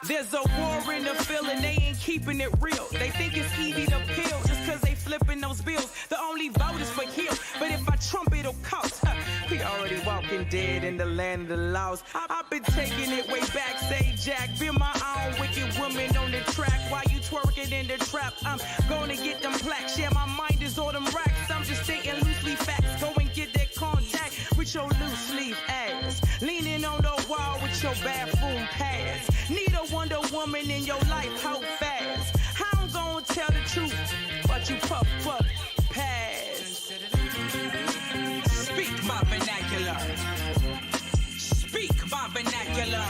There's a war in the feeling, they ain't keeping it real. They think it's easy to peel just cause they flipping those bills. The only vote is for heal, but if I trump it'll cost. We already walking dead in the land of the lost. I've been taking it way back, say Jack. Been my own wicked woman on the track while you twerking in the trap. I'm gonna get them plaques, yeah, my mind is on them racks. I'm just thinking loosely facts, go and get that contact with your loose leaf ass. Leaning on the wall with your bathroom pads. Need a Wonder Woman in your life, how fast? How I'm gonna tell the truth, but you puff pass. Speak my vernacular. Speak my vernacular.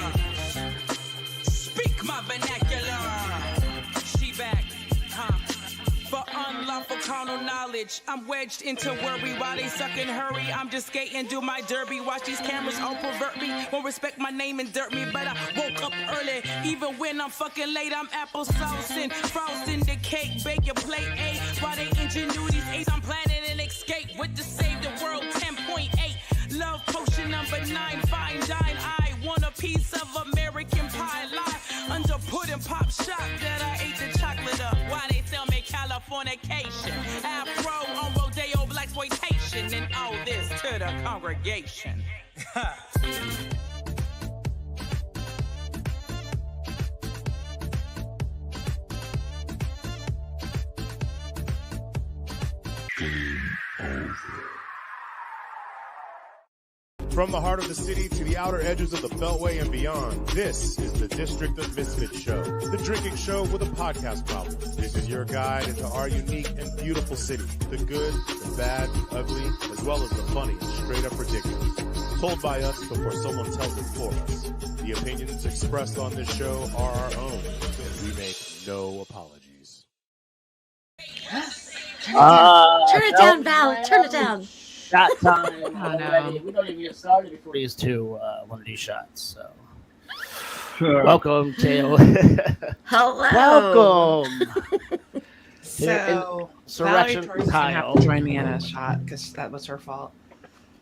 Speak my vernacular. She back, For unlawful carnal knowledge, I'm wedged into worry while they suck and hurry. I'm just skating, do my derby. Watch these cameras all pervert me. Won't respect my name and dirt me, but I woke up early. Even when I'm fucking late, I'm applesauce and frosting the cake. Bake your plate A while they ingenuity's ace. I'm planning an escape with the Save the World 10.8. Love potion number 9, fine dine. I want a piece of American pie. Lie under pudding pop shot that I ate the chocolate up. Why they tell me Californication, Afro on Rodeo, blaxploitation, and all this to the congregation. From the heart of the city to the outer edges of the Beltway and beyond, this is the District of Misfits show, the drinking show with a podcast problem. This is your guide into our unique and beautiful city, the good, the bad, the ugly, as well as the funny and straight up ridiculous. Told by us before someone tells it for us. The opinions expressed on this show are our own, and we make no apologies. Turn it down, Val. Turn it down. Shot time. Oh, no. We don't even get started before these two want to do shots. So, welcome, Tail. Hello. Welcome. So, Valerie Torres have to join me in a shot because that was her fault.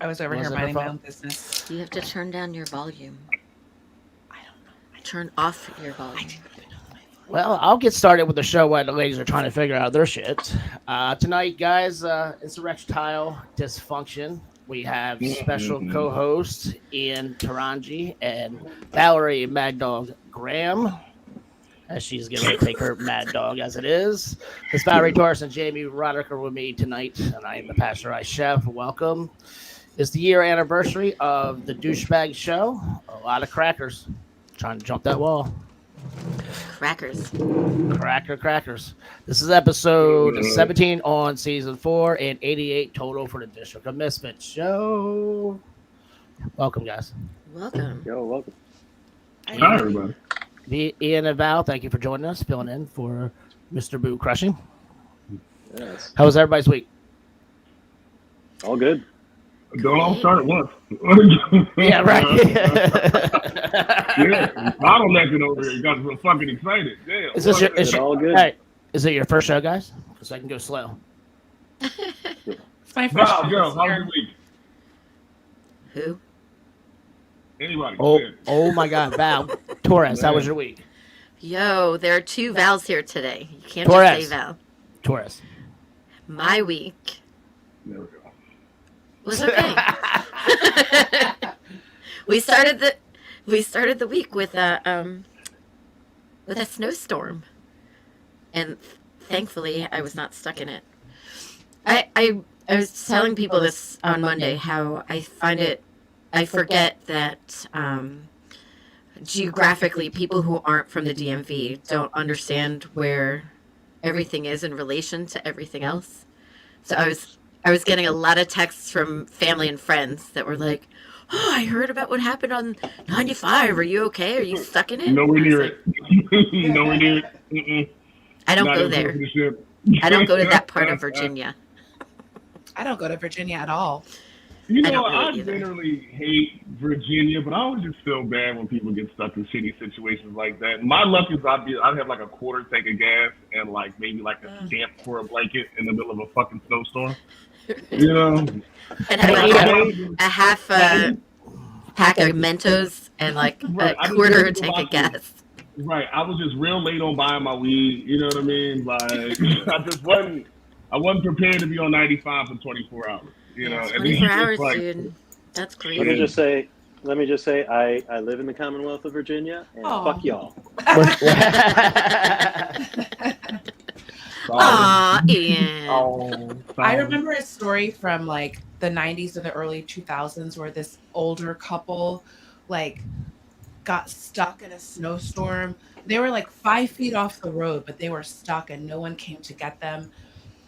I was over here minding my own business. You have to turn down your volume. I don't know. Turn off your volume. Well, I'll get started with the show while the ladies are trying to figure out their shit. Tonight, guys, Insirrectile, Dysfunction. We have special co-hosts Ian TARONJI and Valerie MADDOG Graham, as she's going to take her Mad Dog as it is. It's Valerie Torres and Jamie Roderick are with me tonight, and I am the Pasteurized Chef. Welcome. It's the year anniversary of the Douchebag Show. A lot of crackers. Trying to jump that wall. Crackers. Crackers. This is episode 17 on season 4 and 88 total for the District of Misfits show. Welcome, guys. Welcome. Yo, welcome. Hi, everybody. Ian and Val, thank you for joining us, filling in for Mr. Boo Crushing. Yes. How was everybody's week? All good. Don't all start at once. Yeah, right. Yeah, bottlenecking over here. You guys are fucking excited. Damn. Is this It's all good. Hey, is it your first show, guys? Because I can go slow. It's my first Val, show girl, this how was year. your week? Who? Anybody? Oh my God, Val Torres, how was your week? Yo, there are two Vals here today. You can't Torres. just say Val. Torres. My week There we go. was okay. we started the week with a snowstorm, and thankfully I was not stuck in it. I was telling people this on Monday how I forget that geographically people who aren't from the DMV don't understand where everything is in relation to everything else. So I was getting a lot of texts from family and friends that were like, "Oh, I heard about what happened on 95. Are you okay? Are you stuck in it?" Nowhere near it. Nowhere near it. Mm-mm. I don't Not go in there. citizenship. I don't go to that part of Virginia. I don't go to Virginia at all. You I know, don't really I either. generally hate Virginia, but I always just feel bad when people get stuck in shitty situations like that. My luck is I'd have like a quarter tank of gas and like maybe like a stamp for a blanket in the middle of a fucking snowstorm. You know? And have like a half pack of Mentos and like Right, a quarter of a tank of gas. Right, I was just real late on buying my weed. You know what I mean? Like, I wasn't prepared to be on 95 for 24 hours. You know, 24 hours, like, dude. That's crazy. Let me just say, I live in the Commonwealth of Virginia, and fuck y'all. Aw, Ian. I remember a story from like the 90s or the early 2000s where this older couple like got stuck in a snowstorm. They were like 5 feet off the road, but they were stuck and no one came to get them.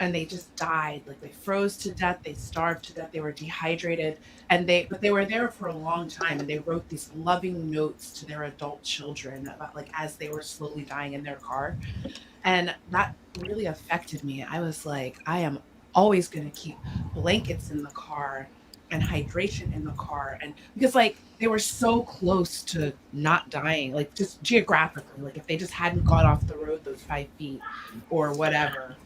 And they just died. Like they froze to death. They starved to death. They were dehydrated. But they were there for a long time. And they wrote these loving notes to their adult children about like as they were slowly dying in their car. And that really affected me. I was like, I am always going to keep blankets in the car and hydration in the car. And because like they were so close to not dying, like just geographically, like if they just hadn't got off the road those 5 feet or whatever,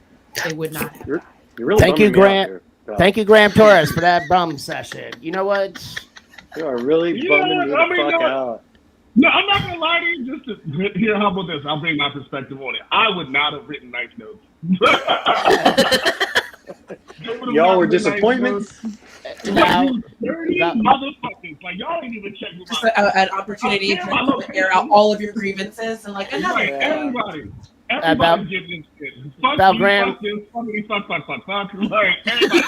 they would not have died. Really Thank you, Grant. Thank you, Graham Torres, for that bum session. You know what? You are really bumming me the fuck out. No, I'm not gonna lie to you. Just to, here, how about this? I'll bring my perspective on it. I would not have written nice notes. Y'all were disappointments. Dirty motherfuckers! Like y'all ain't even check just an opportunity to air out all of your grievances and like another. Right, everybody About getting this shit. Fuck Graham. Fuck. Like everybody.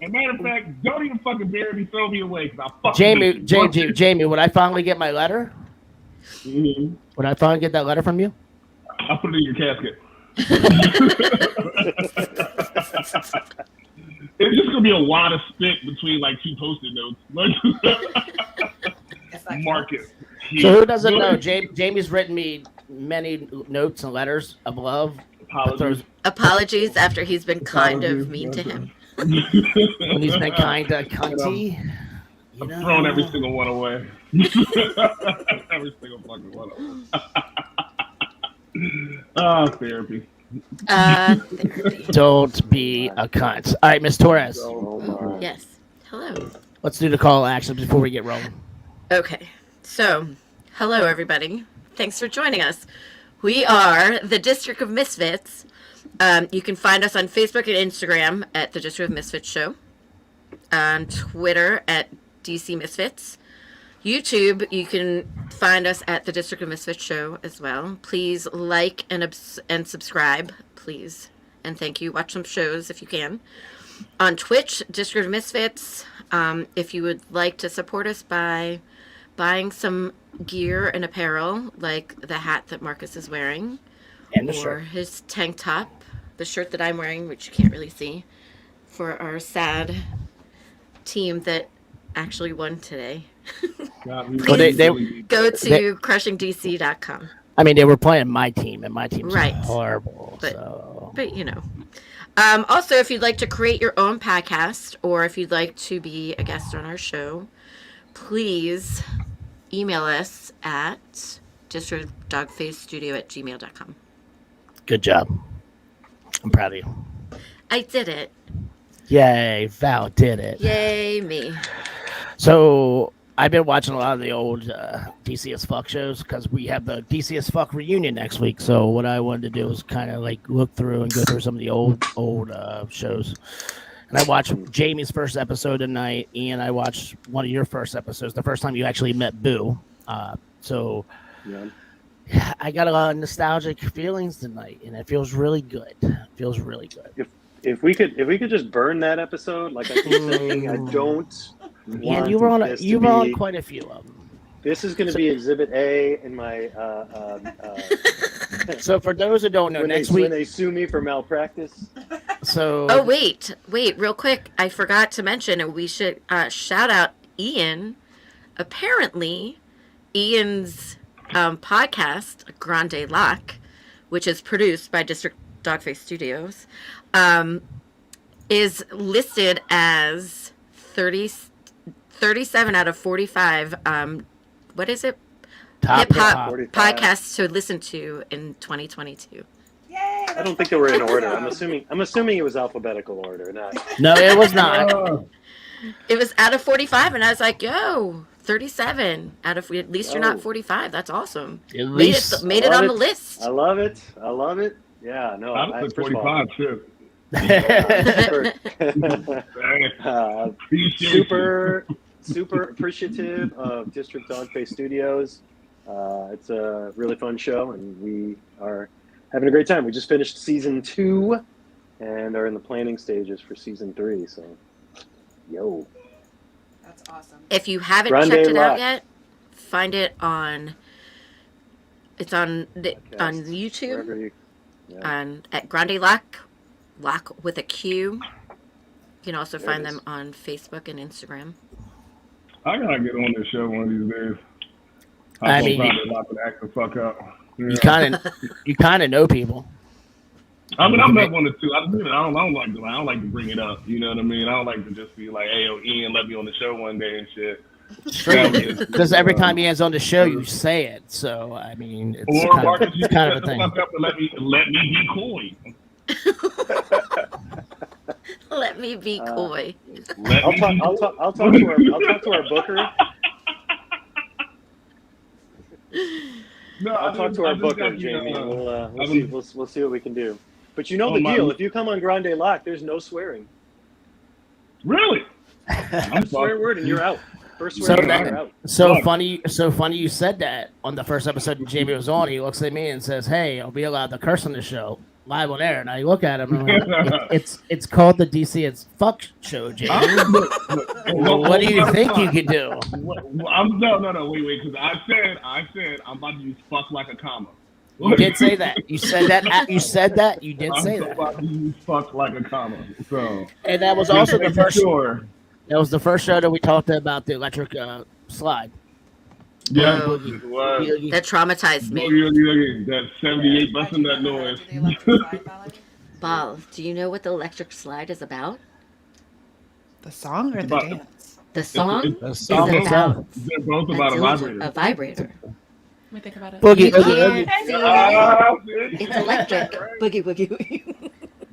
As a matter of fact, don't even fucking bury me, throw me away, because I'll fuck Jamie, would I finally get my letter? Mm-hmm. Would I finally get that letter from you? I'll put it in your casket. It's just gonna be a wad of spit between like 2 post-it notes. Mark it. So who doesn't know? Jamie's written me many notes and letters of love. Apologies after he's been kind of mean to him. When he's been kind of cunty. I'm throwing every single one away. Every single fucking one away. Therapy. Therapy. Don't be a cunt. All right, Miss Torres. Yes. Hello. Let's do the call to action before we get rolling. Okay. So, hello, everybody. Thanks for joining us. We are the District of Misfits. You can find us on Facebook and Instagram at the District of Misfits Show. On Twitter at DC Misfits. YouTube, you can find us at the District of Misfits Show as well. Please like and subscribe, please. And thank you. Watch some shows if you can. On Twitch, District of Misfits. If you would like to support us by buying some gear and apparel, like the hat that Marcus is wearing. And the or shirt. His tank top. The shirt that I'm wearing, which you can't really see. For our sad team that actually won today. Please go to CrushingDC.com. I mean, they were playing my team, and my team's right. horrible. But you know. Also, if you'd like to create your own podcast, or if you'd like to be a guest on our show, please email us at districtdogfacestudio@gmail.com. Good job. I'm proud of you. I did it. Yay, Val did it. Yay, me. So I've been watching a lot of the old DC as Fuck shows because we have the DC as Fuck reunion next week. So what I wanted to do was kind of like look through and go through some of the old shows. And I watched Jamie's first episode tonight, and I watched one of your first episodes, the first time you actually met Boo. Yeah, I got a lot of nostalgic feelings tonight, and it feels really good. If we could just burn that episode, like I keep saying, I don't. And you were on quite a few of them. This is going to be Exhibit A in my. So for those who don't know, next week when they sue me for malpractice. So. Oh wait, real quick! I forgot to mention, and we should shout out Ian. Apparently, Ian's podcast, Grande Lock, which is produced by District Dogface Studios, is listed as 37 out of 45. What is it? Top hip-hop podcasts to listen to in 2022. Yay! I don't think they were in order. I'm assuming it was alphabetical order. No, it was not. It was out of 45, and I was like, yo, 37 out of, at least you're not 45. That's awesome. At least Made it on the list. I love it. I love it. Yeah, no. I was 45 too. Super appreciative of District Dogface Studios. It's a really fun show, and we are having a great time. We just finished season 2 and are in the planning stages for season 3. So, yo. That's awesome. If you haven't Grande checked it out Lock. yet, find it on. It's on Podcast, YouTube wherever you- yeah. and at Grande Lock with a Q. You can also There find it is. them on Facebook and Instagram. I gotta get on this show one of these days. I mean, probably not gonna act the fuck up. you kind of know people. I mean, I'm not one of two. I don't like to bring it up. You know what I mean? I don't like to just be like, "Hey, yo, Ian, let me on the show one day and shit." Because every time he has on the show, you say it. So I mean, it's Or Marcus, you kind shut of a the thing. fuck up and let me be coy. Let me be coy. I'll talk to our booker. No, I'll talk to our booker, Jamie. We'll see what we can do. But you know the deal. If you come on Grande Lock, there's no swearing. Really? I'm swear word and you're out. First swear word, you're out. So funny you said that on the first episode when Jamie was on. He looks at me and says, "Hey, I'll be allowed to curse on the show live on air." And I look at him and I'm like, it's called the DC It's Fuck Show, Jamie. What do you think you can do? No, wait, because I said I'm about to use fuck like a comma. You did say that. You said that. You said that. You did say I'm that. about to use fuck like a comma. So, And that was also the first. Sure. That was the first show that we talked about the electric slide. Yeah, Whoa. it was. That traumatized me. That 78 busting that noise. Bal, do you know what the electric slide is about? The song or the about- dance? The song The is song about itself. They're both about a vibrator. a vibrator. Let me think about it. Boogie, You boogie, can't see it. Ah, It's electric. Boogie, boogie, boogie.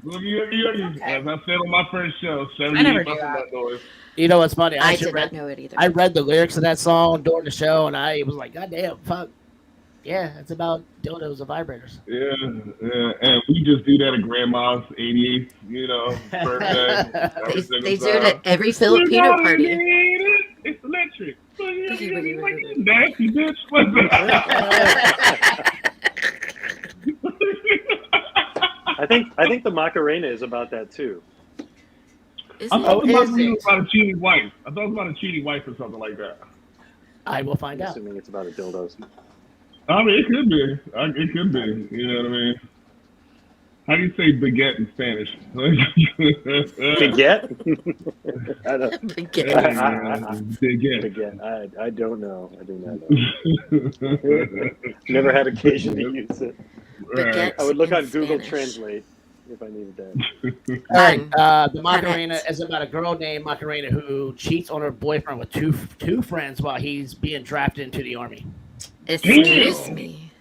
Boogie. As I said on my first show, never 78 knew busting that. that noise. You know what's funny? I actually did not know it either. I read the lyrics of that song during the show, and I was like, "God damn, fuck, yeah, it's about dildos and vibrators." Yeah, and we just do that at Grandma's 88th, birthday. They do it at every Filipino party. It's electric. Boogie, Like, boogie. you nasty bitch. I think the Macarena is about that too. I Isn't thought it? it Is was it? about a cheating wife. I thought it was about a cheating wife or something like that. I will find I'm out. assuming it's about a dildos. I mean, it could be. It could be. You know what I mean? How do you say baguette in Spanish? Baguette? I don't. Baguette. Baguette. Baguette. I don't know. I do not know. Never had occasion to use it. Baguette I would look in on Google Spanish. Translate if I needed that. All right, the Got Macarena it. is about a girl named Macarena who cheats on her boyfriend with two friends while he's being drafted into the army. Excuse me.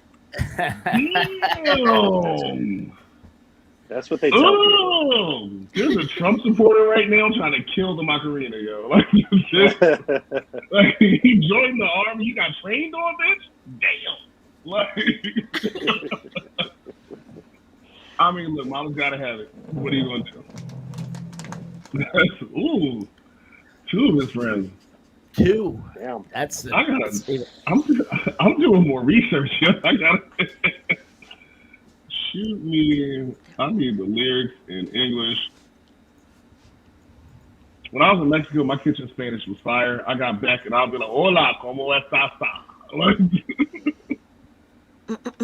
Damn. That's what they tell people. Oh, there's a Trump supporter right now trying to kill the Macarena, yo. Like, he joined the army. You got trained on, bitch? Damn. Like, I mean, look, mama's got to have it. What are you going to do? Ooh, 2 of his friends. 2. Damn. That's I'm doing more research. I got to shoot me. I need the lyrics in English. When I was in Mexico, my kitchen Spanish was fire. I got back and I'll be like, "Hola, ¿cómo estás?" Like,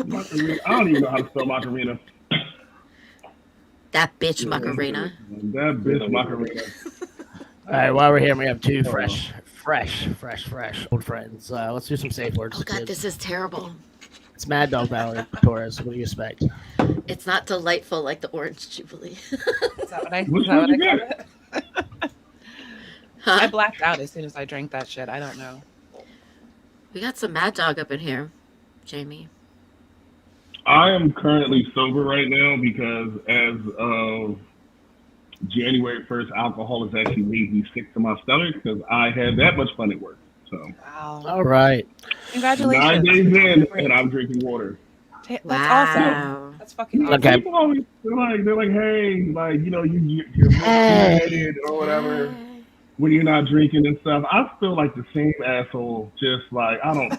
Macarena. I don't even know how to spell Macarena. That bitch Macarena. That bitch Macarena. all right. While we're here, we have 2 fresh old friends. Let's do some safe words. Oh god, kids. this is terrible. It's Mad Dog Valerie Torres. What do you expect? It's not delightful like the Orange Jubilee. Is that what I, Which is that what one I you call get? it? I Huh? blacked out as soon as I drank that shit. I don't know. We got some Mad Dog up in here, Jamie. I am currently sober right now because as of January 1st, alcohol has actually made me sick to my stomach because I had that much fun at work. So Wow. All right. Congratulations. 9 days in, and I'm drinking water. That's Wow. awesome. That's fucking awesome. Okay. People always they're like, hey, like you're motivated or whatever when you're not drinking and stuff. I feel like the same asshole. Just like I don't.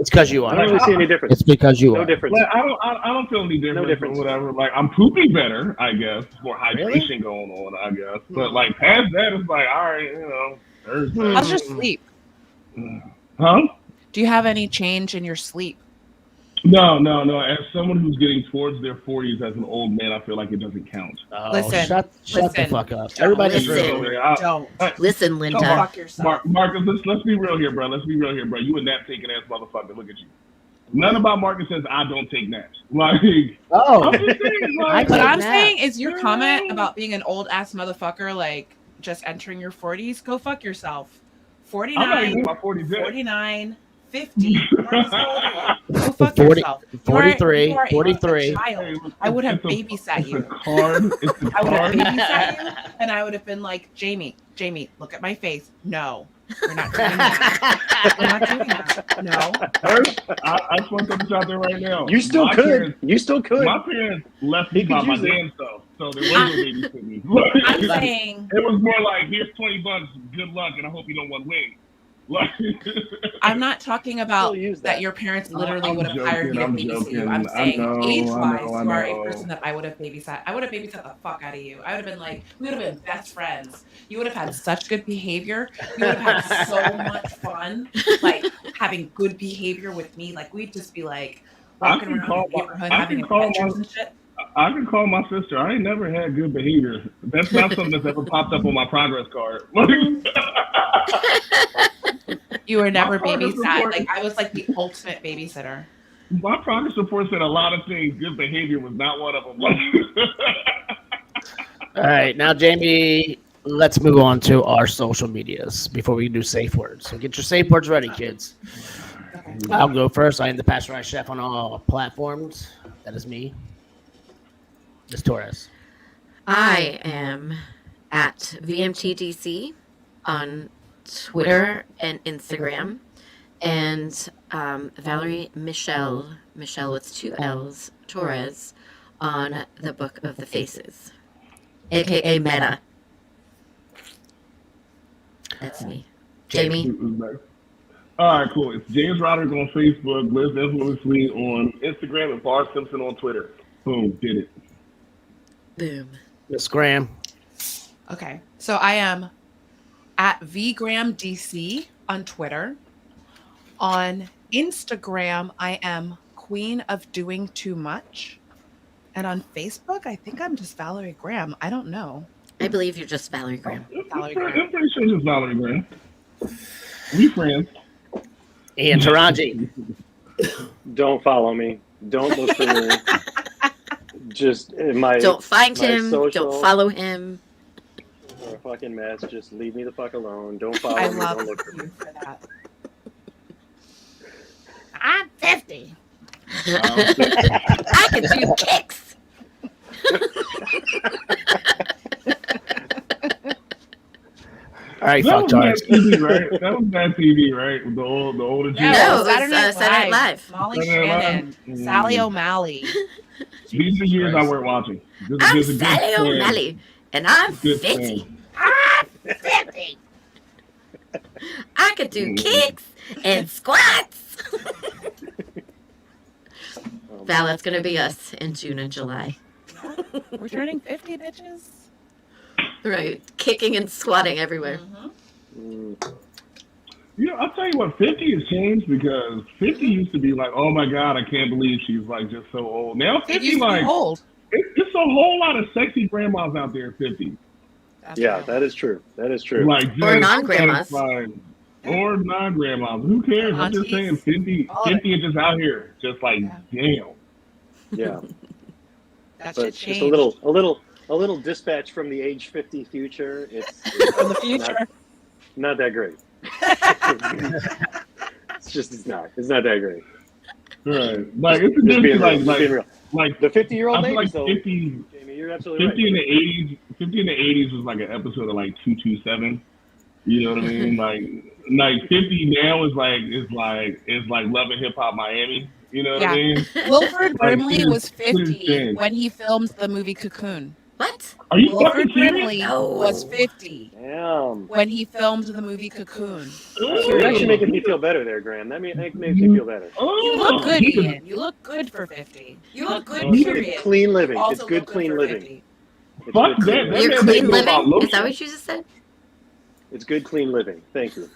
It's because you I are. don't really see any difference. It's because you No are. difference. Like, I don't feel any difference, difference. or whatever. Like I'm pooping better, I guess. More hydration going on, I guess. But like past that, it's like all right, Thursday. How's your sleep? Huh? Do you have any change in your sleep? No. As someone who's getting towards their 40s as an old man, I feel like it doesn't count. Oh, Listen, shut the listen. fuck up. Everybody's Listen. real. Don't. Listen, Don't Linda. fuck yourself. Marcus, let's be real here, bro. Let's be real here, bro. You a nap taking ass motherfucker. Look at you. None about Marcus says I don't take naps. Like, Oh, I'm just saying, like, What take I'm naps. saying is your comment about being an old ass motherfucker, like just entering your 40s, go fuck yourself. I'm not even 49, in my 40s yet. 49, 50. Marcus, how old are you? Go fuck 40, yourself. 43, You are a 43. child. I would have babysat It's you. a card. It's a I would have card. babysat you, and I would have been like, Jamie, look at my face. No, we're not doing that. We're not doing that. No. First, I just want to put this out there right now. You still My could. parents- You still could. My parents left me He by could my use it. damn self, so there was no babysitting. I'm saying, It was more like, here's $20, good luck, and I hope you don't want wings. Like, I'm not talking about Still use that that. your parents literally I'm would have hired you to joking, I'm babysit you. joking. I'm I saying know, age-wise, I you are a know. person that I would have babysat. I would have babysat the fuck out of you. I would have been like, we would have been best friends. You would have had such good behavior. You would have had so much fun, like having good behavior with me. Like we'd just be like walking can around call the my- neighborhood, I having can call adventures my- and shit. I can call my sister. I ain't never had good behavior. That's not something that's ever popped up on my progress card. You were never My progress babysat. report- Like I was like the ultimate babysitter. My progress report said a lot of things. Good behavior was not one of them. All right, now Jamie, let's move on to our social medias before we do safe words. So get your safe words ready, kids. Okay. I'll go first. I am the Pasteurized Chef on all platforms. That is me. Ms. Torres. I am at VMTDC on Twitter and Instagram, and Valerie Michelle with 2 L's, Torres, on the Book of the Faces, aka Meta. That's me. Jamie. All right, cool. It's James Roderick on Facebook, Liz Influency on Instagram, and Bar Simpson on Twitter. Boom, did it. Boom. Miss Graham. Okay, so I am at VGramDC on Twitter. On Instagram, I am Queen of Doing Too Much. And on Facebook, I think I'm just Valerie Graham. I don't know. I believe you're just Valerie Graham. Valerie I'm Graham. pretty sure it's Valerie Graham. We friends. And Taronji. Don't follow me. Don't look for me. Just in my Don't find my him. social- Don't follow him. or a fucking mess. Just leave me the fuck alone. Don't follow I me. love Don't look for me. you for that. I'm 50. I can do kicks. All right, That fuck was Mad Torres. TV, right? That was Mad TV, right? With the older Yeah, No, G's. it was, Saturday Night Live. Molly Saturday Night Shannon, Live? Sally O'Malley. These are years I weren't watching. I'm There's a good Sally plan. O'Malley, and I'm Good 50. plan. I'm 50. I could do kicks and squats. Val, that's going to be us in June and July. We're turning 50, bitches. Right. Kicking and squatting everywhere. You know, I'll tell you what, 50 has changed because 50 used to be like, oh my God, I can't believe she's like just so old. Now It 50 used to like, be old. it's a whole lot of sexy grandmas out there at 50. That's Yeah, real. that is true. That is true. Like Or just non-grandmas. satisfied. Or non-grandmas. Who cares? I'm just saying Aunties. 50 All of it. is just out here. Just like, damn. Yeah, That but shit just changed. a little dispatch from the age 50 future. It's From the future. not that great. It's not that great. Right. Like, it's a Just being difference. real. Just being real. Like, The 50-year-old I feel ladies, like though. 50, Jamie, you're absolutely 50 right. in the 80s, 50 in the 80s was like an episode of like 227. You know what I mean? Like 50 now is like Love and Hip Hop Miami. You know what I mean? Wilford Like, Brimley was 50 insane. when he filmed the movie Cocoon. What? Are you Wilford fucking serious? Brimley was 50 Damn. when he filmed the movie Cocoon. You're actually making me feel better there, Graham. That makes me feel better. You look good, Ian. You look good for 50. You look good, period. It's clean living. Also It's good, look clean for living. 50. It's Fuck good, clean that. living. You're man clean know about living? Is lotion. that what you just said? It's good, clean living. Thank you.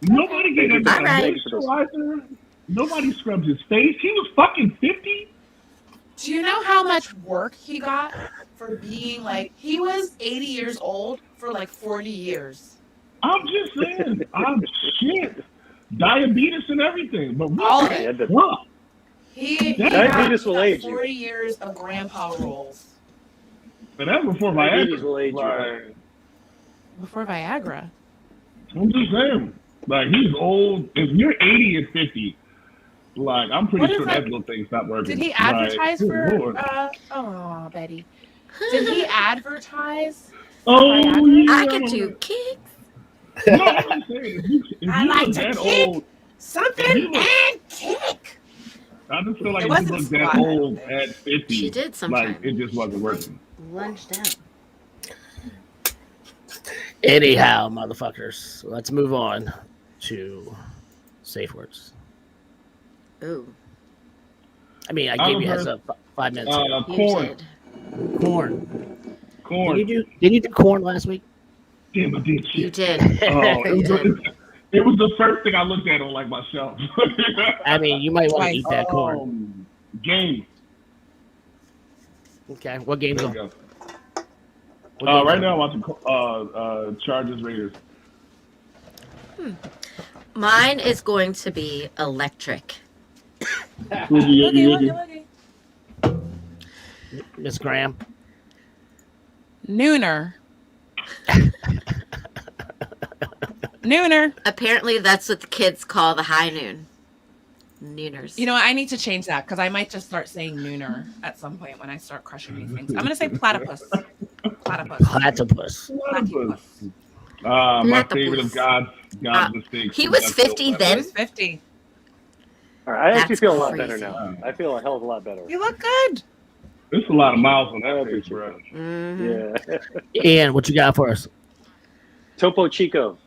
Nobody Thank you gets for All right. thank you for those. Nobody scrubbed his face. He was fucking 50. Do you know how much work he got for being like, he was 80 years old for like 40 years? I'm just saying. I'm shit. Diabetes and everything. But All what of Yeah, it. but fuck? He Diabetes will got age you. 40 years of grandpa rolls. But that's before Diabetes Viagra. will age you. Like, Before Viagra. I'm just saying. Like, he's old. If you're 80 and 50, like, I'm pretty What is sure that? that little thing stopped working. Did he Like, advertise good for, Lord. oh, Betty. Did he advertise? Oh, Viagra? yeah. I can do kicks. No, I'm just saying. If I you like look to that kick. old, Something If you look- and kick. I just feel like It if you wasn't look that squat, I don't old think. at 50, She did like, sometimes. it just wasn't working. Lunge down. Anyhow, motherfuckers, let's move on to safe words. Ooh, I mean, I I gave you heard- heads up 5 minutes ago. you Corn. did. Corn. Corn. Did you do corn last week? Damn, I did You shit. did. Oh, You did. it was the first thing I looked at on like my shelf. I mean, you might want to Twice. eat that corn. Game. Okay, what game's There on? we go. What game's Right on? now I'm watching Chargers Raiders. Mine is going to be electric. Woogie. Miss Graham. Nooner. Nooner. Apparently, that's what the kids call the high noon. Nooners. You know what? I need to change that because I might just start saying nooner at some point when I start crushing these things. I'm going to say platypus. Platypus. Platypus. Platypus. My Platypus. favorite of God's mistakes. he was That's 50 so then? He was 50. All right, I actually That's feel a lot crazy. better now. I feel a hell of a lot better. You look good. There's a lot of miles on I that page, appreciate bro. Mhm. Yeah. Ian, what you got for us? Topo Chico.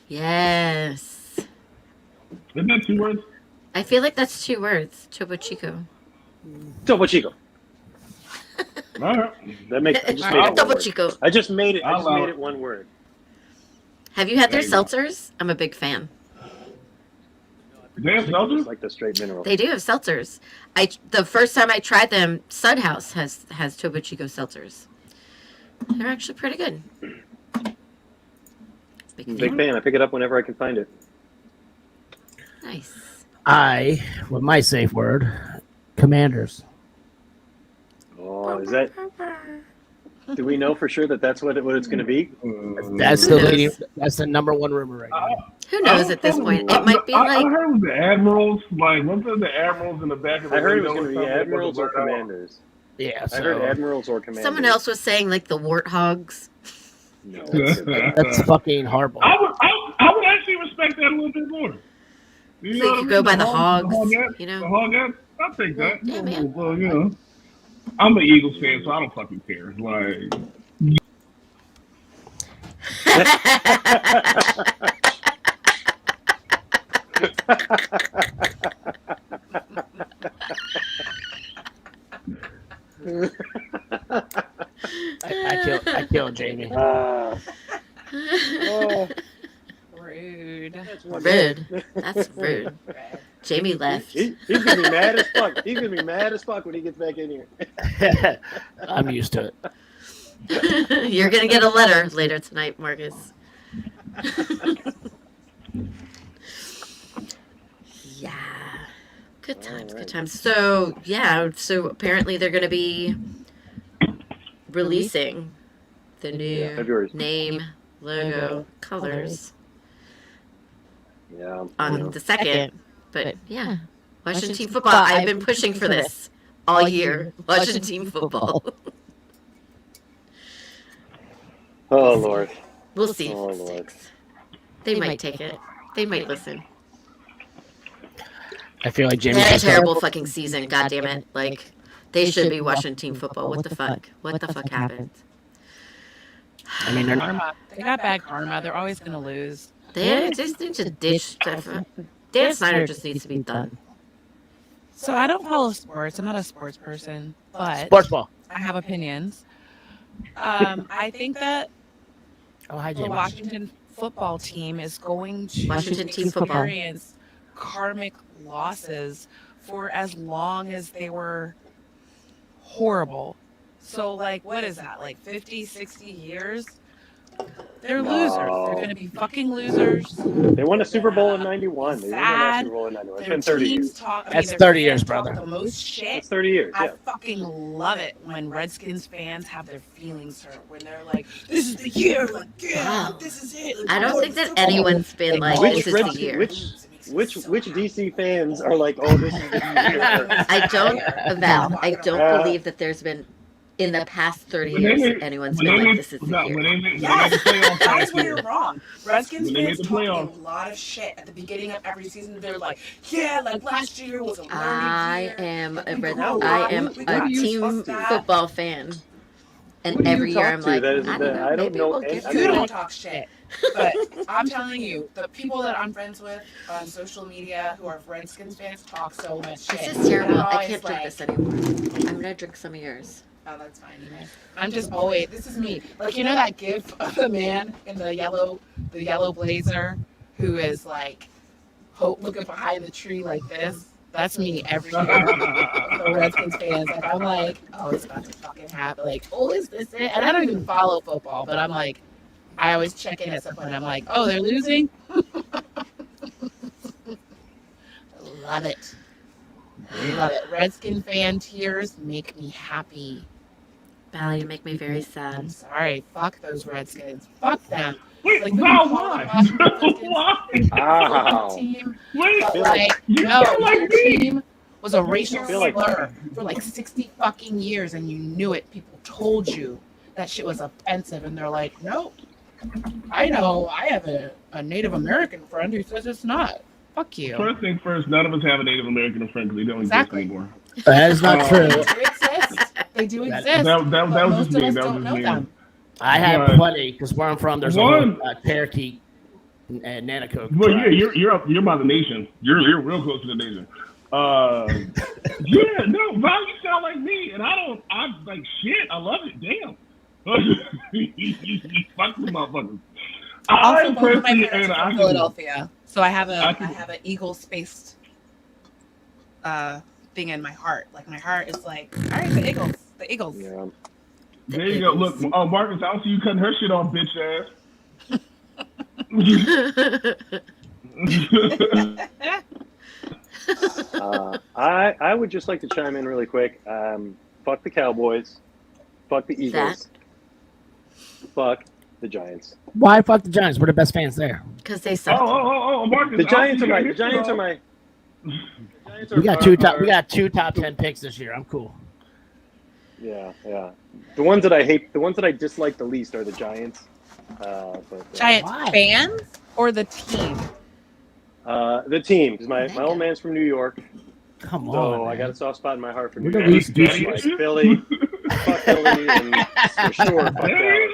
Yes. Isn't that 2 words? I feel like that's 2 words. Topo Chico. Topo Chico. All right. That makes. I just All made right. it one Topo word. Chico. I just made it. I I'll just allow made it. it one word. Have you had their There you go. seltzers? I'm a big fan. Damn, Just Seltzer? like the straight mineral. They do have seltzers. The first time I tried them, Sud House has Topo Chico seltzers. They're actually pretty good. Big Big fan. I pick it up whenever I can find it. Nice. With my safe word, Commanders. Oh, is that? Do we know for sure that that's what it's going to be? That's Who the knows? leading, that's the number one rumor right now. Who knows at this point? It might be I like heard it was the Admirals. Like, wasn't the Admirals in the back of the I heard it window was going or to be something? admirals or That wasn't commanders. Yeah, I heard so admirals or commanders. someone else was saying like the warthogs. No, that's fucking horrible. I would actually respect that a little bit more. You So know you what could I go mean? by the Hog- hogs, Hogettes, you know? The Hogettes, I'll take that. Yeah, man. Well, you know, I'm an Eagles fan, so I don't fucking care. Like, I killed Jamie. oh, Rude. that's one Rude. That's rude. Jamie left. He's gonna be mad as fuck. He's gonna be mad as fuck when he gets back in here. I'm used to it. You're gonna get a letter later tonight, Marcus. Yeah. Good times, good times. So so apparently they're gonna be releasing the new February. name, logo, colors Yeah. on the second. But yeah. Washington team football. I've been pushing for this all year. Washington team football. Oh Lord. We'll see. Oh Lord. They might take it. They might listen. I feel like Jamie. They had a terrible fucking season. God damn it! Like they should be watching team football. What the fuck? What the fuck happened? I mean, they're not. Karma. They got bad karma. They're always gonna lose. They just need to ditch stuff. Dan Snyder just needs to be done. So I don't follow sports. I'm not a sports person, but Sports ball. I have opinions. I think that Oh, hi, the Jamie. Washington football team is going to Washington team football. experience karmic losses for as long as they were horrible. So, like, what is that? Like 50, 60 years? They're losers. They're going to be fucking losers. They won a Super Bowl in '91. They won a Sad. Super Bowl in '91. It's Their been 30 teams years. talk. That's their 30 fans years, talk brother. The most shit. It's 30 years. I Yeah. fucking love it when Redskins fans have their feelings hurt. When they're like, "This is the year, like, yeah, Wow. this is it." I don't think that anyone's been like, Which this is the year. Which DC fans are like, oh, this is the year? I don't, Val, I don't Yeah. believe that there's been, in the past 30 When they years, made- anyone's when been they like, made- this is the no, year. when they made the Yes, playoffs that's last where year. you're wrong. Redskins When they fans made the talk a playoffs. lot of shit at the beginning of every season. They're like, "Yeah, like last year was a learning I year." am a We red, grew I up, am we a got used team to that. football fan. And Who do you every year talk I'm to like, that is- I don't that know, I don't maybe know we'll any- get I You through don't it. talk shit. But I'm telling you, the people that I'm friends with on social media who are Redskins fans talk so much shit. This is terrible. And I'm I always can't drink like, this anymore. I'm gonna drink some of yours. Oh, that's fine. I'm just always. This is me. Like, you know that gif of the man in the yellow blazer who is like looking behind the tree like this. That's me every year. The Redskins fans. Like, I'm like, oh, it's about to fucking happen. Like, oh, is this it? And I don't even follow football, but I'm like, I always check in at some point. I'm like, oh, they're losing. Love it. Love it. Redskin fan tears make me happy. Val, you make me very I'm sad. sorry. Fuck those Redskins. Fuck them. Wait, Like, Val, we why? call them Redskins. Why? Wow. Team, Wait, but like, you no, feel like your me. team was a racial feel like- slur for like 60 fucking years, and you knew it. People told you that shit was offensive, and they're like, no, I know. I have a Native American friend who says it's not. Fuck you. First thing first, none of us have a Native American friend because they don't Exactly. exist anymore. That is not true. They do exist. They do That- exist. that but was most just of me. us That was don't just know me. them. I have But- plenty because where I'm from, there's a One- whole Cherokee and Nanaco. Well, yeah, you're by the nation. You're real close to the nation. Yeah, no, Val, you sound like me, and I'm like shit. I love it. Damn. Fuck the motherfuckers. Also, both of my personally- parents and are I from can- Philadelphia, so I have I can- an eagle spaced thing in my heart. Like, my heart is like, all right, the Eagles. Yeah. There you go. Look, Marcus, I don't see you cutting her shit off, bitch ass. I would just like to chime in really quick. Fuck the Cowboys. Fuck the Eagles. Fuck the Giants. Why fuck the Giants? We're the best fans there. Because they Oh, suck. Marcus. The Giants are my. I The don't see you Giants are cutting my. We got two top 10 picks this year. I'm cool. Yeah. The ones that I hate, the ones that I dislike the least are the Giants. Giants Why? fans or the team? The team, because my old man's from New York, Come on. so I man. got a soft spot in my heart for We're New the York. least Daddy Like issues? Philly, fuck Philly, and for sure fuck Dallas.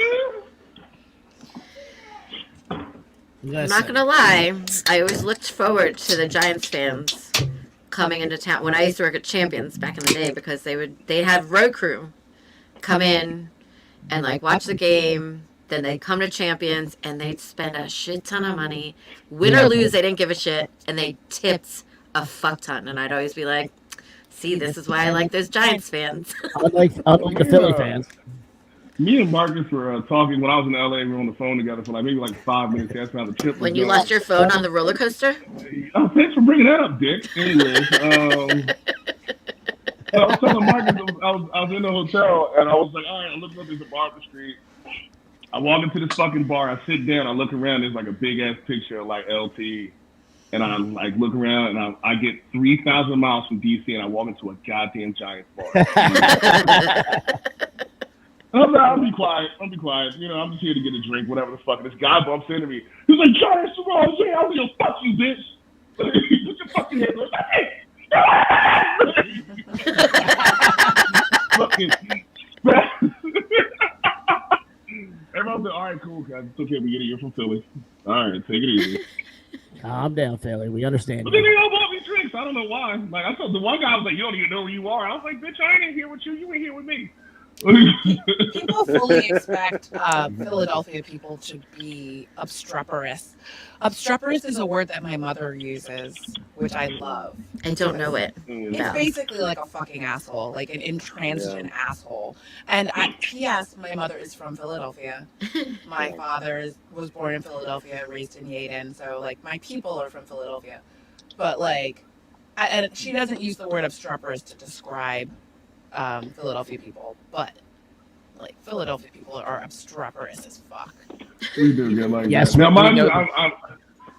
You I'm guys not said- gonna lie, I always looked forward to the Giants fans coming into town when I used to work at Champions back in the day because they'd have road crew come in and like watch the game, then they'd come to Champions and they'd spend a shit ton of money. Win or lose, they didn't give a shit, and they tipped a fuck ton. And I'd always be like, see, this is why I like those Giants fans. Unlike the Philly fans. Me and Marcus were talking when I was in LA. We were on the phone together for like maybe 5 minutes. That's how the trip was When you going. lost your phone on the roller coaster? Oh, thanks for bringing that up, Dick. Anyways, so I was telling Marcus, I was in the hotel, and I was like, all right, I'm looking up this bar up the street. I walk into this fucking bar, I sit down, I look around, there's like a big-ass picture of like LT, and I like look around, and I get 3,000 miles from DC, and I walk into a goddamn Giants bar. I'll be quiet. I'll be quiet. You know, I'm just here to get a drink, whatever the fuck. This guy bumps into me. He's like, John, it's the wrong thing. I was like, fuck you, bitch. Put your fucking head on. Fucking. Everyone's like, all right, cool, guys. It's okay. We get it. You're from Philly. All right, take it easy. Calm down, Philly. We understand. But then they all bought me drinks. I don't know why. Like, I thought the one guy was like, you don't even know where you are. I was like, bitch, I ain't in here with you. You ain't here with me. People fully expect Philadelphia people to be obstreperous. Obstreperous is a word that my mother uses, which I love. I don't know it. It's basically like a fucking asshole, like an intransigent asshole. And P.S., my mother is from Philadelphia. My father was born in Philadelphia, raised in Yeadon. So, like, my people are from Philadelphia. But, like, and she doesn't use the word obstreperous to describe Philadelphia people, but like Philadelphia people are obstreperous as fuck. We do get like yes, that. Now,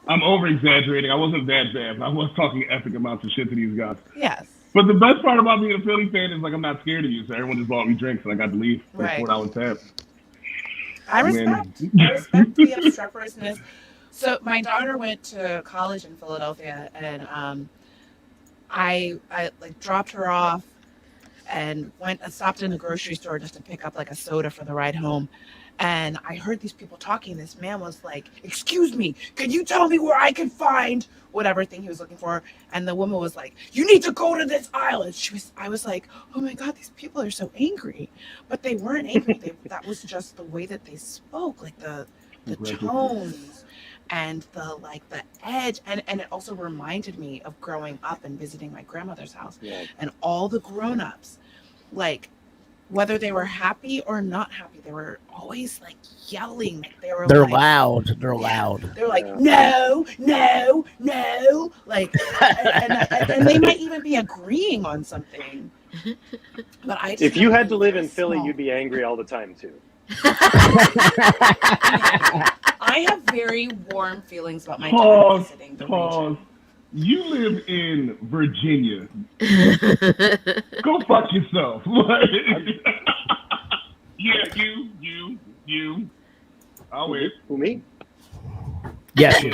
I'm over exaggerating. I wasn't that bad, but I was talking epic amounts of shit to these guys. Yes. But the best part about being a Philly fan is like I'm not scared of you, so everyone just bought me drinks and I got to leave for a $4 tab. I respect the obstreperousness. So my daughter went to college in Philadelphia, and I like dropped her off and stopped in the grocery store just to pick up like a soda for the ride home. And I heard these people talking. This man was like, excuse me, can you tell me where I can find whatever thing he was looking for? And the woman was like, you need to go to this island. I was like, oh my God, these people are so angry. But they weren't angry. That was just the way that they spoke, like the tones and the edge. And it also reminded me of growing up and visiting my grandmother's house. Yeah. And all the grown-ups, like, whether they were happy or not happy, they were always like yelling. They're loud. They're loud. They're like, no, no, no. Like, and they might even be agreeing on something. But if you had to live in Philly, you'd be angry all the time too. I have very warm feelings about my time visiting the region. You live in Virginia. Go fuck yourself. Yeah, you. I'll wait. Who, me? Yes, you.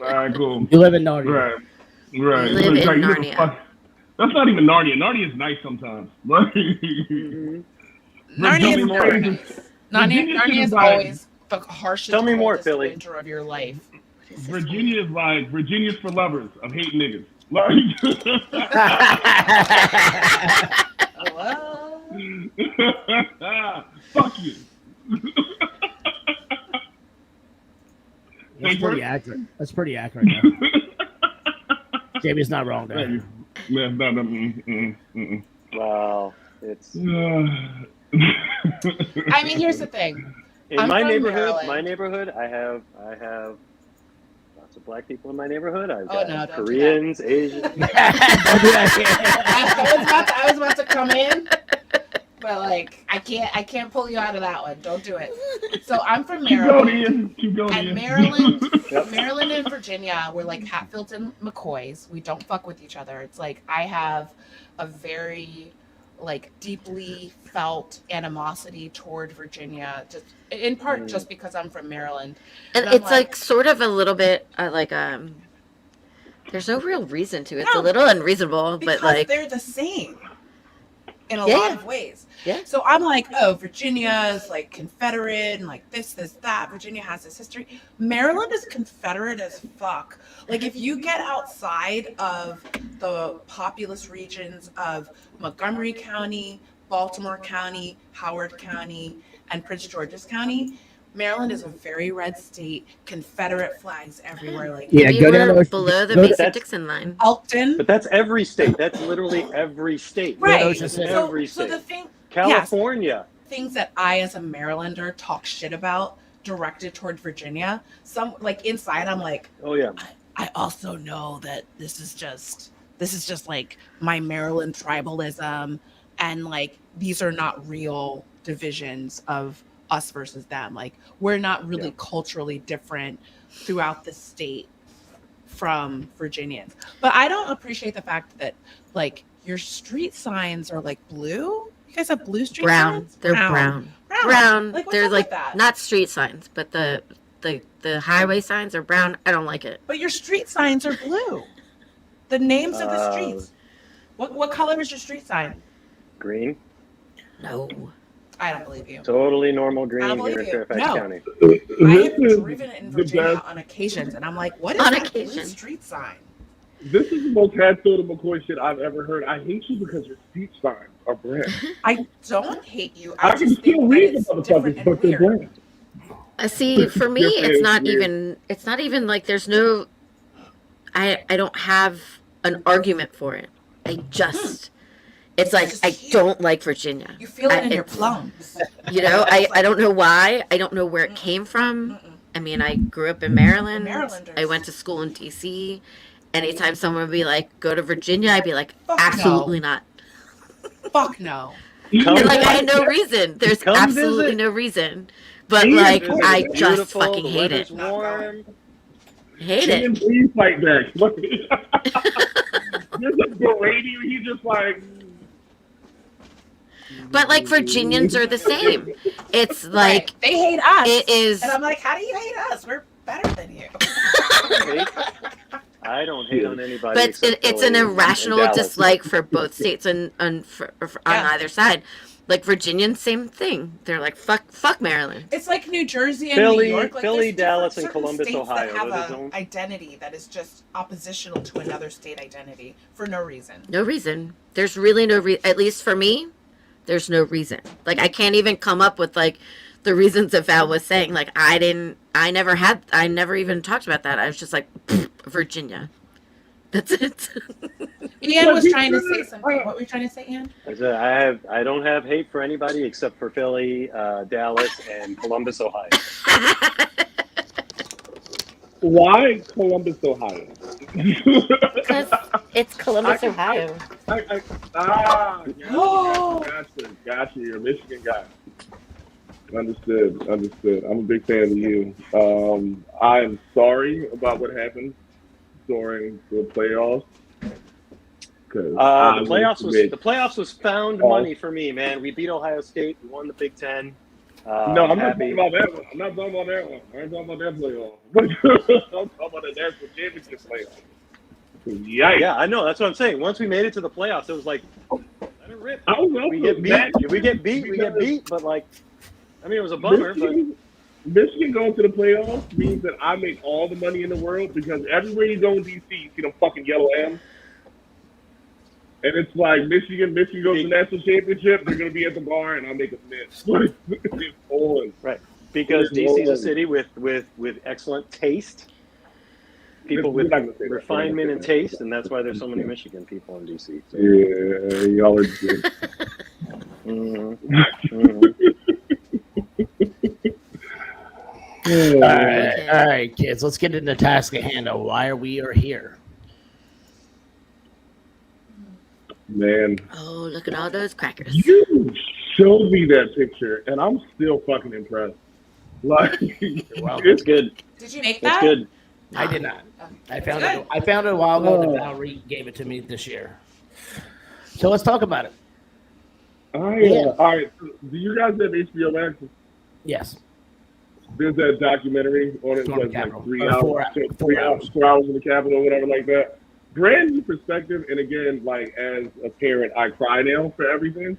All right, cool. You live in Narnia. Right. You live in Narnia. That's not even Narnia. Narnia is nice sometimes. Narnia is very nice. Narnia is always the harshest winter of your life. Virginia's for lovers of hating niggas. Hello? Fuck you. That's pretty accurate. That's pretty accurate. Jamie's not wrong there. Well, it's. I mean, here's the thing. In my neighborhood, I have lots of black people in my neighborhood. I've got Koreans, Asians. I was about to come in, but like I can't pull you out of that one. Don't do it. So I'm from Maryland. Keep going. And Maryland, Maryland and Virginia were like Hatfields and McCoys. We don't fuck with each other. It's like I have a very like deeply felt animosity toward Virginia, just in part just because I'm from Maryland. And it's like sort of a little bit there's no real reason to it. It's a little unreasonable, but like they're the same in a lot of ways. Yeah. So I'm like, oh, Virginia is like Confederate and like this, that. Virginia has this history. Maryland is Confederate as fuck. Like if you get outside of the populous regions of Montgomery County, Baltimore County, Howard County, and Prince George's County, Maryland is a very red state. Confederate flags everywhere. Like go down below the Mason-Dixon line. Elkton. But that's every state. That's literally every state. Right. Every state. So the thing, California. Things that I, as a Marylander, talk shit about directed toward Virginia. Some like inside, I'm like, oh yeah. I also know that this is just like my Maryland tribalism, and like these are not real divisions of us versus them. Like we're not really culturally different throughout the state from Virginians. But I don't appreciate the fact that like your street signs are like blue. You guys have blue street signs? They're brown. brown. Like, what's They're up like with that? not street signs, but the highway signs are brown. I don't like it. But your street signs are blue. The names of the streets. What color is your street sign? Green. No. I don't believe you. Totally normal I green don't here believe in you. Fairfax No. County. I have This is driven in the Virginia best. on occasions, and I'm like, what is On that blue occasion. street sign? This is the most Hatfield McCoy shit I've ever heard. I hate you because your street signs are brown. I don't hate you. I I can just still think that read the it's different motherfuckers, and but they're weird. brown. See, for me, Your it's face not weird. even. It's not even like there's no. I don't have an argument for it. I just. It's like Just I here. don't like Virginia. You feel it in your it's- plums. You know, I don't know why. I don't know where it came from. I mean, I grew up in Maryland. Marylanders. I went to school in D.C. Anytime someone would be like, "Go to Virginia," I'd be like, Fuck no. "Absolutely not." Fuck no. Come And like, I had no visit. reason. There's Come absolutely visit. no reason. But Come like, visit. I It's just beautiful, fucking the hate weather's it. warm. Hate He didn't it. please fight back. Look, there's a Brady. He's just like. But like, Virginians are the same. It's like Right. They hate us. it is. And I'm like, how do you hate us? We're better than you. I don't hate on anybody. But except it's an Philly and irrational Dallas. dislike for both states and for on Yeah. either side. Like Virginians, same thing. They're like fuck Maryland. It's like New Jersey and Philly- New York. Like, Philly, there's Dallas, and certain Columbus, states Ohio. that have Those an don't- identity that is just oppositional to another state identity for no reason. No reason. There's really no reason. At least for me, there's no reason. Like I can't even come up with like the reasons that Val was saying. Like I never even talked about that. I was just like Virginia. That's it. Ian was trying to say something. What were you trying to say, Ian? I don't have hate for anybody except for Philly, Dallas, and Columbus, Ohio. Why Columbus, Ohio? Because it's Columbus, Ohio. Gotcha. You're a Michigan guy. Understood. I'm a big fan of you. I'm sorry about what happened during the playoffs. The playoffs was found money for me, man. We beat Ohio State. We won the Big Ten. No, I'm not happy. talking about that one. I'm not talking about that one. I ain't talking about that playoff. I'm talking about the national championship playoff. Yikes. Yeah, I know. That's what I'm saying. Once we made it to the playoffs, it was like, let it rip. I was We get beat. We get beat. But like, I mean, it was a bummer. But Michigan going to the playoffs means that I make all the money in the world because everywhere you go in DC, you see them fucking yellow M's. And it's like Michigan goes to the national championship, they're going to be at the bar, and I'll make a miss. It's on. right, because DC's a city with excellent taste. People with refinement and taste, and that's why there's so many Michigan people in DC. So. Yeah, y'all are good. All right, kids. Let's get into the task at hand of why we are here. Man, Oh, look at all those crackers. you showed me that picture, and I'm still fucking impressed. Like, Well, It's good. Did you make It's that? good. I did not. I found Good. it. I found it a while ago, and Valerie gave it to me this year. So let's talk about it. all right. So do you guys have HBO Max? Yes. There's that documentary on it. Storm It's like Capitol. 3 Or hours, 4 hours. 4 hours in the Capitol, whatever like that. Brand new perspective, and again, like as a parent, I cry now for everything.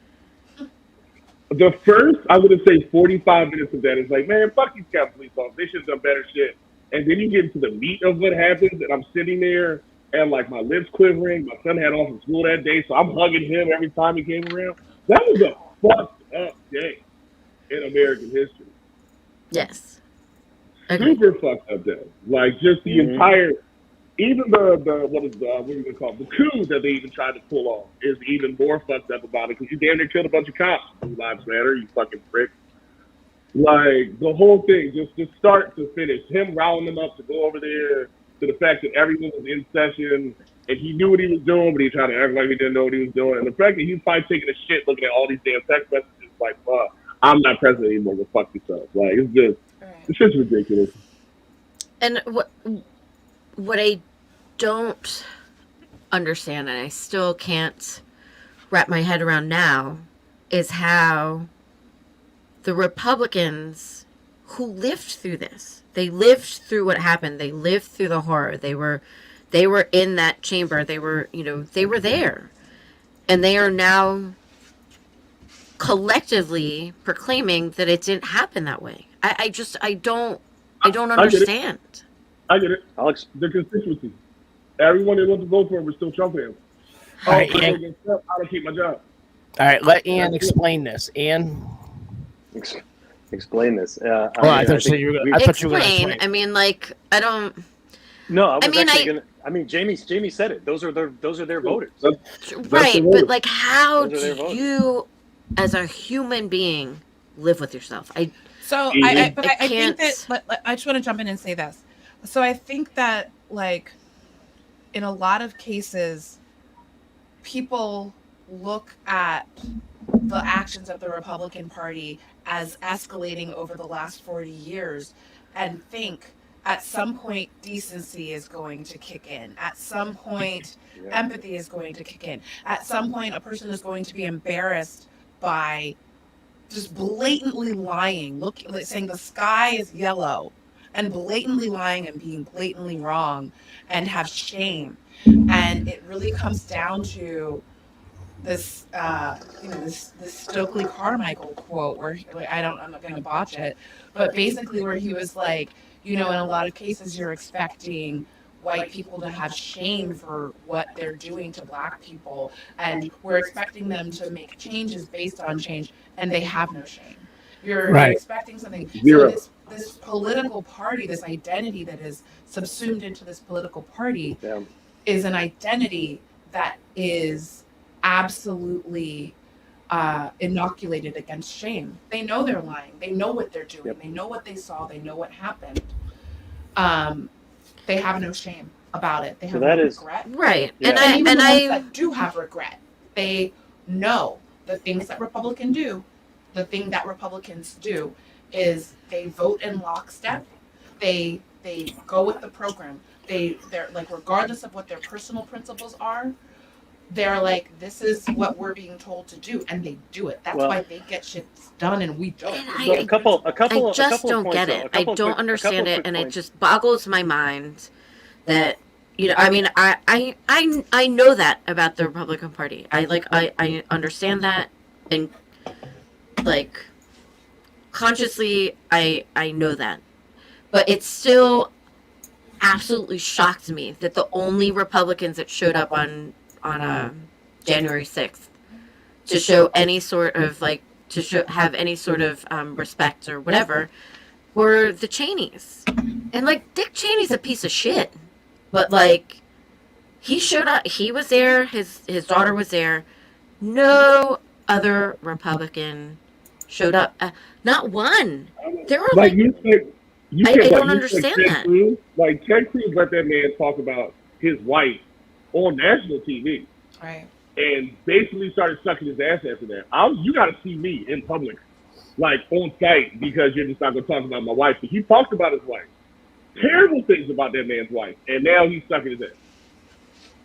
The first, I would say 45 minutes of that is like, man, fuck these Capitol police officers. They should have done better shit. And then you get into the meat of what happens, and I'm sitting there, and like my lips quivering. My son had off from school that day, so I'm hugging him every time he came around. That was a fucked up day in American history. Yes. Agreed. Super fucked up day. Like just the entire, even the what are you gonna call it? The coup that they even tried to pull off is even more fucked up about it because you damn near killed a bunch of cops. Blue Lives Matter, you fucking prick. Like the whole thing, just start to finish, him riling them up to go over there to the fact that everything was in session and he knew what he was doing, but he tried to act like he didn't know what he was doing. And the fact that he's probably taking a shit looking at all these damn text messages, like, fuck, I'm not president anymore. Go fuck yourself. Like it's just, it's just ridiculous. And what I don't understand, and I still can't wrap my head around now, is how the Republicans who lived through this. They lived through what happened. They lived through the horror. They were in that chamber. They were there. And they are now collectively proclaiming that it didn't happen that way. I don't understand. I get it. Alex, The constituency. Everyone that wants to vote for him is still Trump fans. All right, I Ian. go against Trump, I don't keep my job. All right, let Ian explain this. Ian? explain this. I thought you were going to explain. I mean, like, I don't. No, I was mean, actually gonna. I mean, Jamie said it. Those are their voters. Right, but like, how Those are their do voters. you, as a human being, live with yourself? I can't- think that I just want to jump in and say this. So I think that, like, in a lot of cases, people look at the actions of the Republican Party as escalating over the last 40 years and think at some point decency is going to kick in. At some point, empathy is going to kick in. At some point, a person is going to be embarrassed by just blatantly lying, saying the sky is yellow, and blatantly lying and being blatantly wrong, and have shame. And it really comes down to this, this Stokely Carmichael quote where I'm not going to botch it, but basically where he was like, in a lot of cases you're expecting white people to have shame for what they're doing to black people, and we're expecting them to make changes based on change, and they have no shame. You're expecting something. Zero. So this political party, this identity that is subsumed into this political party, is an identity that is absolutely inoculated against shame. They know they're lying. They know what they're doing. They know what they saw. They know what happened. They have no shame about it. They have no regret. Right. Yeah. And even the ones that do have regret, they know the things that Republicans do. The thing that Republicans do is they vote in lockstep. They go with the program. They're like, regardless of what their personal principles are, they're like, this is what we're being told to do, and they do it. That's why they get shit done and we don't. So a couple. I just don't points, get though. it. I don't understand it, and it just boggles my mind that I know that about the Republican Party. I understand that, and like consciously I know that, but it still absolutely shocked me that the only Republicans that showed up on January 6th to show any sort of have any sort of respect or whatever were the Cheneys. And like, Dick Cheney's a piece of shit, but like, he showed up, he was there, his daughter was there. No other Republican showed up. Not one. There were Like you said, I don't understand that. Cruz, like Ted Cruz let that man talk about his wife on national TV, Right. and basically started sucking his ass after that. You got to see me in public, like on site, because you're just not going to talk about my wife. But he talked about his wife, terrible things about that man's wife, and now he's sucking his ass.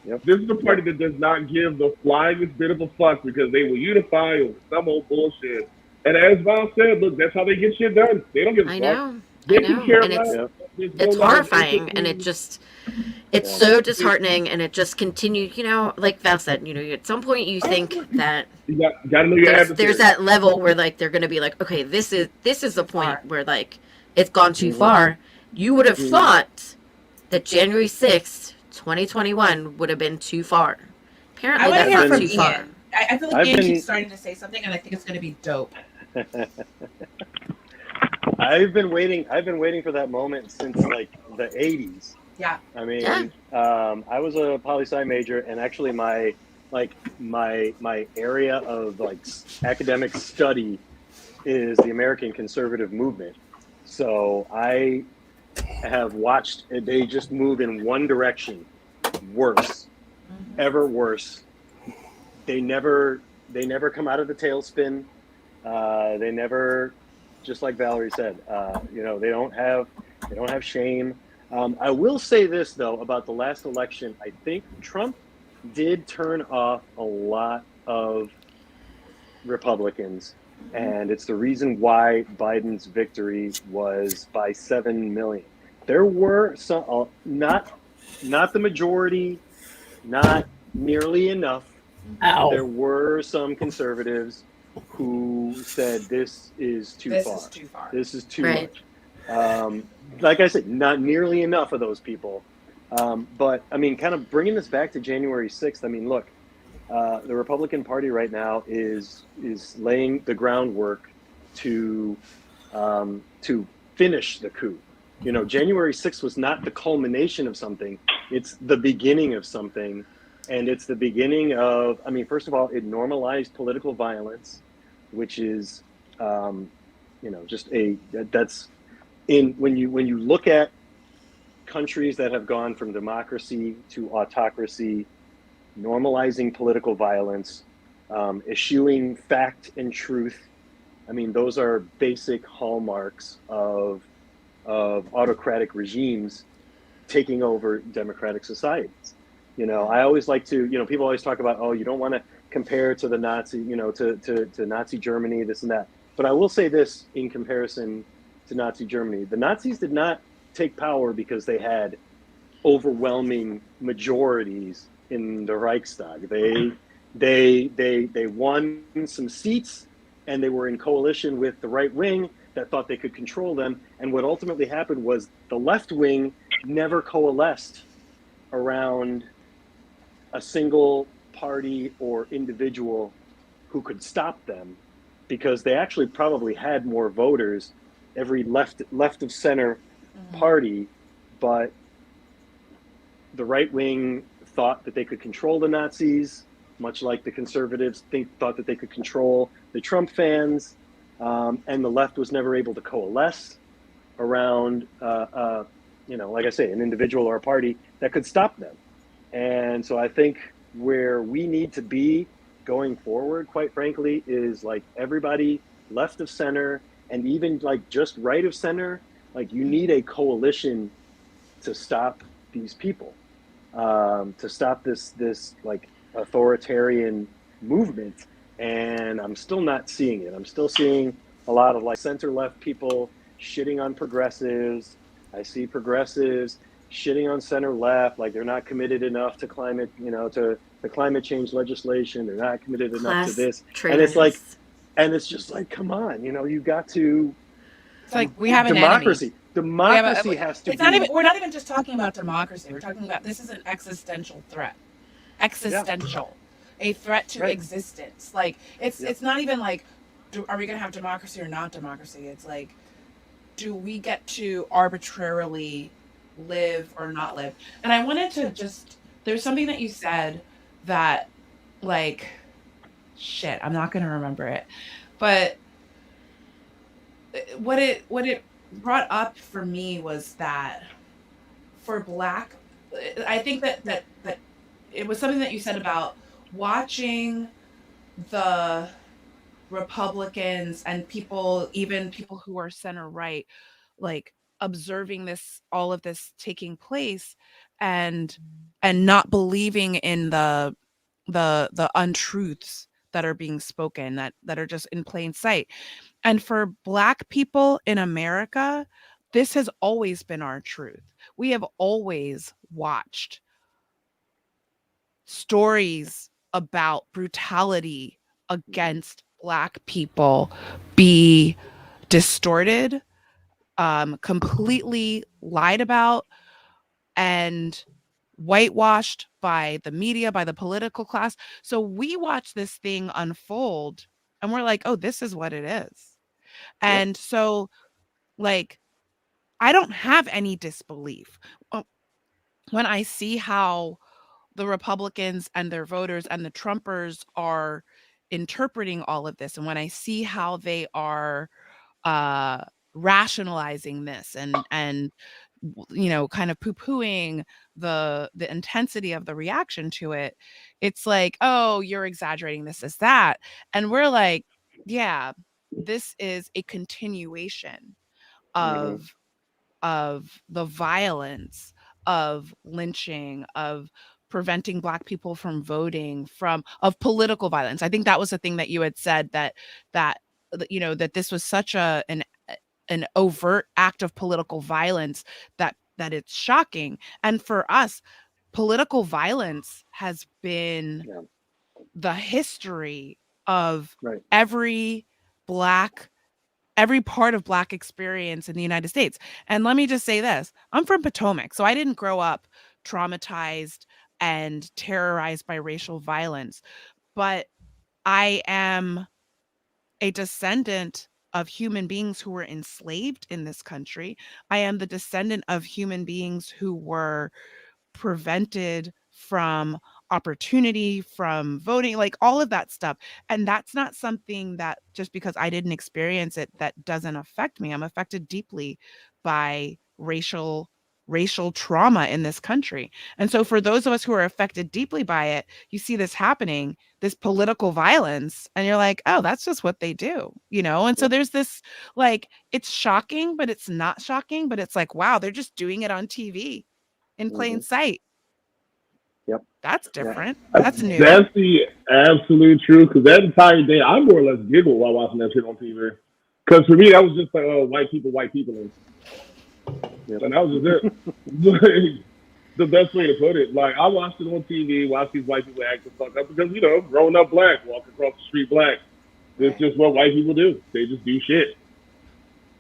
Yep. This is the party that does not give the flyingest bit of a fuck because they will unify over some old bullshit. And as Val said, look, that's how they get shit done. They don't give a fuck. I know, and it's horrifying, and it's so disheartening, and it just continued. Like Val said, at some point you think that you gotta know your there's that level where like they're gonna be like, okay, this is the point where like it's gone too far. You would have thought that January 6th, 2021 would have been too far. Apparently, that's not too far. I feel like Ian keeps starting to say something, and I think it's going to be dope. I've been waiting for that moment since like the 80s. Yeah. I mean, I was a poli-sci major, and actually my area of like academic study is the American conservative movement. So I have watched they just move in one direction, worse, ever worse. They never come out of the tailspin. They never, just like Valerie said, they don't have shame. I will say this though about the last election. I think Trump did turn off a lot of Republicans And it's the reason why Biden's victory was by 7 million. There were some, not the majority, not nearly enough. Ow. There were some conservatives who said this is too far. This is too much. Like I said, not nearly enough of those people. But I mean, kind of bringing this back to January 6th. I mean, look, the Republican Party right now is laying the groundwork to finish the coup. You know, January 6th was not the culmination of something; it's the beginning of something, and it's the beginning of. I mean, first of all, it normalized political violence, which is, you know, just that's in when you look at countries that have gone from democracy to autocracy, normalizing political violence, eschewing fact and truth. I mean, those are basic hallmarks of autocratic regimes taking over democratic societies. You know, I always like to, you know, people always talk about, oh, you don't want to compare to the Nazi, you know, to Nazi Germany, this and that. But I will say this in comparison to Nazi Germany. The Nazis did not take power because they had overwhelming majorities in the Reichstag. They won some seats, and they were in coalition with the right wing that thought they could control them. And what ultimately happened was the left wing never coalesced around a single party or individual who could stop them, because they actually probably had more voters, every left of center party, but the right wing thought that they could control the Nazis, much like the conservatives thought that they could control the Trump fans, and the left was never able to coalesce around, you know, like I say, an individual or a party that could stop them. And so I think where we need to be going forward, quite frankly, is like everybody left of center and even like just right of center, like you need a coalition to stop these people, to stop this like authoritarian movement. And I'm still not seeing it. I'm still seeing a lot of like center left people shitting on progressives. I see progressives shitting on center left, like they're not committed enough to climate, you know, to the climate change legislation. They're not committed enough to this. And it's like, and it's just like, come on, you know, you got to. It's like we have an democracy. enemy. Democracy has to. It's not even. We're not even just talking about democracy. We're talking about this is an existential threat. Existential, a threat to existence. Like it's not even like, are we going to have democracy or not democracy? It's like, do we get to arbitrarily live or not live? And I wanted to just. There's something that you said that, like, shit, I'm not going to remember it, but what it brought up for me was that for Black, I think that it was something that you said about watching the Republicans and people, even people who are center right, like observing all of this taking place and not believing in the untruths that are being spoken that are just in plain sight. And for Black people in America, this has always been our truth. We have always watched stories about brutality against Black people be distorted, completely lied about, and whitewashed by the media, by the political class. So we watch this thing unfold and we're like, oh, this is what it is. And so, like, I don't have any disbelief when I see how the Republicans and their voters and the Trumpers are interpreting all of this. And when I see how they are rationalizing this and you know, kind of poo-pooing the intensity of the reaction to it, it's like, oh, you're exaggerating, this is that. And we're like, yeah, this is a continuation of the violence, of lynching, of preventing Black people from voting, of political violence. I think that was the thing that you had said that that this was such an overt act of political violence that it's shocking. And for us, political violence has been the history of every part of Black experience in the United States. And let me just say this, I'm from Potomac, so I didn't grow up traumatized and terrorized by racial violence, but I am a descendant of human beings who were enslaved in this country. I am the descendant of human beings who were prevented from opportunity, from voting, like all of that stuff. And that's not something that just because I didn't experience it, that doesn't affect me. I'm affected deeply by racial trauma in this country. And so for those of us who are affected deeply by it, you see this happening, this political violence, and you're like, oh, that's just what they do, And so there's this, like, it's shocking, but it's not shocking, but it's like, wow, they're just doing it on TV in plain sight. Yep. That's different. That's new. That's the absolute truth. Because that entire day, I more or less giggled while watching that shit on TV. Because for me, that was just like, oh, white people. And that was just it. The best way to put it. Like, I watched it on TV, watched these white people act the fuck up because, growing up Black, walking across the street Black, it's just what white people do. They just do shit.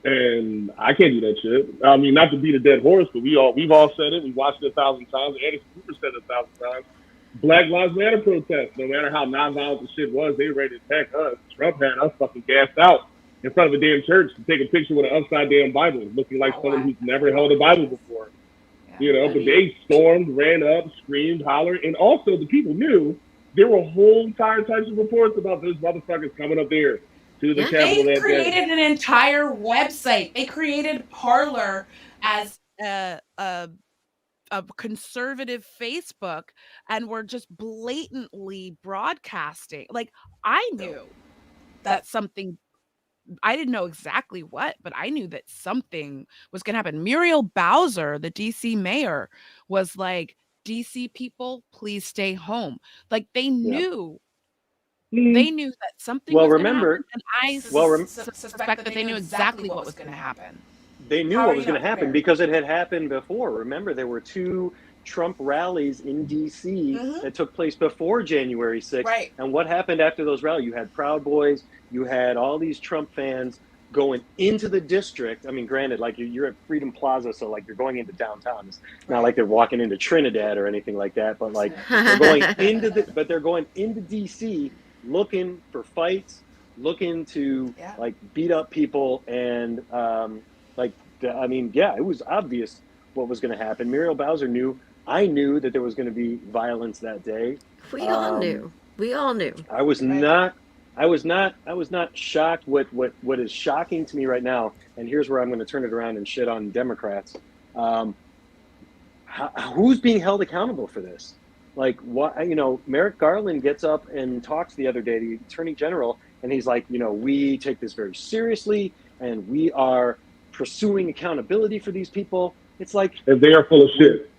And I can't do that shit. I mean, not to beat a dead horse, but we've all said it. We watched it 1,000 times. Anderson Cooper said it 1,000 times. Black Lives Matter protests, no matter how nonviolent the shit was, they were ready to attack us. Trump had us fucking gassed out in front of a damn church to take a picture with an upside down Bible, looking like someone who's never held a Bible before. But they stormed, ran up, screamed, hollered, and also the people knew there were whole entire types of reports about this motherfuckers coming up there to the Capitol. They created an entire website. They created Parler as a conservative Facebook, and were just blatantly broadcasting. Like, I knew that something, I didn't know exactly what, but I knew that something was going to happen. Muriel Bowser, the DC mayor, was like, DC people, please stay home. Like, they knew. They knew that something was going to happen, and I suspect that they knew exactly what was going to happen. They knew what was going to happen because it had happened before. Remember, there were 2 Trump rallies in D.C. that took place before January 6th. Right. And what happened after those rallies? You had Proud Boys, you had all these Trump fans going into the district. I mean, granted, like, you're at Freedom Plaza, so like you're going into downtown. It's not like they're walking into Trinidad or anything like that, but like they're going into D.C. looking for fights, looking to like beat up people, and it was obvious what was going to happen. Muriel Bowser knew. I knew that there was going to be violence that day. We all knew. I was not shocked. What is shocking to me right now, and here's where I'm going to turn it around and shit on Democrats. Who's being held accountable for this? Like, what? Merrick Garland gets up and talks the other day, the Attorney General, and he's like, we take this very seriously, and we are pursuing accountability for these people. It's like, and they are full of shit.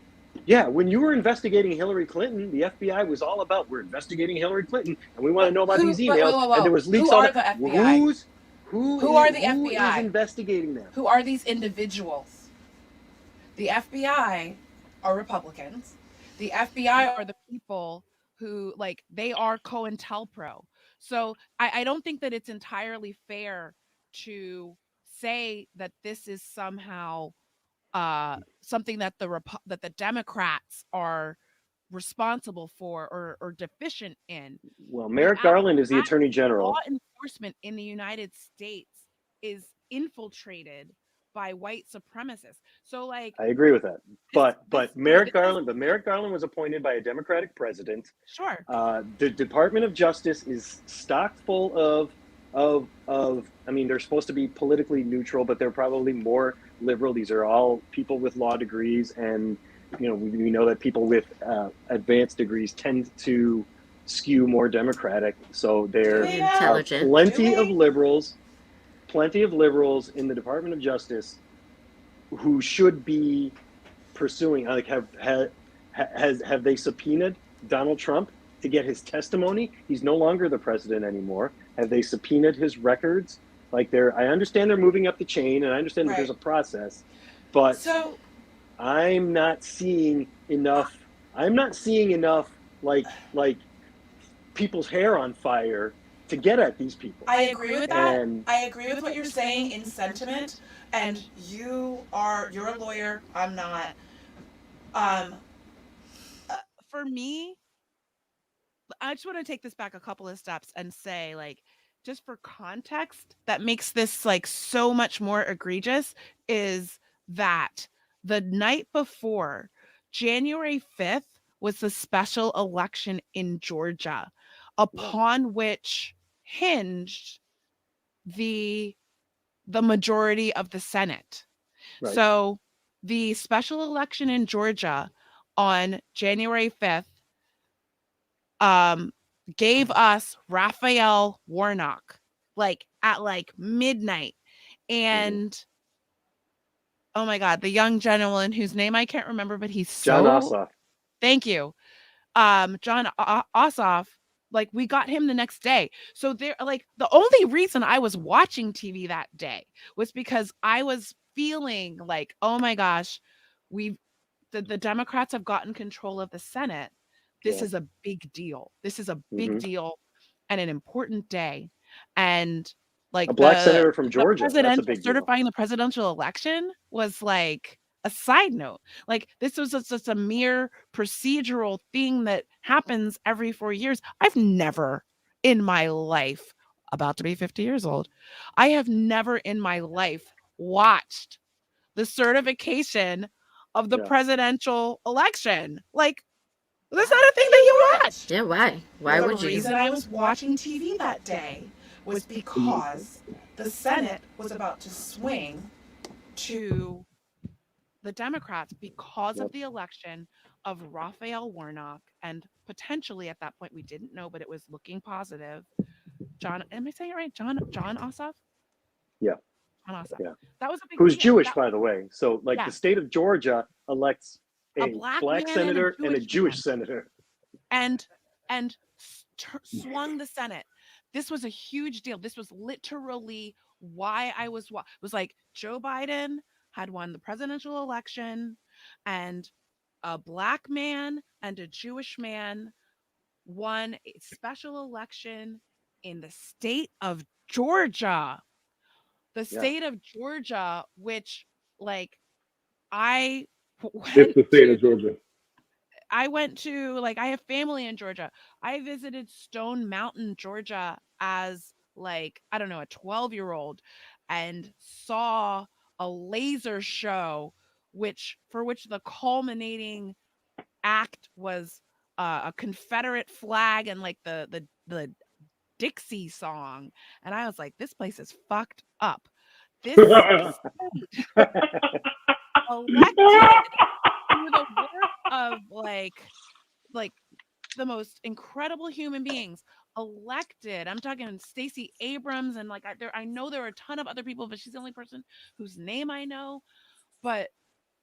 Yeah, when you were investigating Hillary Clinton, the FBI was all about, we're investigating Hillary Clinton, and we want to know about these emails. Whoa. And there was leaks on it. Who are the FBI? Who is investigating them? Who are these individuals? The FBI are Republicans. The FBI are the people who, like, they are COINTELPRO. So I don't think that it's entirely fair to say that this is somehow something that the Democrats are responsible for or deficient in. Well, Merrick Garland is the Attorney General. Law enforcement in the United States is infiltrated by white supremacists. So, like, I agree with that. But Merrick Garland was appointed by a Democratic president. Sure. The Department of Justice is stocked full of I mean, they're supposed to be politically neutral, but they're probably more liberal. These are all people with law degrees, and we know that people with advanced degrees tend to skew more Democratic. So there are plenty of liberals in the Department of Justice who should be pursuing. Like, have they subpoenaed Donald Trump to get his testimony. He's no longer the president anymore. Have they subpoenaed his records? Like I understand they're moving up the chain, and I understand that there's a process, but So I'm not seeing enough. I'm not seeing enough like people's hair on fire to get at these people. I agree with that. And I agree with what you're saying in sentiment. And you're a lawyer. I'm not. For me, I just want to take this back a couple of steps and say, like, just for context, that makes this like so much more egregious is that the night before, January 5th, was the special election in Georgia, upon which hinged the majority of the Senate. Right. So the special election in Georgia on January 5th gave us Raphael Warnock at midnight. And oh my God, the young gentleman whose name I can't remember, but he's John Ossoff. Thank you. John Ossoff, like, we got him the next day. So there, like, the only reason I was watching TV that day was because I was feeling like, oh my gosh, the Democrats have gotten control of the Senate. This is a big deal. This is a big deal and an important day. And like a black senator from Georgia, that's a big certifying deal. The presidential election was like a side note. Like, this was just a mere procedural thing that happens every 4 years. I've never in my life, about to be 50 years old, I have never in my life watched the certification of the presidential election. Like, that's not a thing that you watch. Yeah, why? Why would you? The reason I was watching TV that day was because the Senate was about to swing to the Democrats because of the election of Raphael Warnock, and potentially at that point we didn't know, but it was looking positive. John, am I saying it right? John Ossoff? Yeah. John Ossoff. Yeah. That was a big Who's deal. Jewish, by the way. So, like, the state of Georgia elects a black senator and a Jewish senator. And swung the Senate. This was a huge deal. This was literally why I was like, Joe Biden had won the presidential election, and a black man and a Jewish man won a special election in the state of Georgia. The state of Georgia, which, like, it's the state of Georgia. I went to, like, I have family in Georgia. I visited Stone Mountain, Georgia as, like, I don't know, a 12-year-old, and saw a laser show for which the culminating act was a Confederate flag and like the Dixie song. And I was like, this place is fucked up. This state elected through the work of like the most incredible human beings elected. I'm talking Stacey Abrams, and like I know there are a ton of other people, but she's the only person whose name I know. But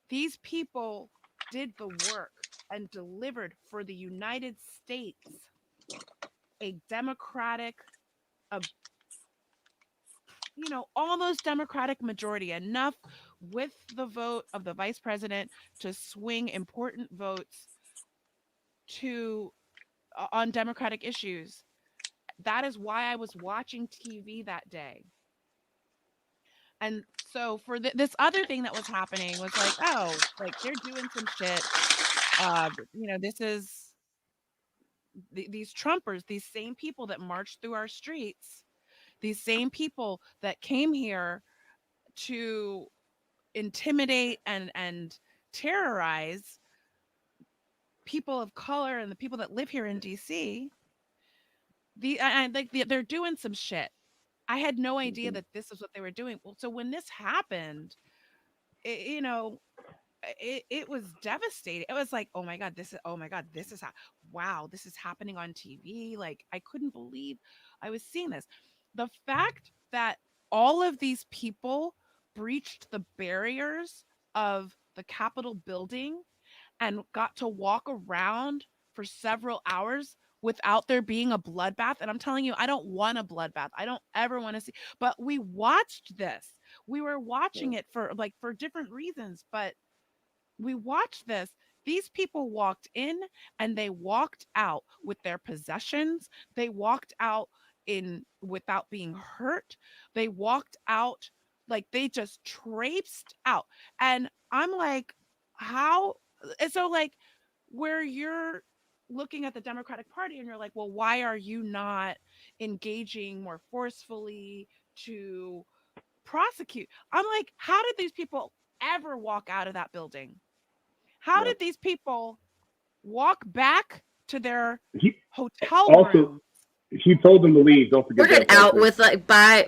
these people did the work and delivered for the United States a democratic, almost democratic majority, enough with the vote of the vice president to swing important votes on democratic issues. That is why I was watching TV that day. And so for this other thing that was happening was like, oh, like, they're doing some shit. This is these Trumpers, these same people that marched through our streets, these same people that came here to intimidate and terrorize people of color and the people that live here in DC. They're doing some shit. I had no idea that this is what they were doing. Well, so when this happened, it was devastating. It was like, oh my God, this is wow, this is happening on TV. Like, I couldn't believe I was seeing this. The fact that all of these people breached the barriers of the Capitol building and got to walk around for several hours without there being a bloodbath. And I'm telling you, I don't want a bloodbath. I don't ever want to see. But we watched this. We were watching it for different reasons, but we watched this. These people walked in and they walked out with their possessions. They walked out in without being hurt. They walked out like they just traipsed out. And I'm like, how? And so like where you're looking at the Democratic Party and you're like, well, why are you not engaging more forcefully to prosecute? I'm like, how did these people ever walk out of that building? How did these people walk back to their hotel room? He told them to leave. Don't forget. Escorted out with like by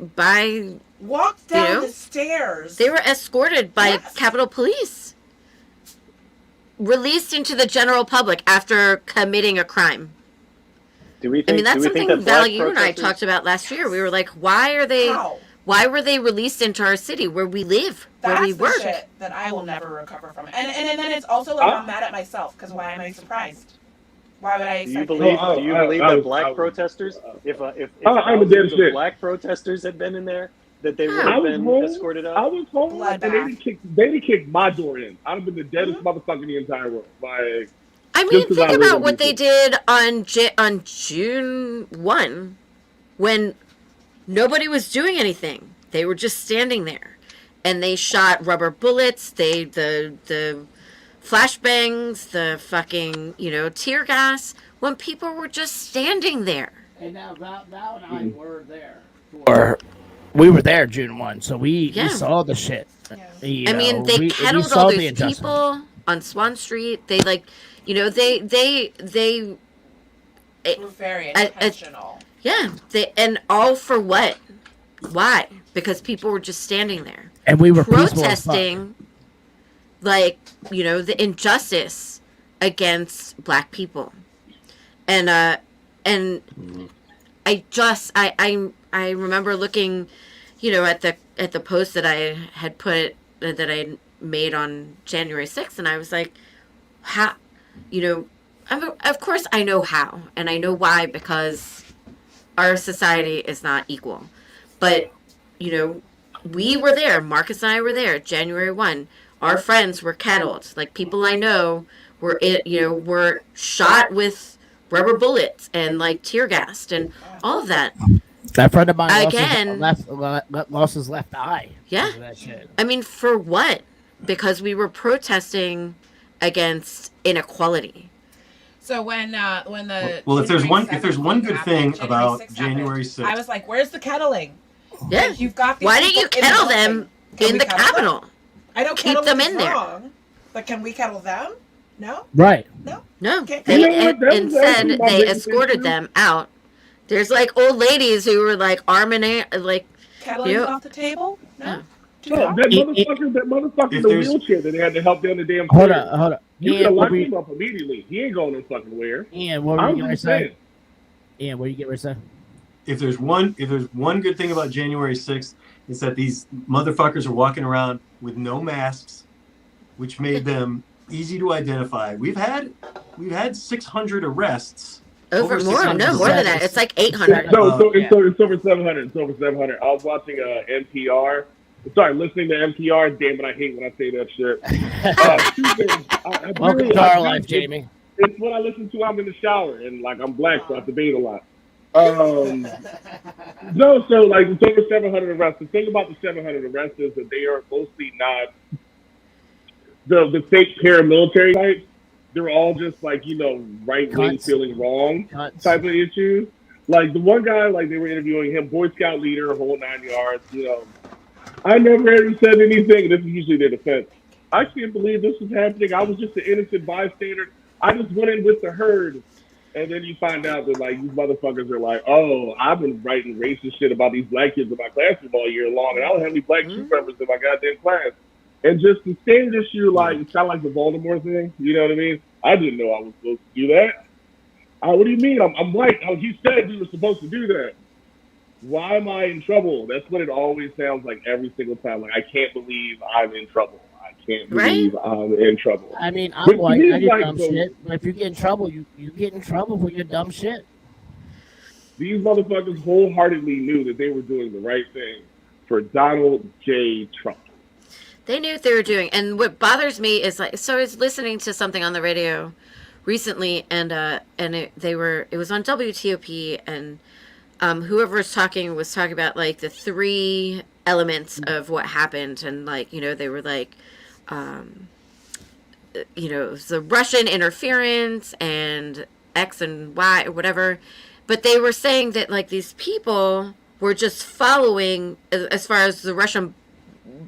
walked down the stairs. They were escorted by Capitol Police, released into the general public after committing a crime. Do we think, I mean, that's something that Val, you and I talked about last year. We were like, why are they? How? Why were they released into our city where we live, where we work? That's the shit that I will never recover from. And then it's also like I'm mad at myself because why am I surprised? Why would I? Do you believe that black protesters, if black protesters had been in there, that they would have been escorted out? I was home and they didn't kick my door in. I'd have been the deadest motherfucker in the entire world. Like, I mean, think about what they did on June 1 when nobody was doing anything. They were just standing there, and they shot rubber bullets. The flashbangs, the fucking tear gas when people were just standing there. And now Val and I were there. We were there June 1, so we saw the shit. I mean, they kettled all those people on Swan Street. They they were very intentional. And all for what? Why? Because people were just standing there. And we were protesting, like, the injustice against black people. And I remember looking, at the post that I had that I made on January 6th, and I was like, how, of course I know how, and I know why, because our society is not equal. But, we were there. Marcus and I were there. January 1. Our friends were kettled. Like, people I know were shot with rubber bullets and, like, tear gassed and all of that. That friend of mine lost his left eye. Yeah. That shit. I mean, for what? Because we were protesting against inequality. So when the if there's one good thing about January 6th, I was like, "Where's the kettling?" Yeah, you've got. Why didn't you kettle them in the Capitol? I don't keep them in there. Wrong, but can we kettle them? No. Right. No. Instead, they escorted them out. There's like old ladies who were like arm in like kettling off the table. No. That motherfucker in the wheelchair that they had to help down the damn Hold on. You could have locked him up immediately. He ain't going no fucking where. Ian, what were you going to say? Ian, what are you getting ready to say? If there's one good thing about January 6th, it's that these motherfuckers are walking around with no masks, which made them easy to identify. We've had 600 arrests. More than that. It's like 800. It's over 700. It's over 700. I was watching NPR. Sorry, listening to NPR. Damn it, I hate when I say that shit. Welcome to our life, Jamie. It's what I listen to. I'm in the shower, and like I'm black, so I have to bathe a lot. So like it's over 700 arrests. The thing about the 700 arrests is that they are mostly not the fake paramilitary types. They're all just like right wing feeling wrong type of issues. Like the one guy, like they were interviewing him, Boy Scout leader, whole 9 yards. I never ever said anything. This is usually their defense. I can't believe this was happening. I was just an innocent bystander. I just went in with the herd. And then you find out that, like, these motherfuckers are like, oh, I've been writing racist shit about these black kids in my classroom all year long, and I don't have any black troop members in my goddamn class. And just to stand this year, like, it's kind of like the Baltimore thing. You know what I mean? I didn't know I was supposed to do that. What do you mean? I'm white. You said you were supposed to do that. Why am I in trouble? That's what it always sounds like every single time. Like, I can't believe I'm in trouble. I 100% believe I'm in trouble. I mean, I'm Which white. means, I do like, dumb so- shit. But if you get in trouble, you get in trouble for your dumb shit. These motherfuckers wholeheartedly knew that they were doing the right thing for Donald J. Trump. They knew what they were doing. And what bothers me is like, so I was listening to something on the radio recently, and it was on WTOP, and whoever was talking about like the three elements of what happened, and like, you know, they were like, you know, it was the Russian interference and X and Y or whatever, but they were saying that like these people were just following, as far as the Russian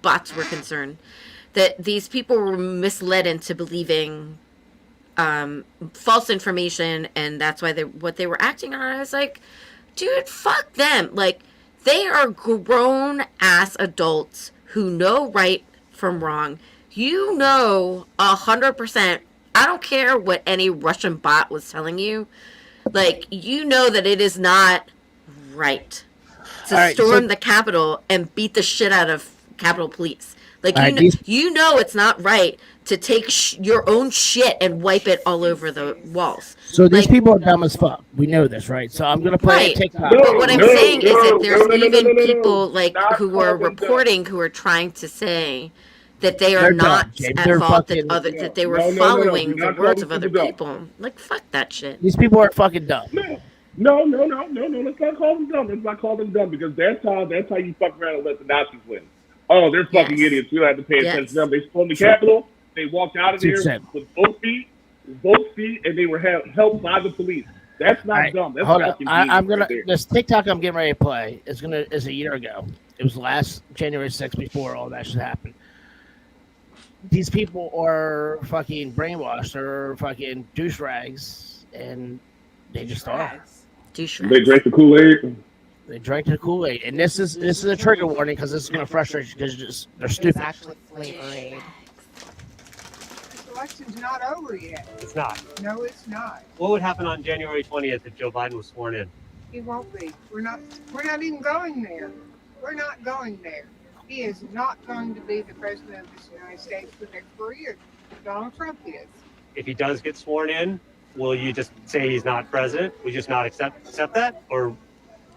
bots were concerned, that these people were misled into believing false information, and that's why what they were acting on. I was like, dude, fuck them. Like, they are grown ass adults who know right from wrong. You know 100%. I don't care what any Russian bot was telling you. Like, you know that it is not right to storm the Capitol and beat the shit out of Capitol Police. Like, you know it's not right to take your own shit and wipe it all over the walls. So these people are dumb as fuck. We know this, right? So I'm gonna play a TikTok. But what I'm saying is that there's even people like who are reporting, who are trying to say that they are not at fault, that they were following the words of other people. Like, fuck that shit. These people are fucking dumb. No. Let's not call them dumb. Let's not call them dumb, because that's how you fuck around and let the Nazis win. Oh, they're fucking idiots. We don't have to pay attention to them. They stormed the Capitol. They walked out of there with both feet, and they were held by the police. That's not dumb. That's fucking I'm gonna this TikTok I'm getting ready to play is a year ago. It was last January 6th, before all that shit happened. These people are fucking brainwashed or fucking douche rags, and they just are. Douche rags. They drank the Kool-Aid. They drank the Kool-Aid, and this is a trigger warning, because this is going to frustrate you, because they're stupid. It's actually Flavor Aid. This election's not over yet. It's not. No, it's not. What would happen on January 20th if Joe Biden was sworn in? He won't be. We're not even going there. We're not going there. He is not going to be the president of the United States for the next 4 years. Donald Trump is. If he does get sworn in, will you just say he's not president? Will you just not accept that? Or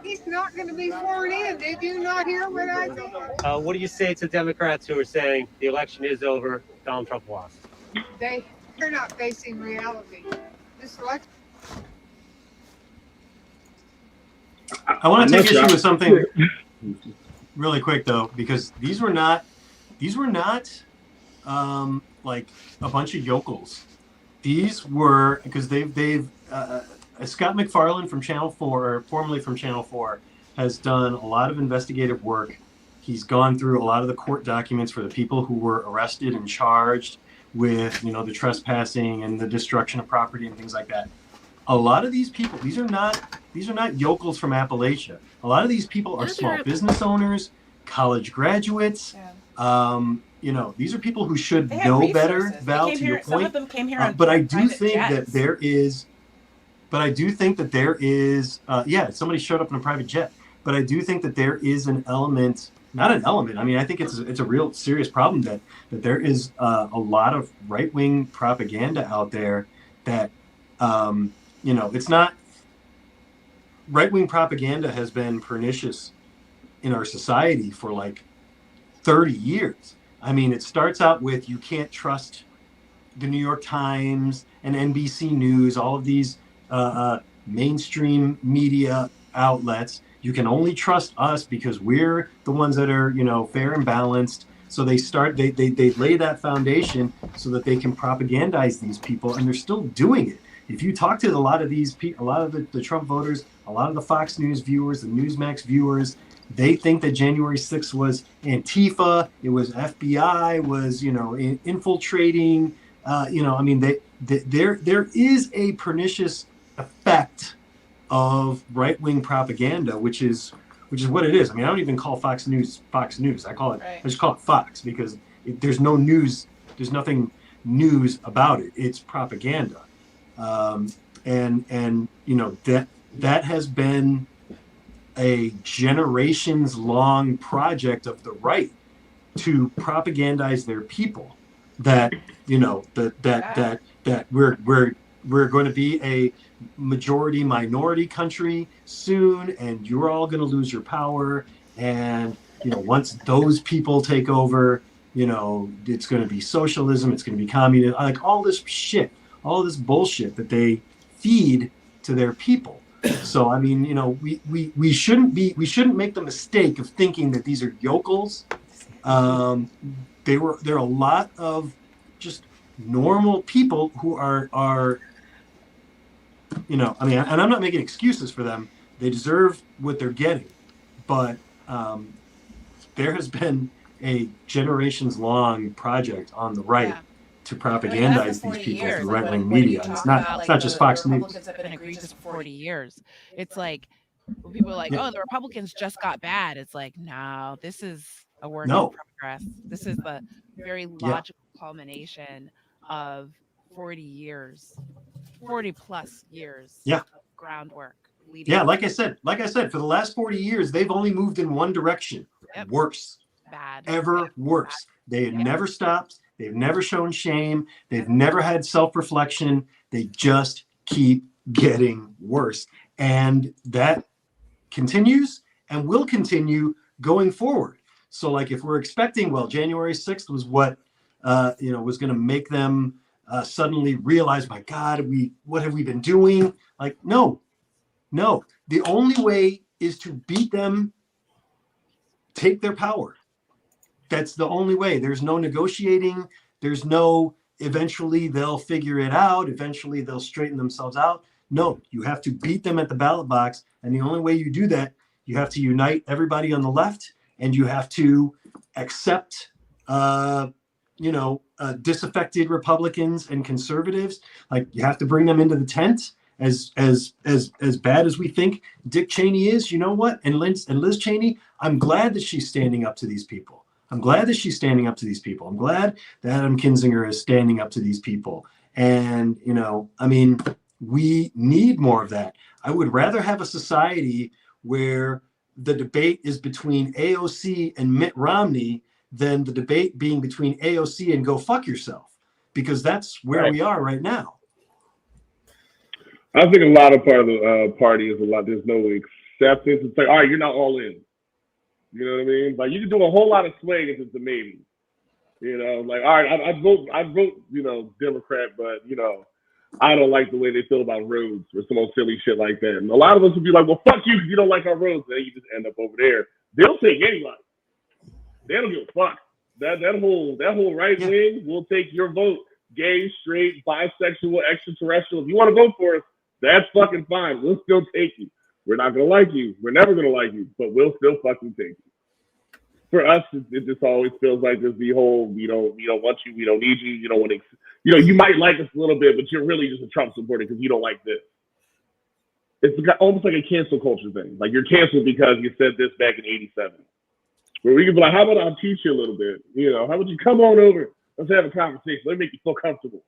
he's not going to be sworn in. Did you not hear what I said? What do you say to Democrats who are saying the election is over, Donald Trump lost? They're not facing reality. This election. I want to take issue with something really quick, though, because these were not like a bunch of yokels. These were, because they've Scott MacFarlane from Channel 4, or formerly from Channel 4, has done a lot of investigative work. He's gone through a lot of the court documents for the people who were arrested and charged with, you know, the trespassing and the destruction of property and things like that. A lot of these people, these are not yokels from Appalachia. A lot of these people are small business owners, college graduates. Yeah. You know, these are people who should know better, Val, to your point. Some of them came here on but I do private think jets. that there is, somebody showed up in a private jet. But I do think that there is an element, not an element. I mean, I think it's a real serious problem that there is a lot of right-wing propaganda out there that, you know, it's not, right-wing propaganda has been pernicious in our society for like 30 years. I mean, it starts out with, you can't trust the New York Times and NBC News, all of these mainstream media outlets. You can only trust us because we're the ones that are, you know, fair and balanced. So they lay that foundation so that they can propagandize these people, and they're still doing it. If you talk to a lot of these people, a lot of the Trump voters, a lot of the Fox News viewers, the Newsmax viewers, they think that January 6th was Antifa, it was FBI, was, you know, infiltrating. You know, I mean, there is a pernicious effect of right-wing propaganda, which is what it is. I mean, I don't even call Fox News. I just call it Fox, because there's no news. There's nothing news about it. It's propaganda, and you know, that has been a generations long project of the right to propagandize their people. that that we're going to be a majority minority country soon, and you're all going to lose your power, and once those people take over, it's going to be socialism, it's going to be communism, like all this shit, all this bullshit that they feed to their people. So I mean, we shouldn't make the mistake of thinking that these are yokels. There are a lot of just normal people who are and I'm not making excuses for them. They deserve what they're getting, but there has been a generations-long project on the right to propagandize these people through right-wing media. And it's not just Fox News. Republicans have been egregious for 40 years. It's like when people are like, "Oh, the Republicans just got bad." It's like, no, this is a work in progress. This is the very logical culmination of 40 plus years of groundwork. Like I said, for the last 40 years, they've only moved in one direction. Worse. Bad. Ever worse. They have never stopped. They've never shown shame. They've never had self-reflection. They just keep getting worse. And that continues and will continue going forward. So like if we're expecting, January 6th was what, was going to make them suddenly realize, my God, what have we been doing? Like, no. The only way is to beat them, take their power. That's the only way. There's no negotiating. There's no, eventually they'll figure it out. Eventually they'll straighten themselves out. No, you have to beat them at the ballot box. And the only way you do that, you have to unite everybody on the left, and you have to accept, disaffected Republicans and conservatives. Like, you have to bring them into the tent. As bad as we think Dick Cheney is, you know what? And Liz Cheney, I'm glad that she's standing up to these people. I'm glad that she's standing up to these people. I'm glad that Adam Kinzinger is standing up to these people. And, we need more of that. I would rather have a society where the debate is between AOC and Mitt Romney than the debate being between AOC and go fuck yourself, because that's where we are right now. I think a lot of part of the party is there's no acceptance. It's like, all right, you're not all in. You know what I mean? Like, you can do a whole lot of swaying if it's a maybe. Like, all right, I'd vote, Democrat, but, I don't like the way they feel about roads or some old silly shit like that. And a lot of us would be like, well, fuck you because you don't like our roads. And then you just end up over there. They'll take anybody. They don't give a fuck. That whole right wing will take your vote. Gay, straight, bisexual, extraterrestrial. If you want to vote for us, that's fucking fine. We'll still take you. We're not going to like you. We're never going to like you, but we'll still fucking take you. For us, it just always feels like there's the whole, we don't want you, we don't need you, you don't want to, you might like us a little bit, but you're really just a Trump supporter because you don't like this. It's almost like a cancel culture thing. Like, you're canceled because you said this back in 87. Where we can be like, how about I'll teach you a little bit? How about you come on over? Let's have a conversation. Let me make you feel comfortable.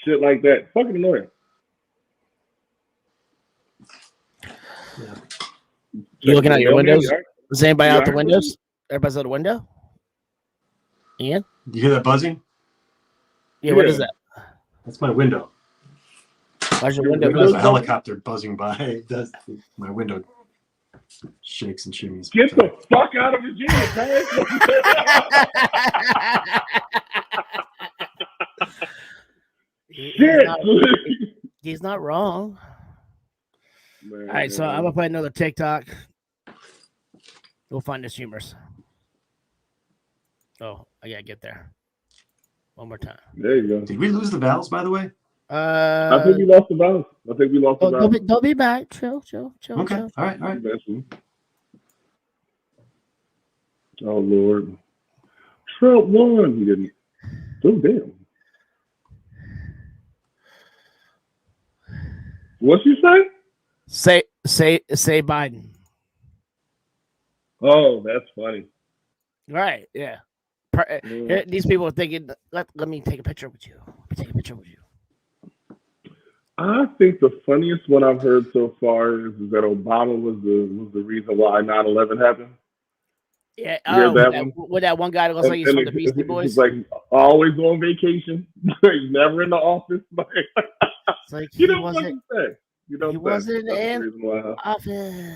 Shit like that. Fucking annoying. Yeah. You looking out your windows? Is anybody out the windows? Everybody's out the window? Ian? You hear that buzzing? Yeah, what is that? That's my window. Why's your window buzzing? There's a helicopter buzzing by. My window shakes and shimmies. Get the fuck out of Virginia, man. He's not wrong. Man, all right, so I'm gonna play another TikTok. We'll find this humorous. Oh, I gotta get there. One more time. There you go. Did we lose the vowels, by the way? I think we lost the vowels. Don't be back. Chill. Okay. Chill. All right. Oh Lord. Trump won. He didn't. Oh damn. What'd you say? Say Biden. Oh, that's funny. Right, yeah. These people are thinking, let me take a picture with you. I think the funniest one I've heard so far is that Obama was the reason why 9/11 happened. Yeah. You heard Oh, that with one? with that one guy that looks like he's from the Beastie He's Boys. like always on vacation. He's never in the office. It's like You he don't wasn't. fucking say. You don't He say. wasn't That's the in reason why. office.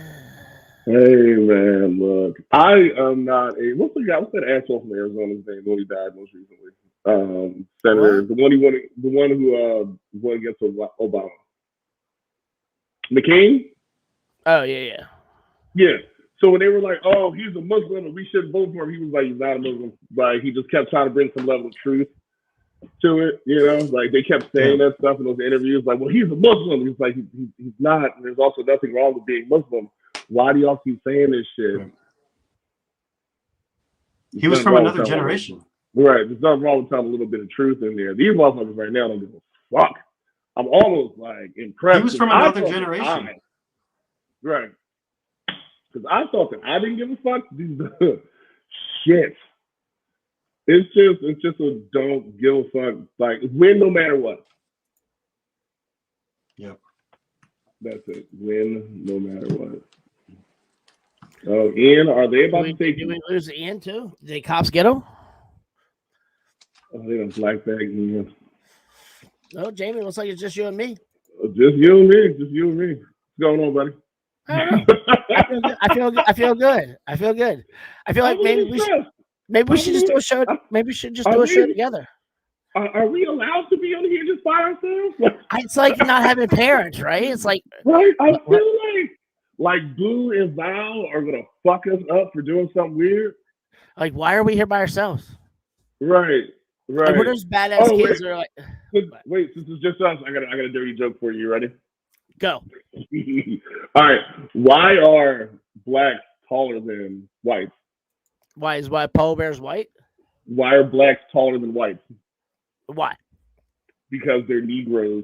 Hey man, look, I am not a what's that asshole from Arizona's name? The one who died most recently. Senator, What? the one who won against Obama. McCain? Oh yeah. Yeah. So when they were like, "Oh, he's a Muslim and we shouldn't vote for him," he was like, "He's not a Muslim." Like he just kept trying to bring some level of truth to it, you know. Like they kept saying that stuff in those interviews. Like, "Well, he's a Muslim." He's like, he's not. And there's also nothing wrong with being Muslim. Why do y'all keep saying this shit? Right. He was from another generation. Right. There's nothing wrong with telling a little bit of truth in there. These motherfuckers right now don't give a fuck. I'm almost like impressed. He was from another generation. Right. Because I thought that I didn't give a fuck. Shit. It's just a don't give a fuck. Like win no matter what. Yep. That's it. Win no matter what. Oh, Ian, are they about to take? Did we lose Ian too? Did the cops get him? Oh, they done black bag Ian. No, Jamie. Looks like it's just you and me. Just you and me. Just you and me. What's going on, buddy? I don't know. I feel good. I feel good. I feel like maybe we should just do a show. Maybe we should just do a show together. Are we allowed to be on here just by ourselves? It's like not having parents, right? It's like right. I feel like Boo and Val are gonna fuck us up for doing something weird. Like, why are we here by ourselves? Right. Like, we're those badass kids that are like. Wait, since it's just us, I got a dirty joke for you. You ready? Go. All right. Why are blacks taller than whites? Why polar bears white? Why are blacks taller than whites? Why? Because they're Negroes.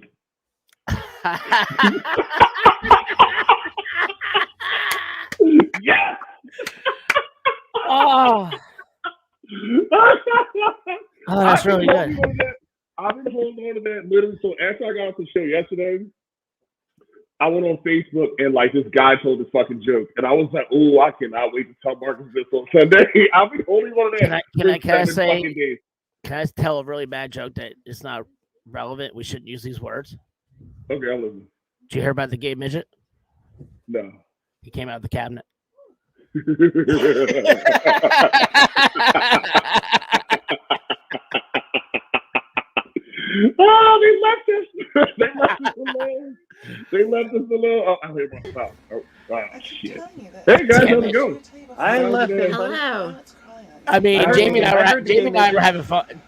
Yeah. Oh, that's really good. I've been holding on to that literally. So after I got off the show yesterday, I went on Facebook and like this guy told this fucking joke, and I was like, "Oh, I cannot wait to tell Marcus this on Sunday." I've been holding on to that. Can I tell a really bad joke that is not relevant? We shouldn't use these words. Okay, I'll listen. Did you hear about the gay midget? No. He came out of the cabinet. Oh, they left us. They left us alone. Oh, I hear my stop. Oh, shit. Hey guys, how's it going? I left it. Hello. I mean, Jamie and I were having fun.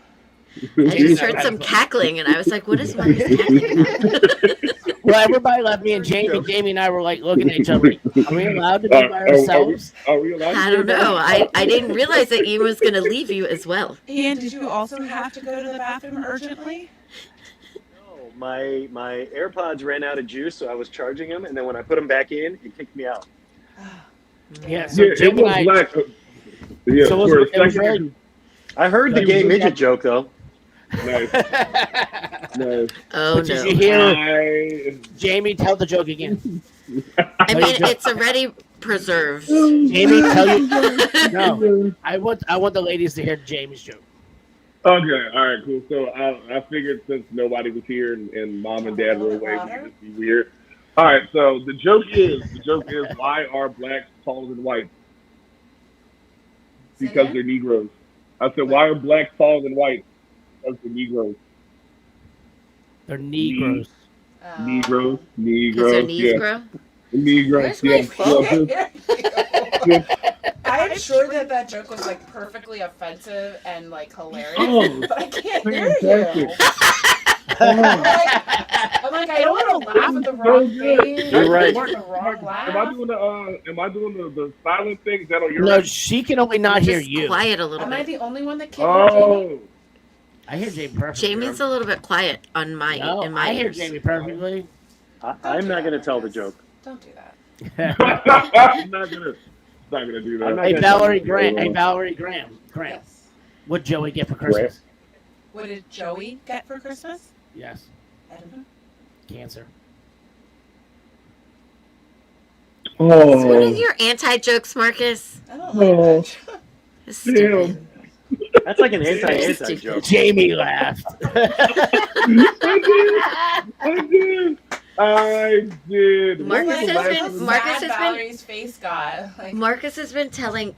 I just heard some cackling, and I was like, "What is Marcus cackling about?" Well, everybody left me and Jamie. Jamie and I were like looking at each other. Are we allowed to be by ourselves? Are we allowed? I don't know. I didn't realize that Ian was going to leave you as well. Ian, did you also have to go to the bathroom urgently? No, my AirPods ran out of juice, so I was charging them, and then when I put them back in, it kicked me out. Yeah, so yeah, Jamie it was and I. black. Yeah, So for a it was second. really, I heard the gay midget joke though. Nice. Nice. Oh but did no! you hear Jamie tell the joke again? I mean, it's already preserved. Jamie, tell you. No, I want the ladies to hear Jamie's joke. Okay, all right, cool. So I figured since nobody was here and mom and dad were away, we could just be weird. All right, so the joke is why are blacks taller than whites? Because they're Negroes. I said, why are blacks taller than whites? Because they're Negroes. They're Negroes. Negroes. Because they're Yeah. Negro. Negroes. Where's my phone? Yeah. I'm sure that joke was like perfectly offensive and like hilarious, Oh, but I can't hear fantastic. you. I'm like, I don't want to laugh at the wrong thing. You're right. The wrong laugh. Am I doing the silent thing? Is that on your No, end? she can only not hear Just you. quiet a little Am I bit. the only one that can't hear Jamie? Oh. I hear Jamie perfectly. Jamie's a little bit quiet on my No, in my I hear ears. Jamie perfectly. I'm not going to tell the joke. Don't do that. I'm not gonna do that. I'm not Hey gonna Valerie tell Graham. you. Hey Valerie Graham. Yes. What'd Joey get for Christmas? What did Joey get for Christmas? Yes, I don't know. cancer. What are your anti-jokes, Marcus? I don't like that joke. Stupid. That's like an anti joke. Jamie laughed. I did. Marcus has been- Marcus has been- Valerie's face got. Like, Marcus has been telling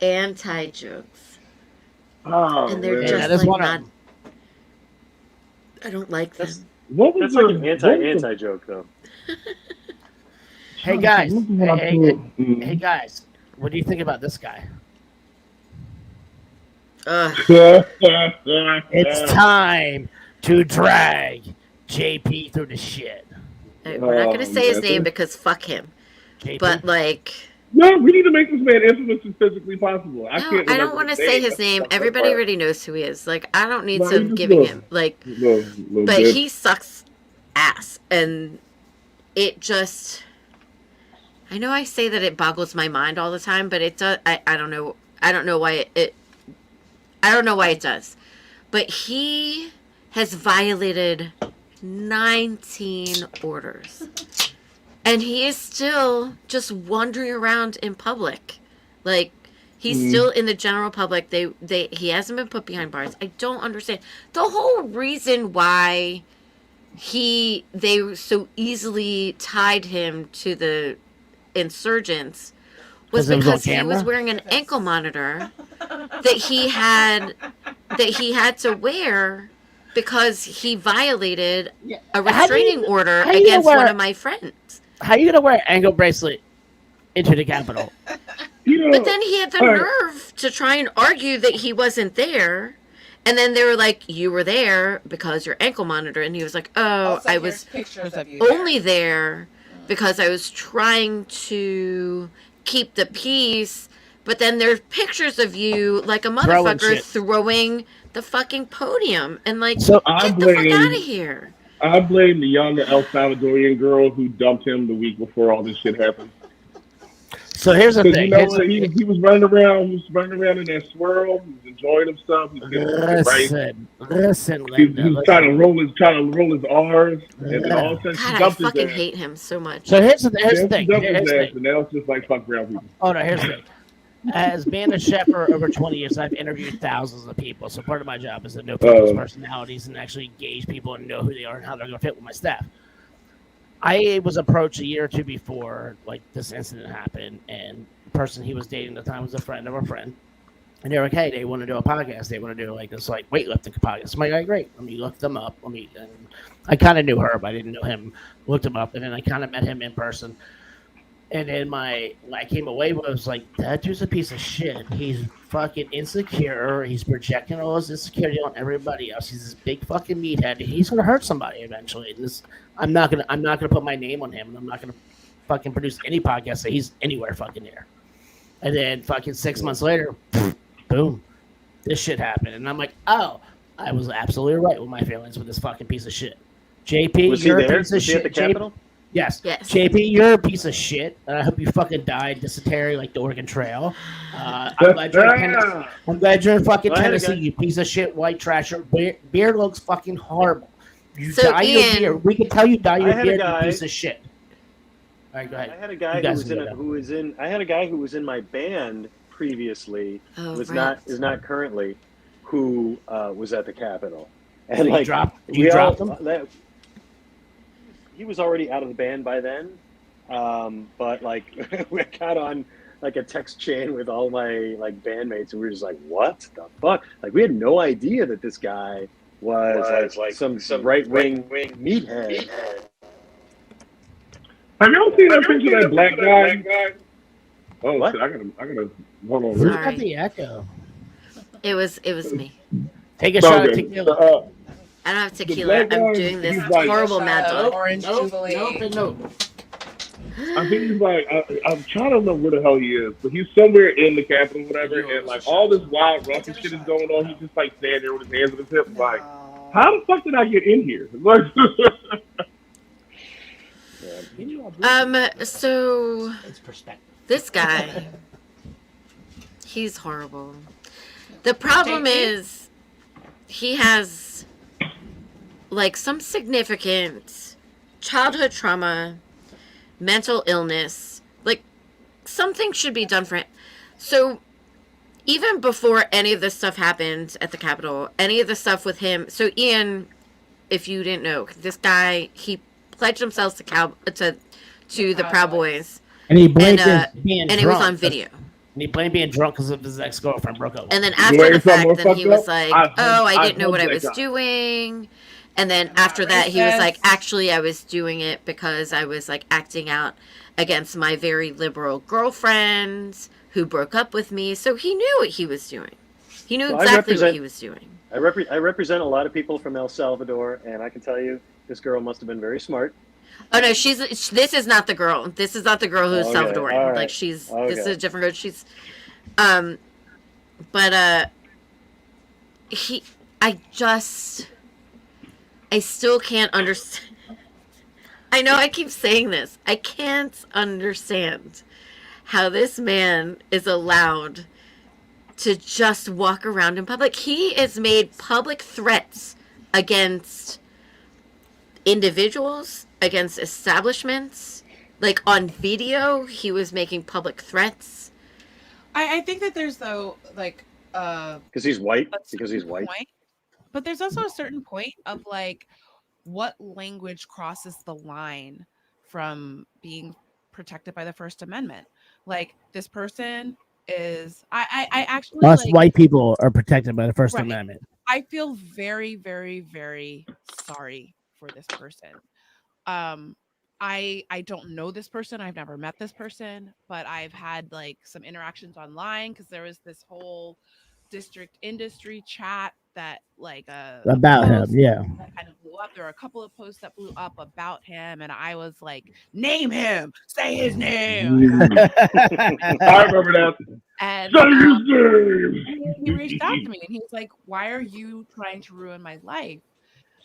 anti-jokes. Oh, And they're man. just that is like one of not. them. I don't like them. What was That's like the- an what was anti joke though. Hey guys, Mm. hey guys, what do you think about this guy? Ugh. It's time to drag JP through the shit. We're not gonna say his man. name because fuck him. JP? But like, No, we need to make this man infamous as physically possible. no, can't I don't remember want to his say his That's name. the Everybody part. already knows who he is. Like, I don't need No, some you just giving know. him like. Little But bit. he sucks ass, and it just. I know I say that it boggles my mind all the time, but it does. I don't know. I don't know why it. I don't know why it does, but he has violated 19 orders, and he is still just wandering around in public, like he's still in the general public. He hasn't been put behind bars. I don't understand the whole reason why they so easily tied him to the insurgents was 'Cause it was on because he was camera? wearing an ankle monitor that he had to wear because he violated a restraining order how do you against wear- one of my friends. How you gonna wear an ankle bracelet into the Capitol? You know, But then he had the all right. nerve to try and argue that he wasn't there. And then they were like, you were there because your ankle monitor. And he was like, oh, also, I here's was pictures of you only there because I was trying to keep the peace. But then there's pictures of you like a Throwing motherfucker shit. throwing the fucking podium. And like, So I get the fuck blame- out of here. I blame the young El Salvadorian girl who dumped him the week before all this shit happened. So here's the Because thing. you know Here's what? the- He was running around. He was running around in that swirl. He was enjoying himself. He was getting right. Listen, He Linda. was trying to roll his R's, and then all of a sudden she God, I dumped his fucking ass. hate him so much. So here's the Then she thing. dumped Here's his the ass, thing. and now it's just like fuck brown people. Oh no, here's the thing. As being a chef for over 20 years, I've interviewed thousands of people. So part of my job is to know people's personalities and actually gauge people and know who they are and how they're going to fit with my staff. I was approached a year or two before like this incident happened, and the person he was dating at the time was a friend of a friend. And they're like, hey, they want to do a podcast. They want to do like this like weightlifting podcast. I'm like, great. Let me look them up. And I kind of knew her, but I didn't know him. Looked him up, and then I kind of met him in person. And then I came away with was like, that dude's a piece of shit. He's fucking insecure. He's projecting all his insecurity on everybody else. He's this big fucking meathead. He's gonna hurt somebody eventually. And I'm not gonna put my name on him, and I'm not gonna fucking produce any podcast that he's anywhere fucking there. And then fucking 6 months later, boom, this shit happened, and I'm like, oh, I was absolutely right with my feelings with this fucking piece of shit. JP, Was he you're a there? piece of Was he shit. at the Capitol? Yes. Yes. JP, you're a piece of shit. And I hope you fucking die in dysentery like the Oregon Trail. I'm glad you're in Tennessee. I'm glad you're in fucking Go ahead, Tennessee, guy. you piece of shit white trash. Your beard looks fucking horrible. You So, dye your Ian- beard. We can tell you dye I your had a beard, guy- you piece of shit. All right, go ahead. I had a guy You who guys was can in go down. I had a guy who was in my band previously. Oh, was right. not currently. Who was at the Capitol? And So you like dropped we all- him? he was already out of the band by then. But like we got on like a text chain with all my like bandmates, and we were just like, "What the fuck?" Like we had no idea that this guy was like some right wing meathead. Have y'all seen that picture of that black guy? Oh What? shit! I gotta hold on. Who's Sorry. got the echo? It was me. Take a shot of Okay. tequila. I don't have tequila. black I'm guy, doing this he's like- horrible mad dog. Orange Jubilee. I think he's like, I'm trying to remember where the hell he is, but he's somewhere in the Capitol, whatever, and like all this wild ruckus shit is going on. He's just like standing there with his hands on his hips, like, how the fuck did I get in here? Like, So It's perspective. this guy, he's horrible. The problem is he has like some significant childhood trauma, mental illness. Like something should be done for him. So even before any of this stuff happened at the Capitol, any of the stuff with him. So Ian, if you didn't know, this guy, he pledged himself to the Proud Boys, and he blamed being and drunk. it was on video. And he blamed being drunk because of his ex-girlfriend broke up. And then after the fact, then he was like, I didn't know what I was doing. And then after that, he was like, actually, I was doing it because I was like acting out against my very liberal girlfriend who broke up with me. So he knew what he was doing. He knew exactly what he was doing. I represent a lot of people from El Salvador, and I can tell you, this girl must have been very smart. Oh no, this is not the girl. This is not the girl who's Salvadoran. Right. Like this is a different girl. She's, but I still can't understand. I know I keep saying this. I can't understand how this man is allowed to just walk around in public. He has made public threats against individuals, against establishments. Like on video, he was making public threats. I think that there's though like because he's white. But there's also a certain point of like what language crosses the line from being protected by the First Amendment. Like this person is I actually us white people are protected by the First Amendment. I feel very, very, very sorry for this person. I don't know this person. I've never met this person, but I've had like some interactions online because there was this whole district industry chat that like about him, yeah. That kind of blew up. There were a couple of posts that blew up about him, and I was like, "Name him, say his name." I remember that. And say his name. He reached out to me, and he was like, "Why are you trying to ruin my life?"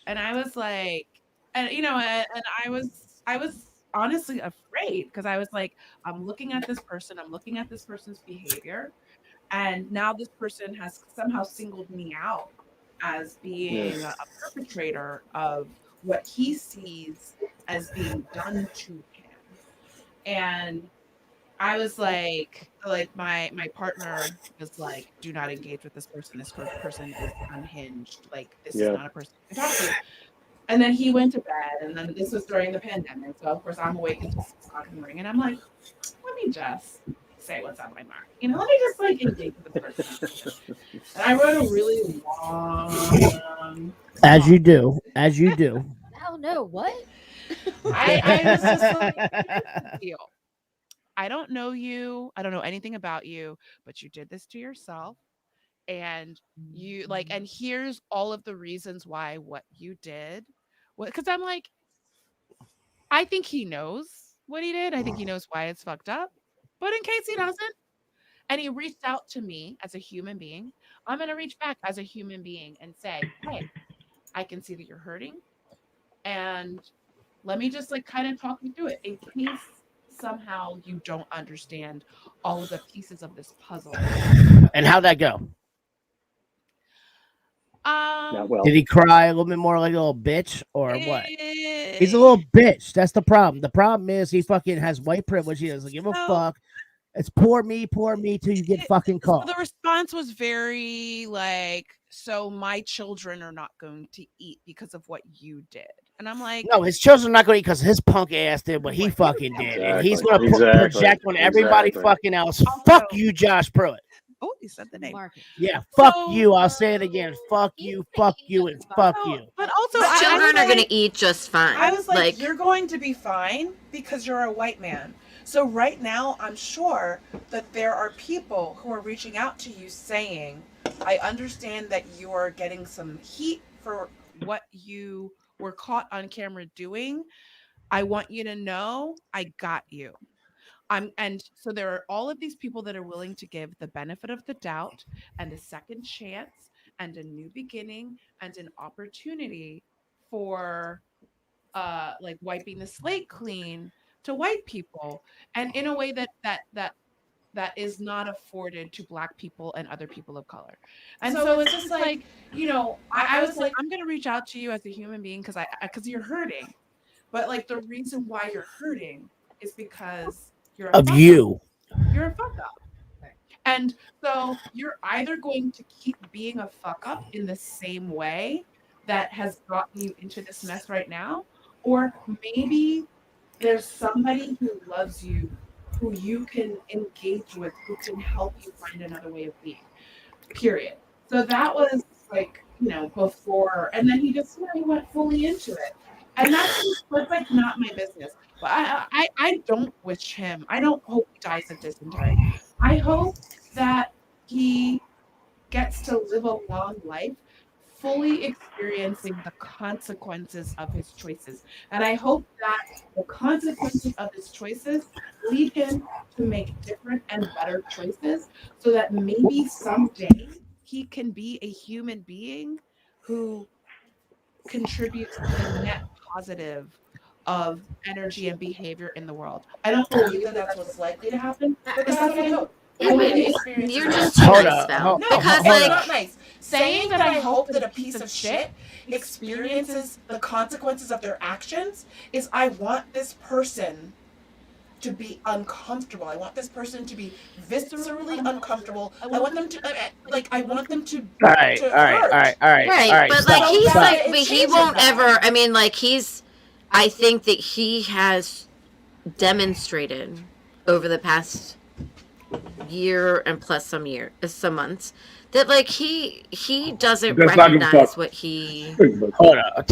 And I was like, and you know, and I was honestly afraid because I was like, I'm looking at this person, I'm looking at this person's behavior, and now this person has somehow singled me out as being a perpetrator of what he sees as being done to him. And I was like my partner was like, do not engage with this person. This person is unhinged. Like this is not a person to talk to. And then he went to bed, and then this was during the pandemic. So of course I'm awake until 6 o'clock in the morning, and I'm like, let me just say what's on my mind. You know, let me just like engage with the person. And I wrote a really long As you do. Oh no, what? I was just like, deal. I don't know you. I don't know anything about you, but you did this to yourself. And you like, and here's all of the reasons why what you did. Because I'm like, I think he knows what he did. I think he knows why it's fucked up. But in case he doesn't, and he reached out to me as a human being, I'm going to reach back as a human being and say, hey, I can see that you're hurting. And let me just like kind of talk you through it in case somehow you don't understand all of the pieces of this puzzle. And how'd that go? Not well. Did he cry a little bit more like a little bitch or what? He's a little bitch. That's the problem. The problem is he fucking has white privilege. He doesn't give a fuck. It's poor me till you get fucking caught. So the response was very like, so my children are not going to eat because of what you did. And I'm like, no, his children are not going to eat because his punk ass did what he fucking did. Exactly. And he's going to project on everybody fucking else. Also, fuck you, Josh Pruitt. Oh, you said the name. Yeah, fuck you. I'll say it again. Fuck you, and fuck you. But also, children are going to eat just fine. I was like, you're going to be fine because you're a white man. So right now, I'm sure that there are people who are reaching out to you saying, I understand that you are getting some heat for what you were caught on camera doing. I want you to know I got you. And so there are all of these people that are willing to give the benefit of the doubt and a second chance and a new beginning and an opportunity for like wiping the slate clean to white people, and in a way that is not afforded to Black people and other people of color. And so it's just like, you know, I was like, I'm going to reach out to you as a human being because you're hurting. But like the reason why you're hurting is because you're a fuck up. You're a fuck up. And so you're either going to keep being a fuck up in the same way that has gotten you into this mess right now, or maybe there's somebody who loves you, who you can engage with, who can help you find another way of being, period. So that was like, before, and then he just, he went fully into it. And that's like not my business. But I don't wish him, I don't hope he dies of dysentery. I hope that he gets to live a long life fully experiencing the consequences of his choices. And I hope that the consequences of his choices lead him to make different and better choices so that maybe someday he can be a human being who contributes to the net positive of energy and behavior in the world. I don't believe that that's what's likely to happen, but that's what I hope. Yeah, but you're just too Hold nice, up, Val. hold- Because hold like, up. not nice. Saying that I hope that a piece of shit experiences the consequences of their actions is I want this person to be uncomfortable. I want this person to be viscerally uncomfortable. I want them to I want them to All right, all right, hurt. all right, all right, right, all right. but Stop, like he's stop. like, It but he changes won't that. ever. I mean, like I think that he has demonstrated over the past year and plus some months that like he doesn't That's not gonna recognize fuck. what he. Hold on,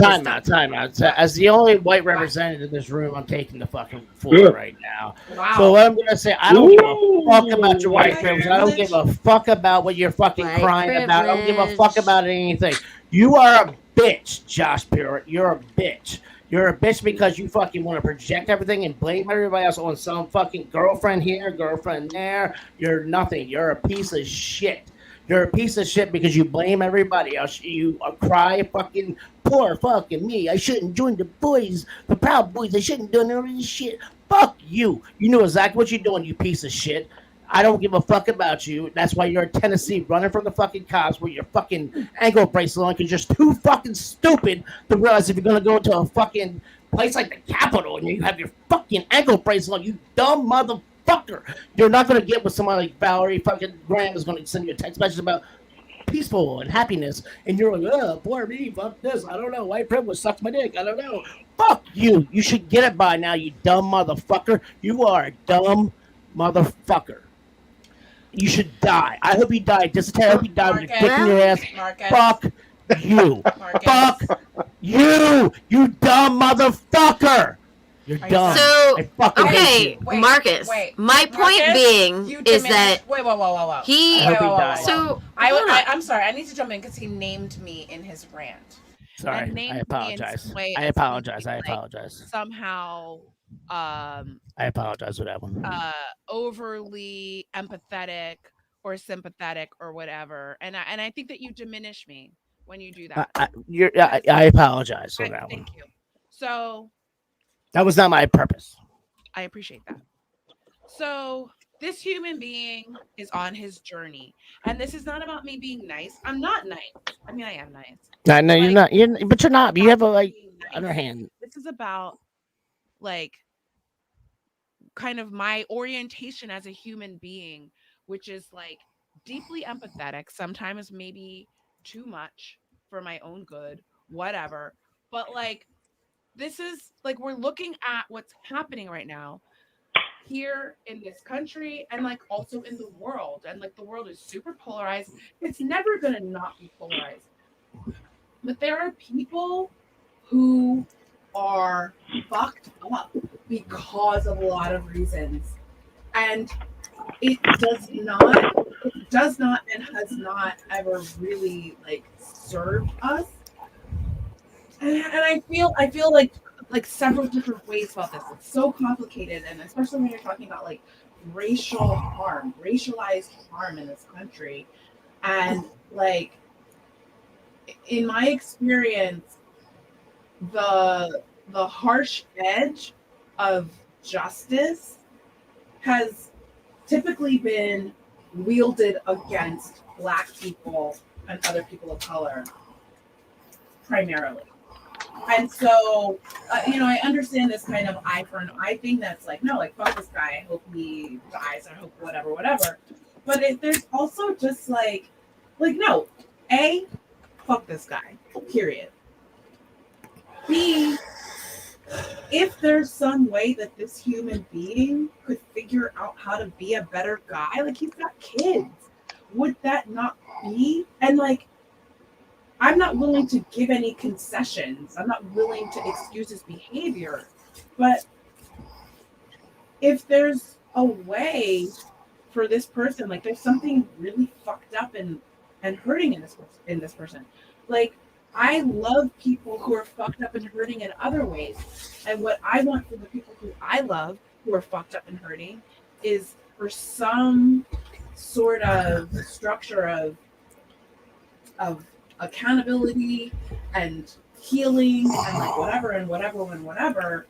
time out. As the only white representative in this room, I'm taking the fucking floor Good. right now. Wow. So what I'm gonna say, I don't give a fuck Ooh, about your white white privilege. I don't give a fuck about what you're fucking White crying about. I don't give a privilege. fuck about anything. You are a bitch, Josh Pure. You're a bitch. You're a bitch because you fucking want to project everything and blame everybody else on some fucking girlfriend here, girlfriend there. You're nothing. You're a piece of shit. You're a piece of shit because you blame everybody else. You cry fucking poor fucking me. I shouldn't join the boys, the Proud Boys. I shouldn't do none of this shit. Fuck you. You know exactly what you're doing, you piece of shit. I don't give a fuck about you. That's why you're in Tennessee running from the fucking cops with your fucking ankle bracelet on because you're just too fucking stupid to realize if you're going to go to a fucking place like the Capitol and you have your fucking ankle bracelet on, you dumb motherfucker. You're not going to get with somebody like Valerie fucking Graham is going to send you a text message about peaceful and happiness. And you're like, oh, poor me, fuck this. I don't know. White privilege sucks my dick. I don't know. Fuck you. You should get it by now, you dumb motherfucker. You are a dumb motherfucker. You should die. I hope you die. Dysentery. I hope you die with your dick in your ass. Marcus. Fuck you. Marcus. Fuck you. You dumb motherfucker. You're Are you dumb. So I fucking hate okay, you. Wait, Marcus. wait. My point Marcus, being you is diminish- that wait, whoa. he. I hope he dies. So I'm sorry. I need to jump in because he named me in his rant. Sorry. And named I me in apologize. some way I as apologize. being, I like, apologize. somehow I apologize for that one. overly empathetic or sympathetic or whatever. And I think that you diminish me when you do that. I apologize for that one. Thank you. So That was not my purpose. I appreciate that. So this human being is on his journey, and this is not about me being nice. I'm not nice. I mean, I am nice. No, you're Like, not. But you're not. You have a like being nice. other hand. This is about like kind of my orientation as a human being, which is like deeply empathetic, sometimes maybe too much for my own good, whatever. But like, this is like, we're looking at what's happening right now here in this country and like also in the world. And like, the world is super polarized. It's never going to not be polarized. But there are people who are fucked up because of a lot of reasons. And it does not and has not ever really like served us. And I feel like several different ways about this. It's so complicated, and especially when you're talking about like racial harm, racialized harm in this country. And like, in my experience, the harsh edge of justice has typically been wielded against Black people and other people of color primarily. And so, I understand this kind of eye for an eye thing that's like, no, like, fuck this guy. I hope he dies. I hope whatever. But there's also just like no, A, fuck this guy, period. B, if there's some way that this human being could figure out how to be a better guy, like he's got kids, would that not be? And like, I'm not willing to give any concessions. I'm not willing to excuse his behavior. But if there's a way for this person, like there's something really fucked up and hurting in this person. Like, I love people who are fucked up and hurting in other ways. And what I want for the people who I love who are fucked up and hurting is for some sort of structure of accountability and healing and like whatever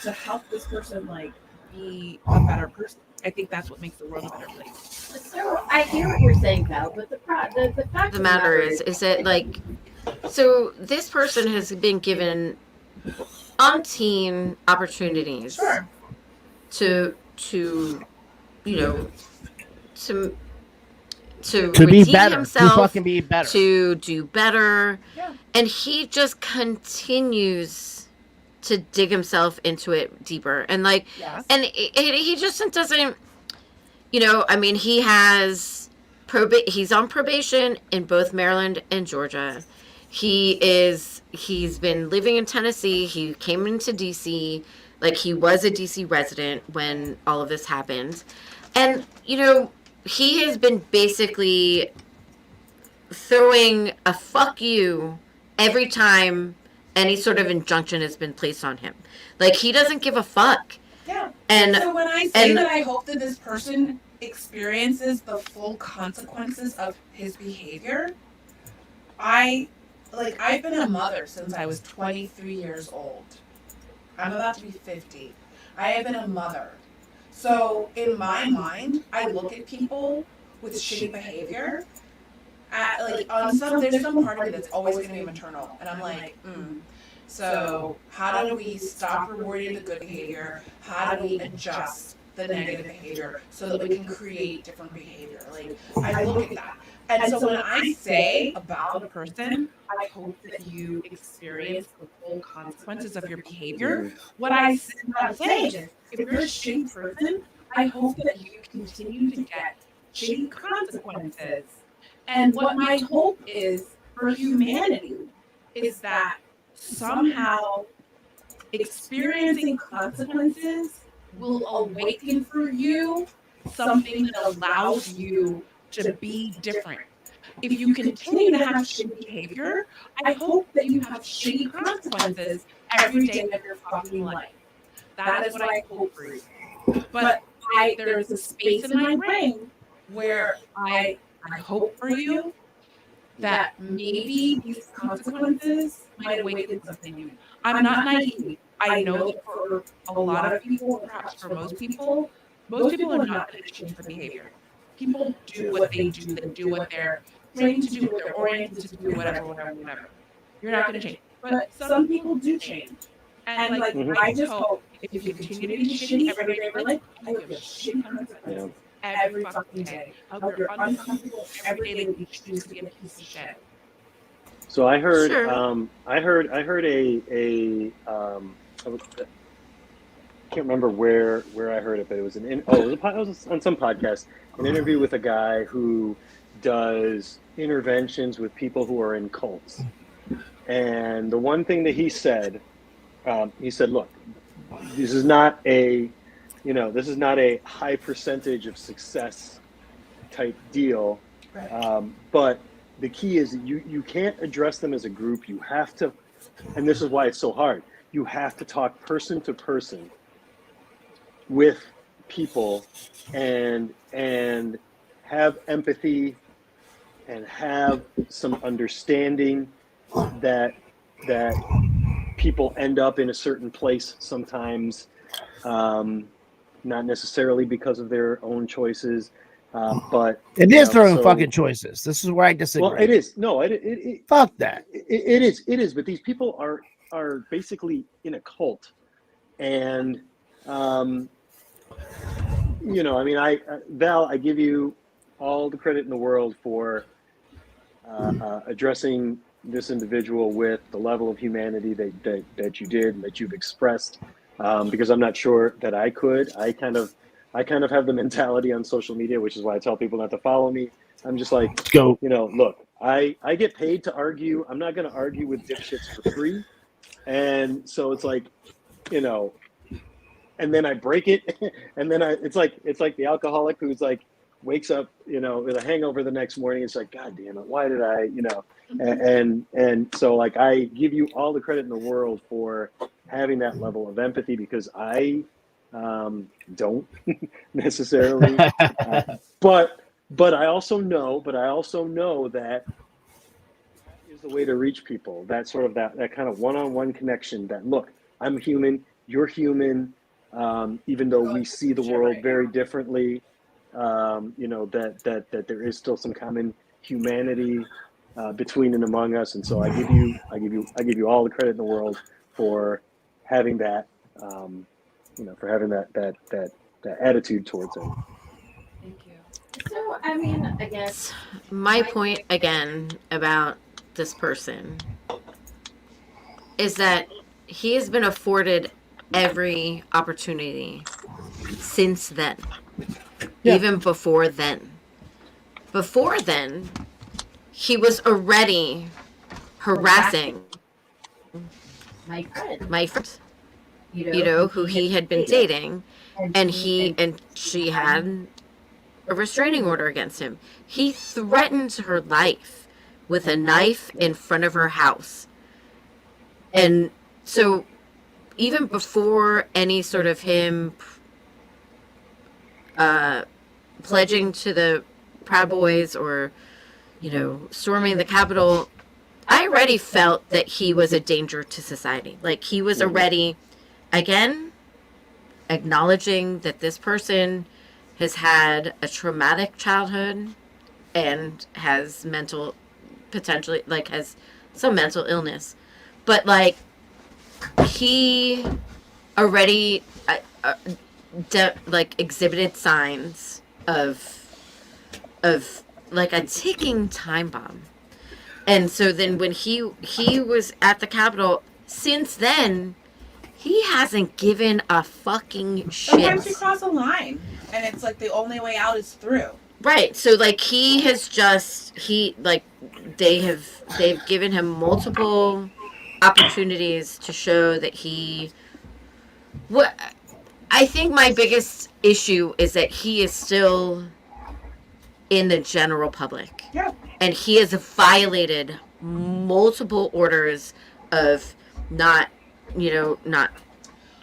to help this person like be a better person. I think that's what makes the world a better place. So I hear what you're saying, Val, but the fact of the matter is it like, so this person has been given umpteen opportunities Sure. to you know to be redeem better, himself, to fucking be better, to do better, Yeah. and he just continues to dig himself into it deeper, and like, Yes. and he just doesn't, I mean, he has he's on probation in both Maryland and Georgia. He's been living in Tennessee. He came into DC, like he was a DC resident when all of this happened. And, he has been basically throwing a fuck you every time any sort of injunction has been placed on him. Like, he doesn't give a fuck. Yeah. And so when I say that I hope that this person experiences the full consequences of his behavior, I've been a mother since I was 23 years old. I'm about to be 50. I have been a mother. So in my mind, I look at people with shitty behavior. There's some part of me that's always going to be maternal, and I'm like, So how do we stop rewarding the good behavior? How do we adjust the negative behavior so that we can create different behavior? Like, I look at that. And so when I say about a person, I hope that you experience the full consequences of your behavior. What I'm saying is, if you're a shitty person, I hope that you continue to get shitty consequences. And what my hope is for humanity is that somehow experiencing consequences will awaken for you something that allows you to be different. If you continue to have shitty behavior, I hope that you have shitty consequences every day of your fucking life. That is what I hope for you. But there's a space in my brain where I hope for you that maybe these consequences might awaken something new. I'm not naive. I know that for a lot of people, perhaps for most people are not going to change their behavior. People do what they do. They do what they're trained to do, what they're oriented to do, whatever. You're not going to change. But some people do change. And I just hope if you continue to be shitty every day of your life, I hope you have shitty consequences every fucking day. I hope you're uncomfortable every day that you choose to be a piece of shit. So I heard, Sure. I heard I can't remember where I heard it, but it was it was on some podcast, an interview with a guy who does interventions with people who are in cults. And the one thing that he said, look, this is not a high percentage of success type deal. Right. But the key is you can't address them as a group. You have to, and this is why it's so hard. You have to talk person to person with people and have empathy and have some understanding that people end up in a certain place sometimes, not necessarily because of their own choices, but it is their own fucking choices. This is where I disagree. Well, it is. No, fuck that. It is. But these people are basically in a cult, and Val, I give you all the credit in the world for addressing this individual with the level of humanity that you did and that you've expressed. Because I'm not sure that I could. I kind of have the mentality on social media, which is why I tell people not to follow me. I'm just like, Go. Look, I get paid to argue. I'm not going to argue with dipshits for free. And so it's like, and then I break it, and then it's like the alcoholic who's like wakes up, with a hangover the next morning. It's like, God damn it, why did I, and so like I give you all the credit in the world for having that level of empathy, because I don't necessarily, but I also know that is the way to reach people. That sort of that kind of one-on-one connection. That look, I'm human, you're human. Even though we see the world very differently, that there is still some common humanity between and among us, and so I give you all the credit in the world for having that, for having that attitude towards it. Thank you. So, I mean, I guess my point again about this person is that he has been afforded every opportunity since then. Yeah. Even before then. Before then, he was already harassing my friend, who he had been dating, and she had a restraining order against him. He threatened her life with a knife in front of her house. And so even before any sort of him pledging to the Proud Boys or, storming the Capitol, I already felt that he was a danger to society. Like, he was already, again, acknowledging that this person has had a traumatic childhood and has potentially has some mental illness. But, like, he already exhibited signs of like a ticking time bomb. And so then when he was at the Capitol, since then he hasn't given a fugiven shit. Sometimes you cross a line and it's like the only way out is through. Right. So like they've given him multiple opportunities to show that I think my biggest issue is that he is still in the general public. Yeah. And he has violated multiple orders of not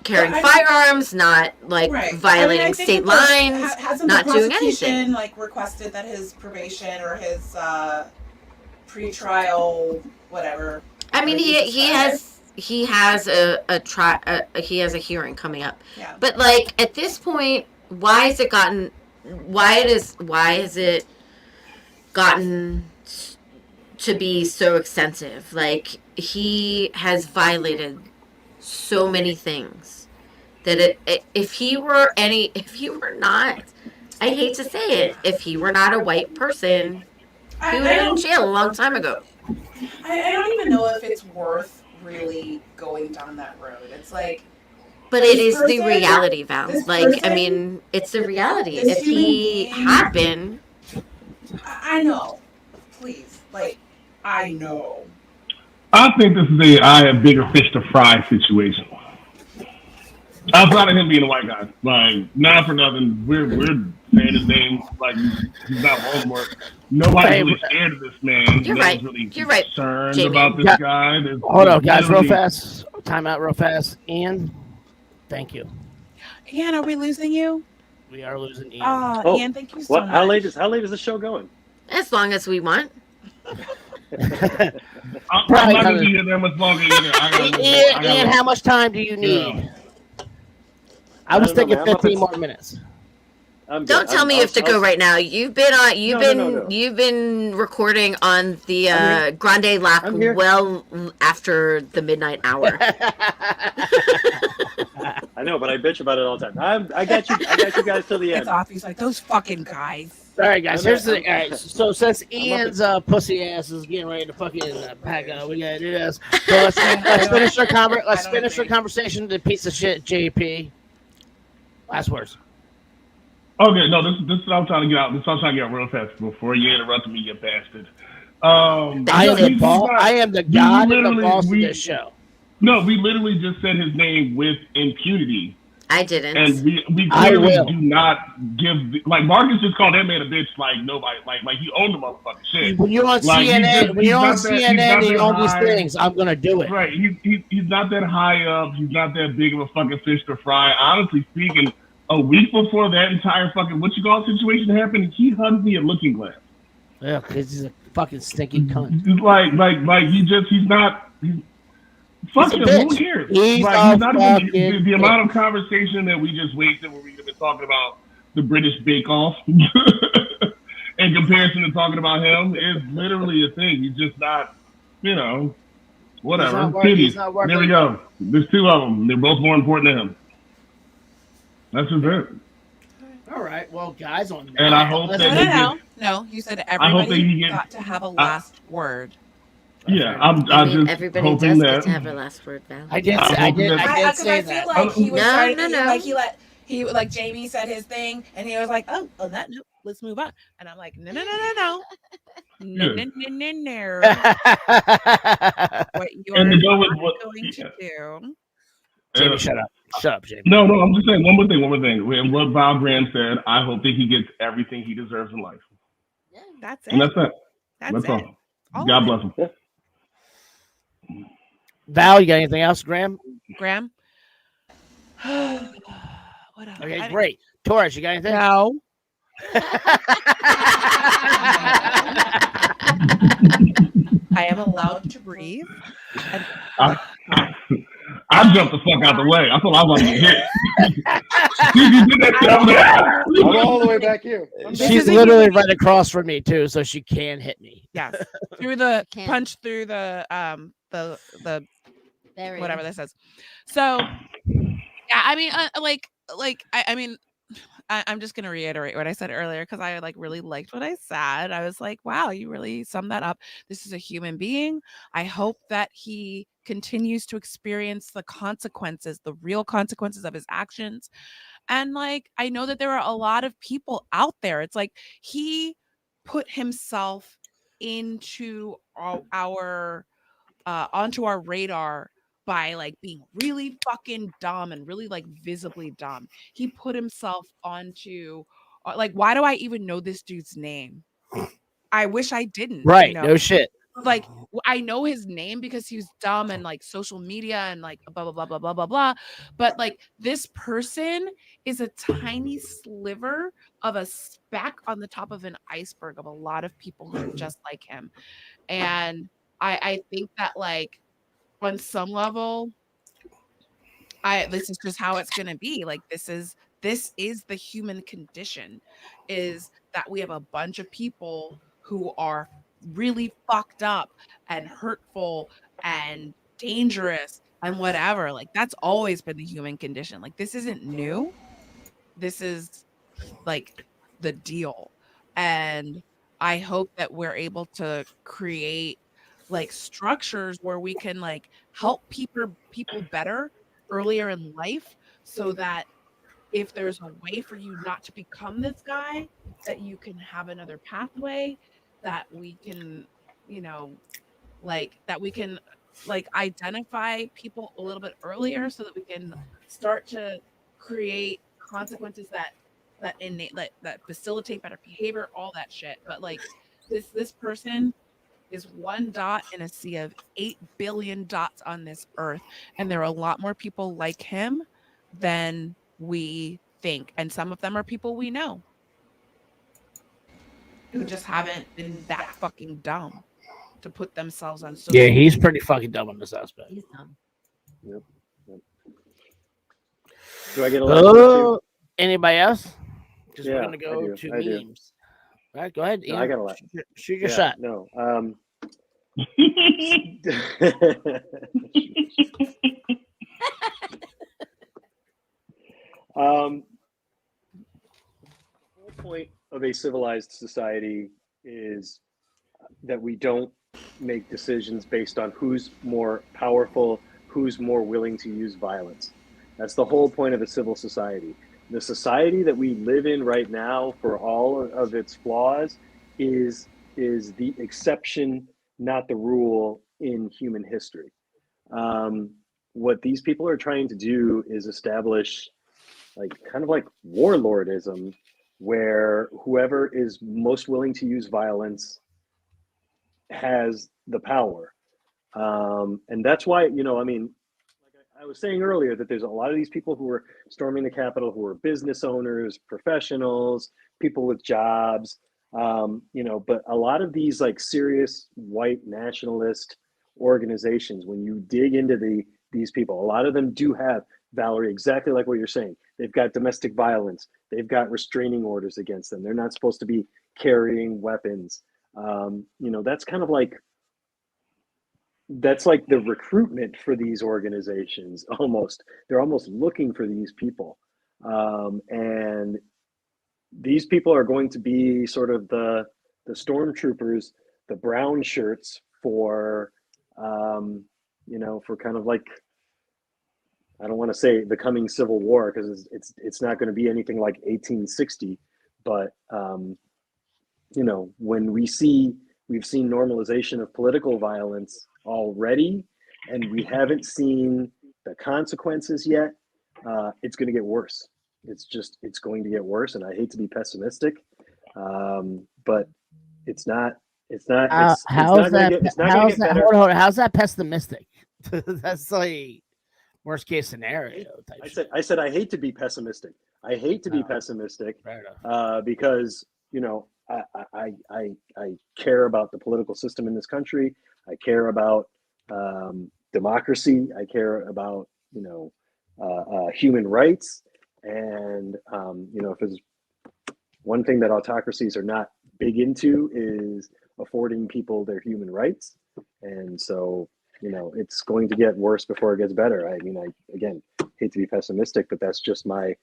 carrying firearms, not violating state lines, not doing anything. Requested that his probation or his pre-trial whatever. I mean, he has a hearing coming up. Yeah. But at this point, why has it gotten to be so extensive? Like, he has violated so many things that if he were not, I hate to say it, if he were not a white person, he would have been in jail a long time ago. I don't even know if it's worth really going down that road. It's like, but it is the reality, Val. I mean, it's the reality. If he had been, I know. Please, I know. I think this is I have bigger fish to fry situation. Outside of him being a white guy, not for nothing, we're saying his name he's not Voldemort. Nobody's really scared of this man. You're right. Really You're right, concerned Jamie. about this guy. Hold on, guys, real fast. Time out real fast. Ian, thank you. Ian, are we losing you? We are losing Ian. Ian, thank you so much. How late is the show going? As long as we want. I'm not going to be here that much longer either. Ian, how much time do you need? Yeah. I was thinking 15 more minutes. Don't tell me you have to go right now. You've been recording on the Grande Lap well after the midnight hour. I know, but I bitch about it all the time. I got you guys till the end. It's off. He's like, those fucking guys. All right, guys. I'm Here's the. I'm- All right. So since up Ian's pussy ass is getting ready to fucking pack up, we gotta do this. So let's finish our conversation. The piece of shit, JP. Last words. Okay, no, this is what I'm trying to get out. This is what I'm trying to get out real fast before you interrupt me, you bastard. I am the god and the boss of this show. No, we literally just said his name with impunity. I didn't. And we clearly do not give like Marcus just called that man a bitch like nobody like he owned the motherfucking shit. When you're on like, CNN, and you own these things, I'm gonna do it. Right. He's not that high up, he's not that big of a fucking fish to fry. Honestly speaking, a week before that entire fucking what you call situation happened, he hugged me at Looking Glass. Yeah, because he's a fucking stinky cunt. He's not fuck him, who cares? He's not fucking even the amount of conversation that we just wasted where we could have been talking about the British Bake Off in comparison to talking about him is literally a thing. He's just not, whatever. He's not working. There we go. There's two of them. They're both more important to him. That's just it. All right, well, guys, on that. And I hope that No, you said I hope that everybody he got to have a last word. Yeah, I mean, just everybody hoping does that get to have a last word, Val. I did say that. Feel like he was No. like Jamie said his thing, and he was like, "Oh, on that note, let's move on." And I'm like, "No. What you are And to go not with what- going to do." Jamie, shut up. Shut up, Jamie. No, I'm just saying one more thing. And what Val Graham said, I hope that he gets everything he deserves in life. That's it. And that's it. That's it. all. God bless him. Val, you got anything else, Graham? Graham? What else? Okay, great. Torres, you got anything? No. I am allowed to breathe. And I jumped the fuck out the way. I thought I was going to get hit. You did that I'm all the way back here. She's literally right across from me too, so she can hit me. yes, through the Can't. punch through the Barrier. whatever this is. So yeah, I mean, I mean, I'm just gonna reiterate what I said earlier because I really liked what I said. I was like, wow, you really summed that up. This is a human being. I hope that he continues to experience the consequences, the real consequences of his actions. And I know that there are a lot of people out there. It's like he put himself into our onto our radar by being really fucking dumb and really visibly dumb. He put himself onto why do I even know this dude's name? I wish I didn't. Right, no shit. I know his name because he was dumb and social media and blah blah blah blah blah blah blah. But this person is a tiny sliver of a speck on the top of an iceberg of a lot of people who are just like him. And I think that on some level, this is just how it's gonna be. This is the human condition, is that we have a bunch of people who are really fucked up and hurtful and dangerous and whatever. That's always been the human condition. This isn't new. This is the deal. And I hope that we're able to create structures where we can help people better earlier in life, so that if there's a way for you not to become this guy, that you can have another pathway, that we can that we can identify people a little bit earlier, so that we can start to create consequences that facilitate better behavior, all that shit. But this person is one dot in a sea of 8 billion dots on this earth, and there are a lot more people like him than we think, and some of them are people we know who just haven't been that fucking dumb to put themselves on social Yeah, he's pretty fucking dumb in this aspect. He's dumb. Yep. Do I get a last Anybody else? Because Yeah, we're gonna go to I do. memes. All right, go ahead. No, Ian. I got a last. Shoot your shot. No. point of a civilized society is that we don't make decisions based on who's more powerful, who's more willing to use violence. That's the whole point of a civil society. The society that we live in right now, for all of its flaws, is the exception, not the rule in human history. What these people are trying to do is establish kind of like warlordism, where whoever is most willing to use violence has the power. And that's why, I mean, like I was saying earlier, that there's a lot of these people who are storming the Capitol who are business owners, professionals, people with jobs, but a lot of these like serious white nationalist organizations, when you dig into these people, a lot of them do have, Valerie, exactly like what you're saying. They've got domestic violence. They've got restraining orders against them. They're not supposed to be carrying weapons. That's kind of like, that's like the recruitment for these organizations almost. They're almost looking for these people. And these people are going to be sort of the stormtroopers, the brown shirts for, for kind of like, I don't want to say the coming Civil War, because it's not going to be anything like 1860, but when we've seen normalization of political violence already, and we haven't seen the consequences yet, it's going to get worse. It's going to get worse, and I hate to be pessimistic, but it's not. It's not going to get better. Hold on, how's that pessimistic? That's like worst case scenario type I said I hate to be pessimistic. I hate to be pessimistic because I care about the political system in this country. I care about democracy. I care about human rights. And if there's one thing that autocracies are not big into, is affording people their human rights. And so it's going to get worse before it gets better. I mean, I again hate to be pessimistic, but that's just my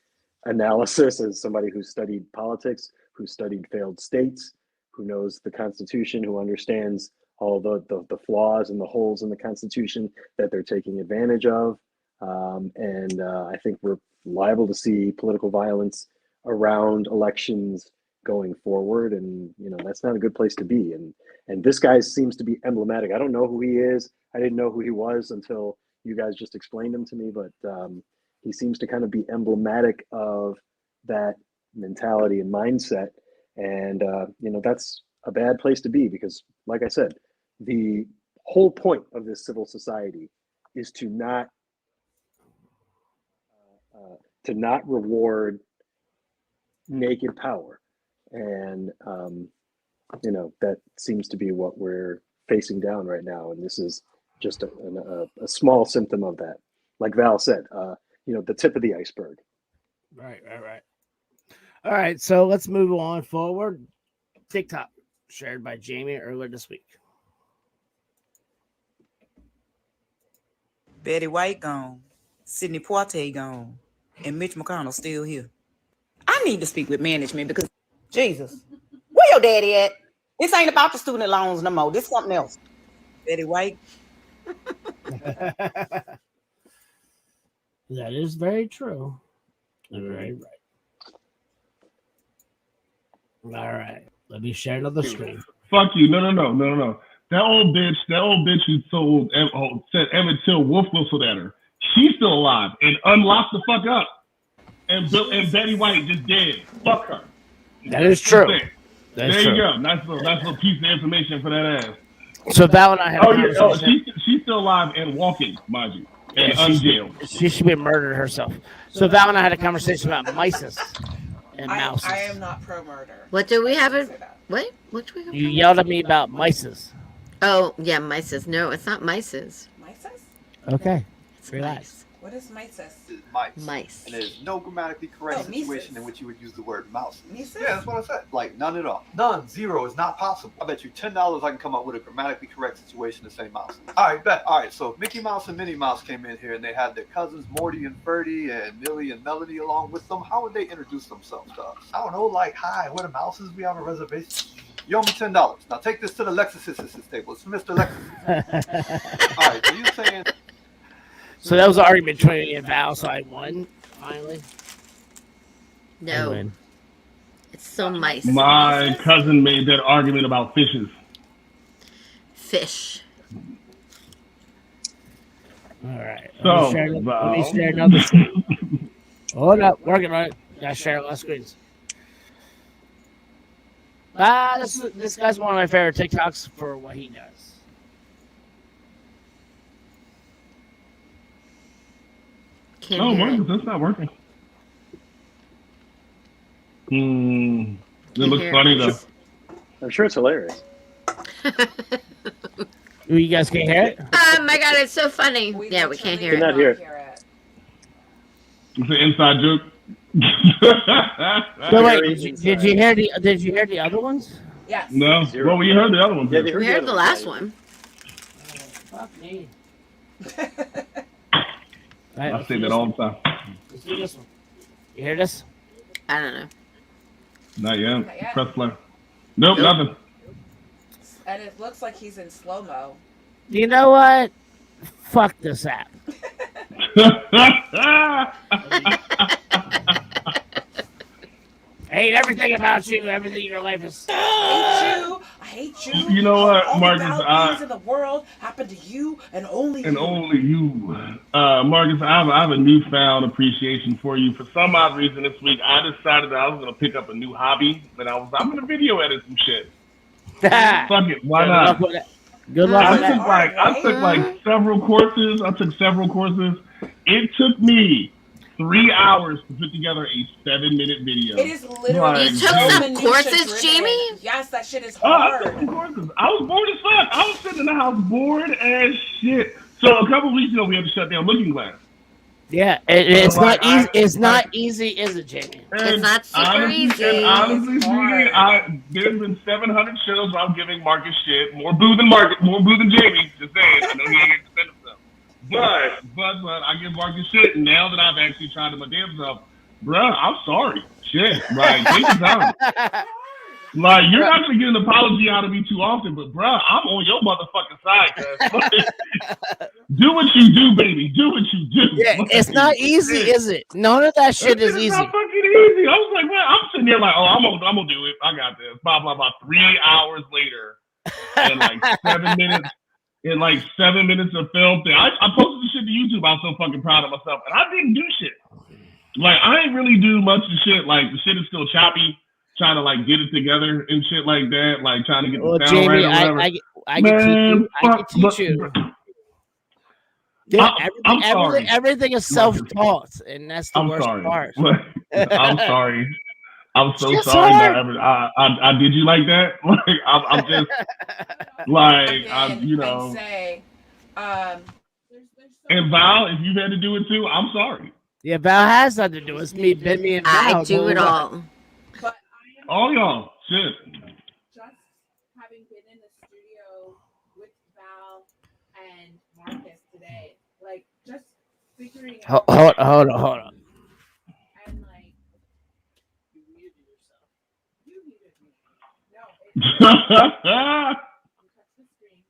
analysis as somebody who's studied politics, who studied failed states, who knows the Constitution, who understands all the flaws and the holes in the Constitution that they're taking advantage of. And I think we're liable to see political violence around elections going forward, and that's not a good place to be. And this guy seems to be emblematic. I don't know who he is. I didn't know who he was until you guys just explained him to me, but he seems to kind of be emblematic of that mentality and mindset. And that's a bad place to be, because like I said, the whole point of this civil society is to not reward naked power. And that seems to be what we're facing down right now, and this is just a small symptom of that. Like Val said, the tip of the iceberg. Right. All right, so let's move on forward. TikTok shared by Jamie earlier this week. Betty White gone, Sidney Poitier gone, and Mitch McConnell still here. I need to speak with management, because Jesus, where your daddy at? This ain't about the student loans no more. This is something else. Betty White. That is very true. Very right. All right. Let me share another screen. Fuck you. No. That old bitch who said Emmett Till wolf whistled at her. She's still alive and unlocked the fuck up. And Betty White just dead. Fuck her. That is true. There you go. Nice little piece of information for that ass. So Val and I have she's still alive and walking, mind you, and unjailed. She should be murdered herself. So Val and I had a conversation about mice and mouses. I am not pro-murder. What do we have? What do we have? You yelled at me about mices. Oh, yeah, mices. No, it's not mices. Mices? Okay. It's relax. What is mysis? Is mice. Mice. And there's no grammatically correct Oh, situation mices. in which you would use the word mouse. Mises? Yeah, that's what I said. Like, none at all. None. Zero is not possible. I bet you $10 I can come up with a grammatically correct situation to say mouse. All right, bet. All right, so if Mickey Mouse and Minnie Mouse came in here and they had their cousins Morty and Ferdy and Millie and Melody along with them, how would they introduce themselves to us? I don't know, like, hi, we're the Mouses. We have a reservation. You owe me $10. Now take this to the Lexus table. It's for Mr. Lexus. All right, so you're saying... So that was an argument between me and Val, so I won, finally. I No, win. it's so mice. My cousin made that argument about fishes. Fish. All right. So, let me Val. share another screen. Hold up. Working on it. Gotta share a lot of screens. This guy's one of my favorite TikToks for what he does. Can't Oh, hear Marcus, it. that's not working. It looks hear funny it. though. I'm sure it's hilarious. You guys can't hear it? Oh my god, it's so funny. Yeah, we can't hear Cannot it. hear it. It's an inside joke. So wait, Very did you hear the other ones? Yes. No. Zero. Well, we heard the other one. Yeah, they We heard the other last one. one. Fuck me. I say that all the time. Let's do this one. You hear this? I don't know. Not yet. Not yet. Press play. Nope, nothing. And it looks like he's in slow-mo. You know what? Fuck this app. I hate everything about you. Everything in your life is. I hate you. You know what, all Marcus, the bad things in the world happen to you and only And you. only you. Marcus, I have a newfound appreciation for you. For some odd reason this week, I decided that I was going to pick up a new hobby. But I'm going to video edit some shit. Fuck it. Why not? Good luck with that. I took like several courses. It took me 3 hours to put together a 7-minute video. It is literally. You took some courses, Jamie? Yes, that shit is I hard. took some courses. I was bored as fuck. I was sitting in the house bored as shit. So a couple weeks ago, we had to shut down Looking Glass. Yeah, it's not easy. It's not easy, is it, Jamie? It's not super easy. And honestly speaking, there's been 700 shows where I'm giving Marcus shit. More boo than Jamie. Just saying. I know he ain't get to defend himself. But I give Marcus shit. And now that I've actually tried to my damn self, bruh, I'm sorry. Shit. Like, take your time. Like, you're not going to get an apology out of me too often, but bruh, I'm on your motherfucking side, cuz. Do what you do, baby. Do what you do. Yeah, it's not easy, is it? None of that shit is easy. It's not fucking easy. I was like, man, I'm sitting there like, oh, I'm gonna do it. I got this. Blah blah blah. 3 hours later, and like 7 minutes. In like 7 minutes of film thing, I posted the shit to YouTube. I was so fucking proud of myself, and I didn't do shit. Like I ain't really do much of shit. Like the shit is still choppy. Trying to like get it together and shit like that. Like trying to get the sound Jamie, right or whatever. I can teach you. Yeah, everything is self-taught, and that's the worst part. I'm sorry. I'm so Just sorry hard. that I did you like that. Like I'm just like you know. Say, and Val, if you've had to do it too, I'm sorry. Yeah, Val has nothing to do. It's me and Val. I do it all. All y'all, shit. Just having been in the studio with Val and Marcus today, like just figuring out. Hold on. And like, you muted yourself. You muted me. No, it touched the screen,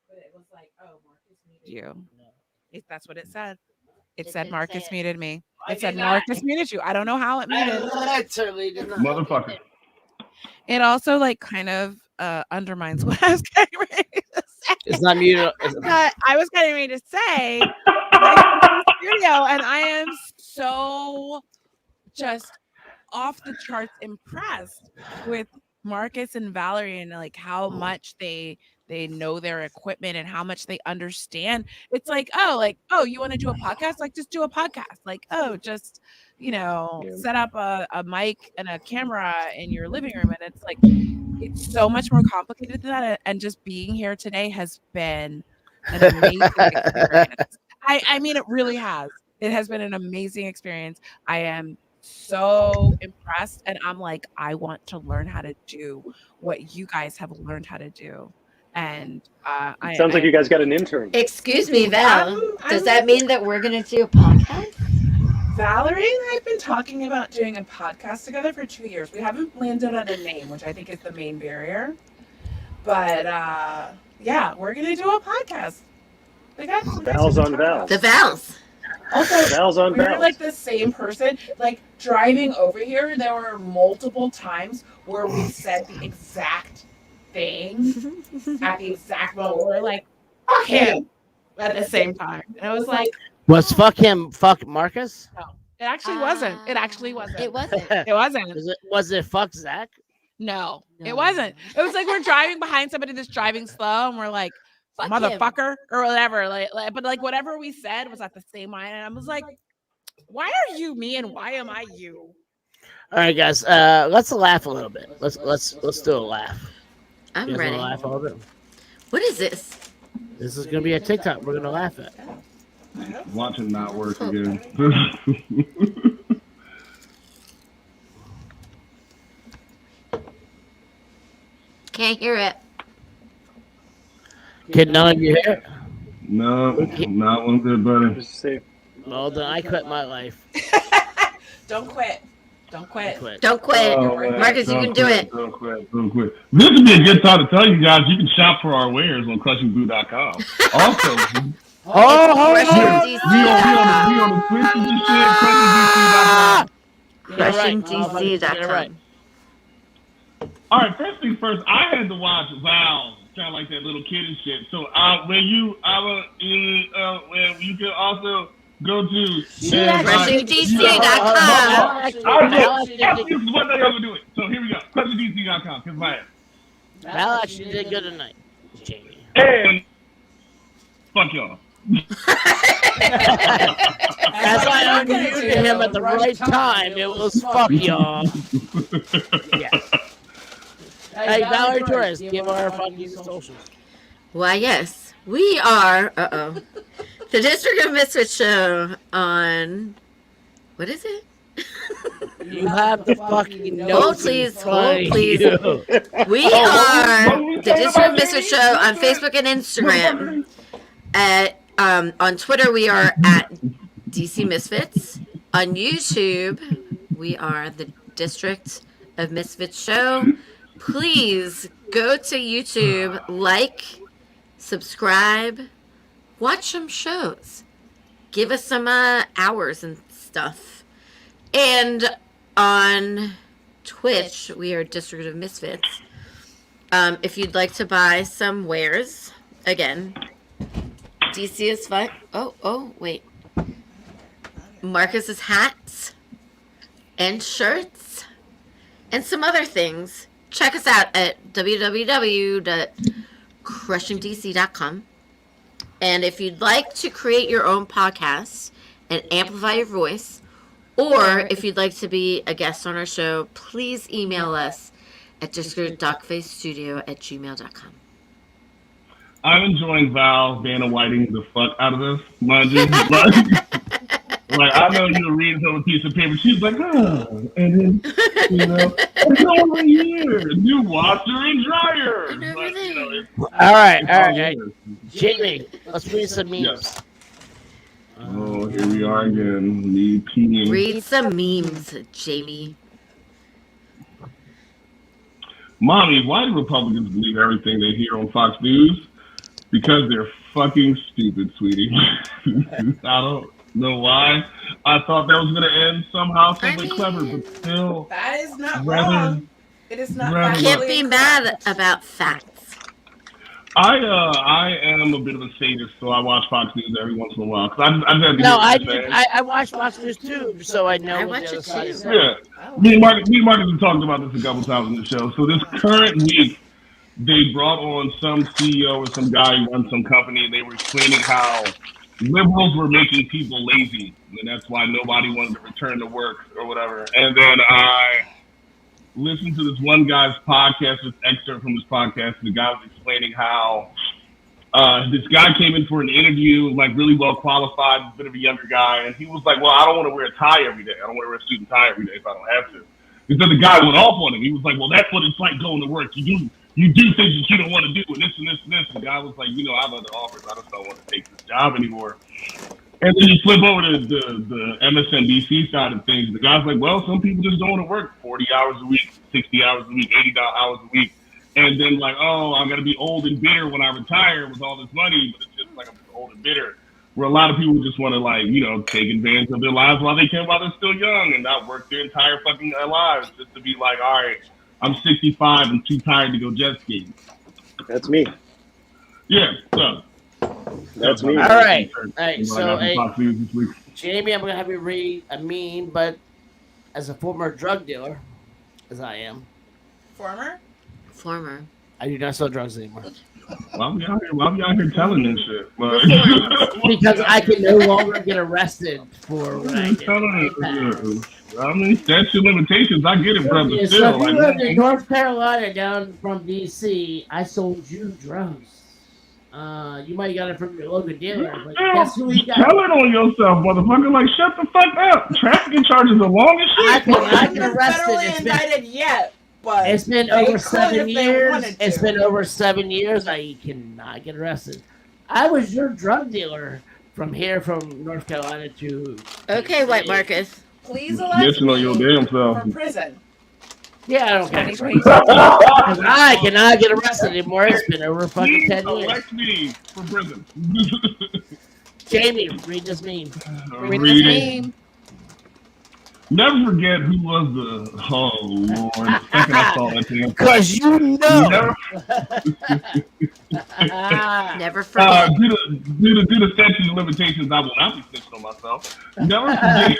but it was like, oh, Marcus muted you. That's what it said. It It said did Marcus say it. muted me. I It said did not. Marcus muted you. I don't know how it muted. Totally did not. Motherfucker. It also like kind of undermines what I was getting ready to say. It's not muted. But I was getting ready to say I come to the studio and I am so just off the charts impressed with Marcus and Valerie and like how much they know their equipment and how much they understand. It's like, oh, you want to do a podcast? Like, just do a podcast. Like, oh, just, set up a mic and a camera in your living room. And it's like, it's so much more complicated than that. And just being here today has been an amazing experience. I mean, it really has. It has been an amazing experience. I am so impressed, and I'm like, I want to learn how to do what you guys have learned how to do. And Sounds like you guys got an intern. Excuse me, Val. Does that mean that we're going to do a podcast? Valerie and I have been talking about doing a podcast together for 2 years. We haven't landed on a name, which I think is the main barrier. But yeah, we're going to do a podcast. Vals on Vals. The Vals. Also, Vals on we're Vals. like the same person. Like driving over here, there were multiple times where we said the exact thing at the exact moment. We're like, fuck him at the same time. And it was like, Was fuck him, fuck Marcus? no, it actually wasn't. It actually wasn't. It wasn't. It wasn't. Was it fuck Zach? No, No. it wasn't. It was like we're driving behind somebody that's driving slow, and we're like, Fuck him. motherfucker, or whatever. But like whatever we said was at the same line, and I was like, why are you me and why am I you? All right, guys. Let's laugh a little bit. Let's do a laugh. I'm You guys ready. wanna laugh a little bit? What is this? This is gonna be a TikTok. We're gonna laugh at. Watch it not work again. Can't hear it. Can none of you hear it? No, not one good, buddy. Just say, Well, then I quit my life. don't quit. Don't quit. Quit. Don't quit. Oh, man. Marcus, you Don't can do quit, it. Don't quit. Don't quit. This would be a good time to tell you guys you can shop for our wares on CrushingBoo.com. Also, CrushingDC. we on the Twitch and shit. CrushingDC.com. Right. All right, first things first, I had to watch Val sound like that little kid and shit. So when you can also go to CrushingDC.com. This is what they're gonna do it. So here we go, CrushingDC.com. Kiss my ass. Val actually did good tonight, Jamie. And fuck y'all. As I unmuted him at the right time, it was fuck y'all. Yes. Hey, Valerie Torres, give our fucking socials. Why, yes. We are, the District of Misfits show on, what is it? You have the fucking Hold, notes. please. in front Hold, of please. you. We are the District of Misfits show on Facebook and Instagram. On Twitter, we are at DC Misfits. On YouTube, we are the District of Misfits show. Please go to YouTube, like, subscribe, watch some shows, give us some hours and stuff. And on Twitch, we are District of Misfits. If you'd like to buy some wares, again, DC is fun. Oh, wait. Marcus's hats and shirts and some other things. Check us out at www.crushingdc.com. And if you'd like to create your own podcast and amplify your voice, or if you'd like to be a guest on our show, please email us at discorddarkfacestudio@gmail.com. I'm enjoying Val Vanna Whiting the fuck out of this, mind you. Like, I know you were reading from a piece of paper. She's like, and then, it's over here. New washer and dryer. Like, All right. Jamie, let's read some memes. Yes. Oh, here we are again. Me peeing. Read some memes, Jamie. Mommy, why do Republicans believe everything they hear on Fox News? Because they're fucking stupid, sweetie. I don't know why. I thought that was going to end somehow something clever, but still. That is not Rather- wrong. It is not rather- Can't factually be incorrect. mad about facts. I am a bit of a sadist, so I watch Fox News every once in a while. Cause I've had to No, hear what they're saying. I watched Fox News too, so I know I what watch the it other side too. is saying. Yeah. Me and Marcus have talked about this a couple times on the show. So this current week, they brought on some CEO or some guy who runs some company, and they were explaining how liberals were making people lazy, and that's why nobody wanted to return to work or whatever. And then I listened to this one guy's podcast, this excerpt from his podcast, and the guy was explaining how This guy came in for an interview, like really well qualified, a bit of a younger guy, and he was like, "Well, I don't want to wear a tie every day. I don't want to wear a suit and tie every day if I don't have to." And then the guy went off on him. He was like, "Well, that's what it's like going to work. You do things that you don't want to do, and this and this and this." And the guy was like, "You know, I have other offers. I just don't want to take this job anymore." And then you flip over to the MSNBC side of things. The guy's like, "Well, some people just don't want to work 40 hours a week, 60 hours a week, 80 hours a week." And then like, "Oh, I'm going to be old and bitter when I retire with all this money," but it's just like I'm old and bitter. Where a lot of people just want to like, you know, take advantage of their lives while they can, while they're still young, and not work their entire fucking lives just to be like, "All right, I'm 65 and too tired to go jet skiing." That's me. Yeah, so. That's me. All right. Hey, This week. Jamie, I'm going to have you read a meme, but as a former drug dealer, as I am. Former? I do not sell drugs anymore. Why we out here telling this shit? Like, because I can no longer get arrested for what I did. I mean, statute of limitations, I get it, brother. Yeah, Still, so if like, you lived in North Carolina down from DC, I sold you drugs. You might have got it from your local dealer, but guess who you got? Tell it on yourself, motherfucker. Like, shut the fuck up. Trafficking charges are long as shit. I can arrest Federally indicted yet, but it's been they over could 7 if they years. wanted to. It's been over 7 years. I cannot get arrested. I was your drug dealer from here, from North Carolina to. Okay, White Marcus. Please elect Bitching on your damn self. for prison. Yeah, I don't care. 2022. I cannot get arrested anymore. It's been over fucking 10 years. Elect me for prison. Jamie, read this meme. Read this meme. Never forget who was the. Oh Lord! The second I saw that thing, because you know. Never forget. Due to statute of limitations, I will not be snitching on myself. Never forget.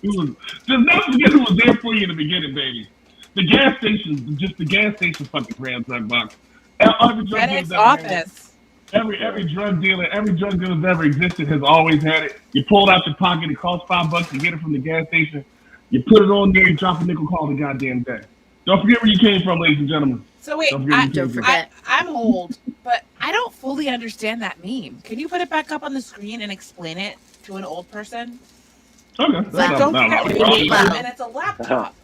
Just never forget who was there for you in the beginning, baby. The gas station, just the gas station fucking grand drug box. FedEx office. Every drug dealer that's ever existed has always had it. You pull it out your pocket, it costs $5 to get it from the gas station. You put it on there, you drop a nickel, call the goddamn day. Don't forget where you came from, ladies and gentlemen. So wait, I'm old, but I don't fully understand that meme. Can you put it back up on the screen and explain it to an old person? Okay. Like, don't forget what you came from, and it's a laptop.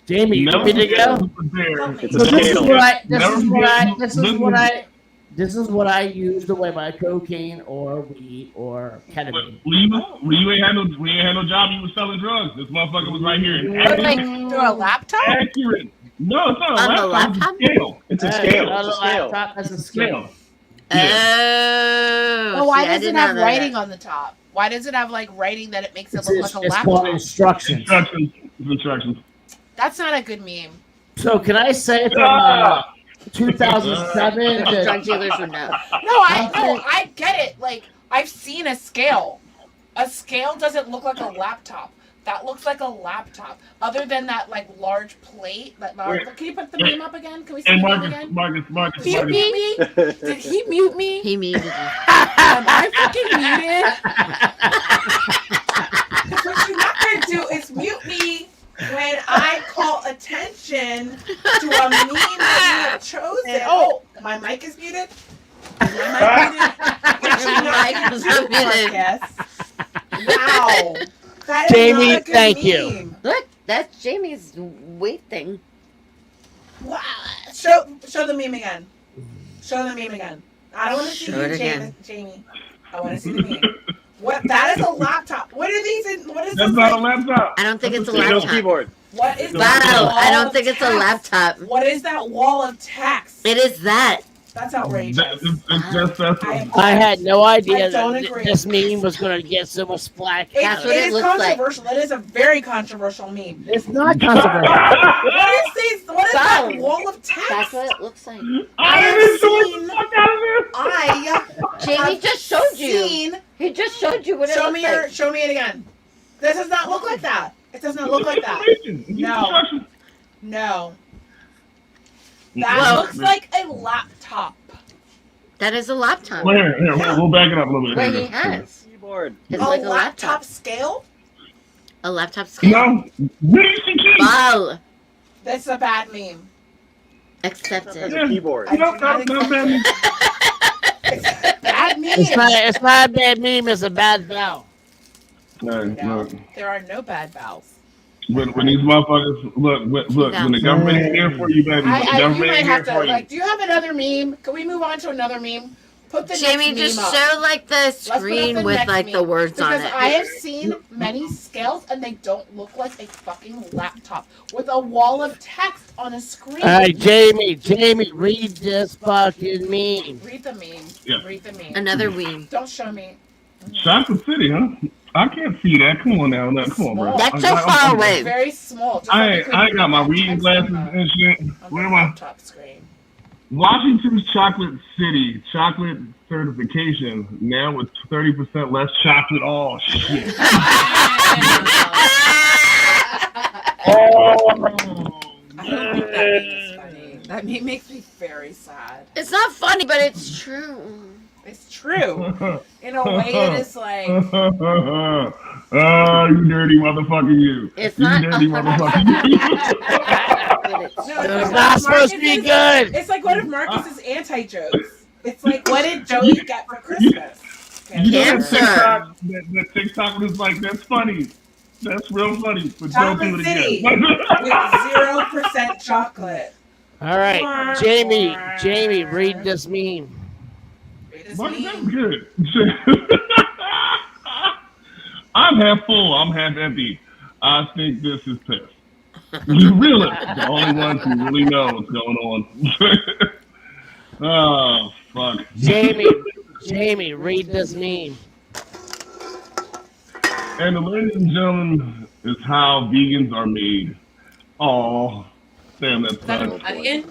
Jamie, you want me to go? This is what I use to weigh my cocaine or weed or ketamine. You ain't had no job. You was selling drugs. This motherfucker was right here. Like through a laptop? Accurate. No, it's not a laptop. It's a scale. It's a scale. That's a scale. Oh. Well, why does it have writing on the top? Why does it have like writing that it makes it look like a laptop? It's called instructions. Instructions. That's not a good meme. So can I say from 2007 to drug dealers would know. No, I get it. Like, I've seen a scale. A scale doesn't look like a laptop. That looks like a laptop. Other than that, like, large plate. Can you put the meme up again? Can we see the meme again? Marcus. Did he mute me? Did he mute me? He muted you. Am I fucking muted? What you're not going to do is mute me when I call attention to a meme that you have chosen. Oh, my mic is muted? Wow. That Jamie, is not a good thank meme. you. Look, that's Jamie's weight thing. Wow. Show the meme again. Show the meme again. I don't want to see you, Jamie. I want to see the meme. What? That is a laptop. What are these? What is That's this? not a laptop. I don't think it's a laptop. Keyboard. What is Wow, that? I don't think it's a laptop. What is that wall of text? It is that. That's outrageous. I had no idea I don't that agree. this meme was going to get so much flack. That's what It it is looks like. controversial. It is a very controversial meme. It's not controversial. What is this? What is that wall of text? That's what it looks like. Jamie just showed you. He just showed you what it looks like. Show me it again. This does not look like that. It does not look like that. No. That looks like a laptop. That is a laptop. Here, we'll back it up a little bit. Wait, he has. Keyboard. It's like a laptop. Scale? A laptop scale. No. Wow. That's a bad meme. Accepted. That's a keyboard. I do not accept it. Bad meme. It's not a bad meme. It's a bad vowel. Hey, look. There are no bad vowels. When these motherfuckers look, when the government is here for you, baby. The You government might is have here to, for you. like, do you have another meme? Can we move on to another meme? Put the Jamie, next just meme up. show like the Let's put up screen the with next like the meme. words on Because it. I have seen many scales and they don't look like a fucking laptop with a wall of text on a screen. All right, Jamie, read this fucking meme. Read the meme. Yeah. Read the meme. Another meme. Don't show me. Chocolate City, huh? I can't see that. Come on now, come on, bro. That's so far away. Very small. Just I like ain't got my reading glasses and shit. Where am I? Top screen. Washington's Chocolate City chocolate certification now with 30% less chocolate. Oh shit! I don't think that meme is funny. That meme makes me very sad. It's not funny, but it's true. It's true. In a way, it is like. Oh, you dirty motherfucker, you! It's You not. dirty motherfucker, you! It's not supposed to be good. It's like one of Marcus's anti-jokes. It's like, what did Joey get for Christmas? You know Cancer. that TikTok was like, that's funny. That's real funny, but don't do Chocolate it City again. with 0% chocolate. All right, Jamie, read this meme. Read this Mark, meme. that's good. I'm half full. I'm half empty. I think this is piss. You really, the only ones who really know what's going on. Oh, fuck. Jamie, read this meme. And ladies and gentlemen, is how vegans are made. Oh, damn, that's Is that fun. an onion?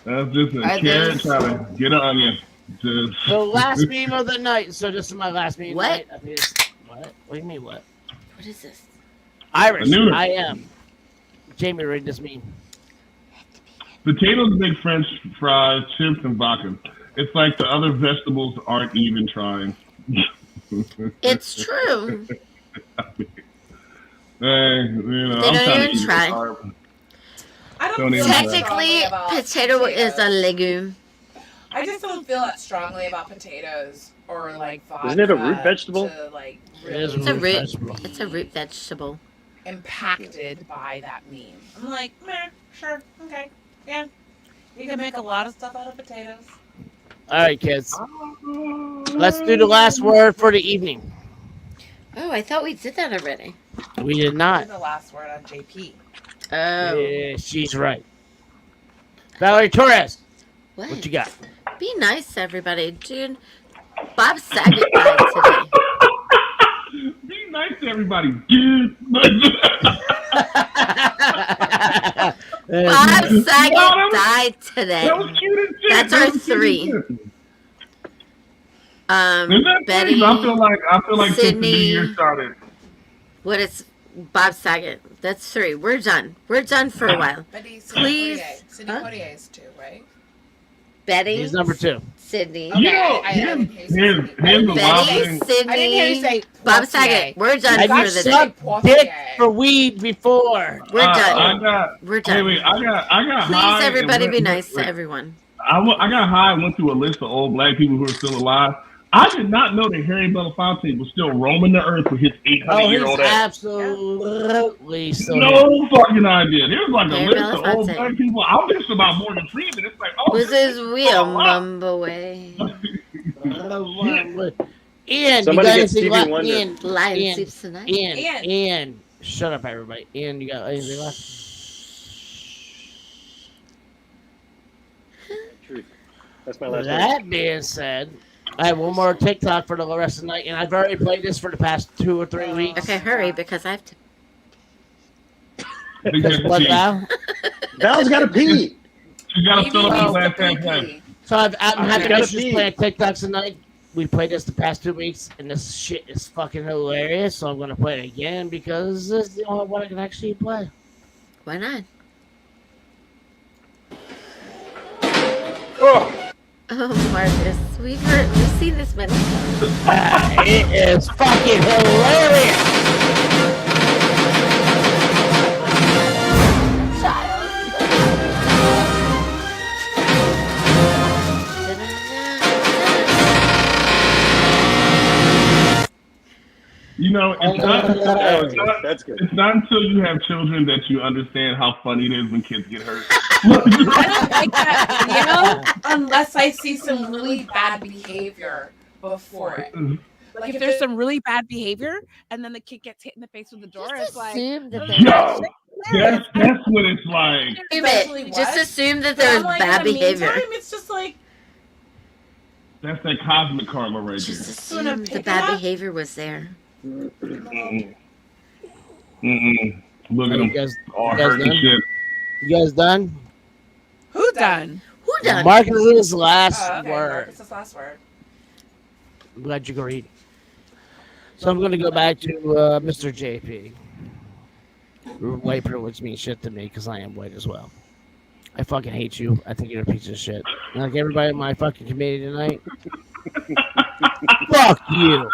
That's just a Are carrot those- trying to get an onion. Just The last meme of the night. So this is my last meme. What? Right? I mean, what? What do you mean what? What is this? Irish. I knew it. I am. Jamie, read this meme. potatoes, big French fries, chips, and vodka. It's like the other vegetables aren't even trying. It's true. Hey, you know, They I'm don't trying to even keep it try. carb. I don't Don't feel even that try. Technically, strongly about potato is a potatoes. legume. I just don't feel that strongly about potatoes or like vodka. Isn't it a root vegetable? To, like, It is a It's a really root. vegetable. It's a root vegetable. impacted by that meme. I'm like, meh, sure, okay, yeah. You can make a lot of stuff out of potatoes. All right, kids. Let's do the last word for the evening. Oh, I thought we did that already. We did That's not. the last word on JP. Oh. Yeah, she's right. Valerie Torres, What? what you got? Be nice, everybody. Dude, Bob Saget died today. Be nice to everybody, dude. Bob Saget Wow, died today. That was cute as shit. That's That our was cute as three. shit. Is that Betty. crazy? I feel like since the new Sydney. year started. What is Bob Saget? That's three. We're done. We're done for a while. Betty, Please. Sidney Huh? Poitier is too, right? Betty, He's number 2. Sydney, Okay, You know, I didn't here's hear you say the wild Betty, thing. I didn't hear you Sydney, say Bob Poitier. Saget. We're done Have for you the day. sucked Poitier. dick for weed before? We're I done. got. We're Wait, done. wait. I got high. Please, and everybody, be went- nice to wait. everyone. I got high and went through a list of old black people who are still alive. I did not know that Harry Belafonte was still roaming the earth with his Oh, he's 800-year-old ass. absolutely still No fucking idea. There's like a Harry list of old Belafonte. black people. I'm just about Morgan Freeman. It's like, oh, Was his wheel oh, wow. mumble away? here. Ian, Somebody you got get anything Stevie left? Wonder. Ian, Lion Ian, sleeps tonight. Ian, shut up, everybody. Ian, you got anything left? Truth. That's my last one. That being said, I have one more TikTok for the rest of the night, and I've already played this for the past 2 or 3 weeks. Okay, hurry, because I have to. Because what now? Val's got to pee. You gotta Maybe fill up he's the the last half PP. time. So I'm having gotta issues pee. playing TikToks tonight. We played this the past 2 weeks, and this shit is fucking hilarious. So I'm gonna play it again because this is the only one I can actually play. Why not? Oh, Marcus, we've seen this many times. It is fucking hilarious. know, That's good. it's not until you have children that you understand how funny it is when kids get hurt. I don't like that video unless I see some really bad behavior before it. Like if there's some really bad behavior, and then the kid gets hit in the face with the door, it's like, assume that Yo, that's what it's like. Just assume that there's bad behavior. It's just like That's that cosmic karma right Just there. assume the bad behavior was there. Look at them guys, all you guys hurt and done? shit. You guys done? who done? Who done? Marcus's last okay, word. Marcus's last word. I'm glad you agreed. So I'm going to go back to Mr. JP. White privilege means shit to me because I am white as well. I fucking hate you. I think you're a piece of shit. Like everybody in my fucking committee tonight. Fuck you.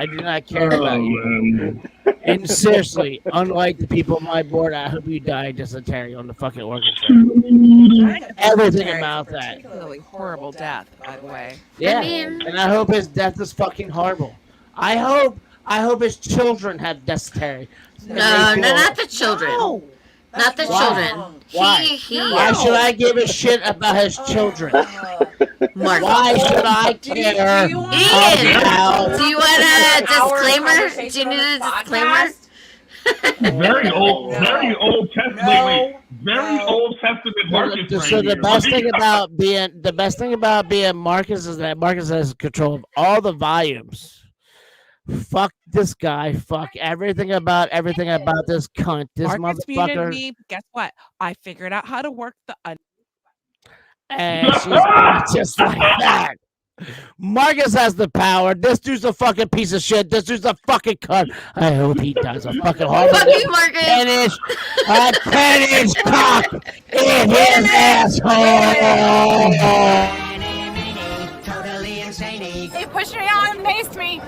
I do not care about you. And seriously, unlike the people on my board, I hope you die dysentery on the fucking organ train. Everything about that. Particularly horrible death, by the way. Yeah, and I hope his death is fucking horrible. I hope his children have dysentery. No, not the children. No. Not the children. Why? He. Why should I give a shit about his children? Mark. Why should I care Ian, about? do you want a disclaimer? Do you need a disclaimer? Very old Testament. Wait. Very Old Testament Marcus. So the best thing about being Marcus is that Marcus has control of all the volumes. Fuck this guy. Fuck everything about this cunt. This Marcus muted motherfucker. me. Guess what? I figured out how to work the. And she's just like that. Marcus has the power. This dude's a fucking piece of shit. This dude's a fucking cunt. I hope he does a fucking horrible Fuck you, Marcus. 10-inch cock in his asshole. They push me out and paste me.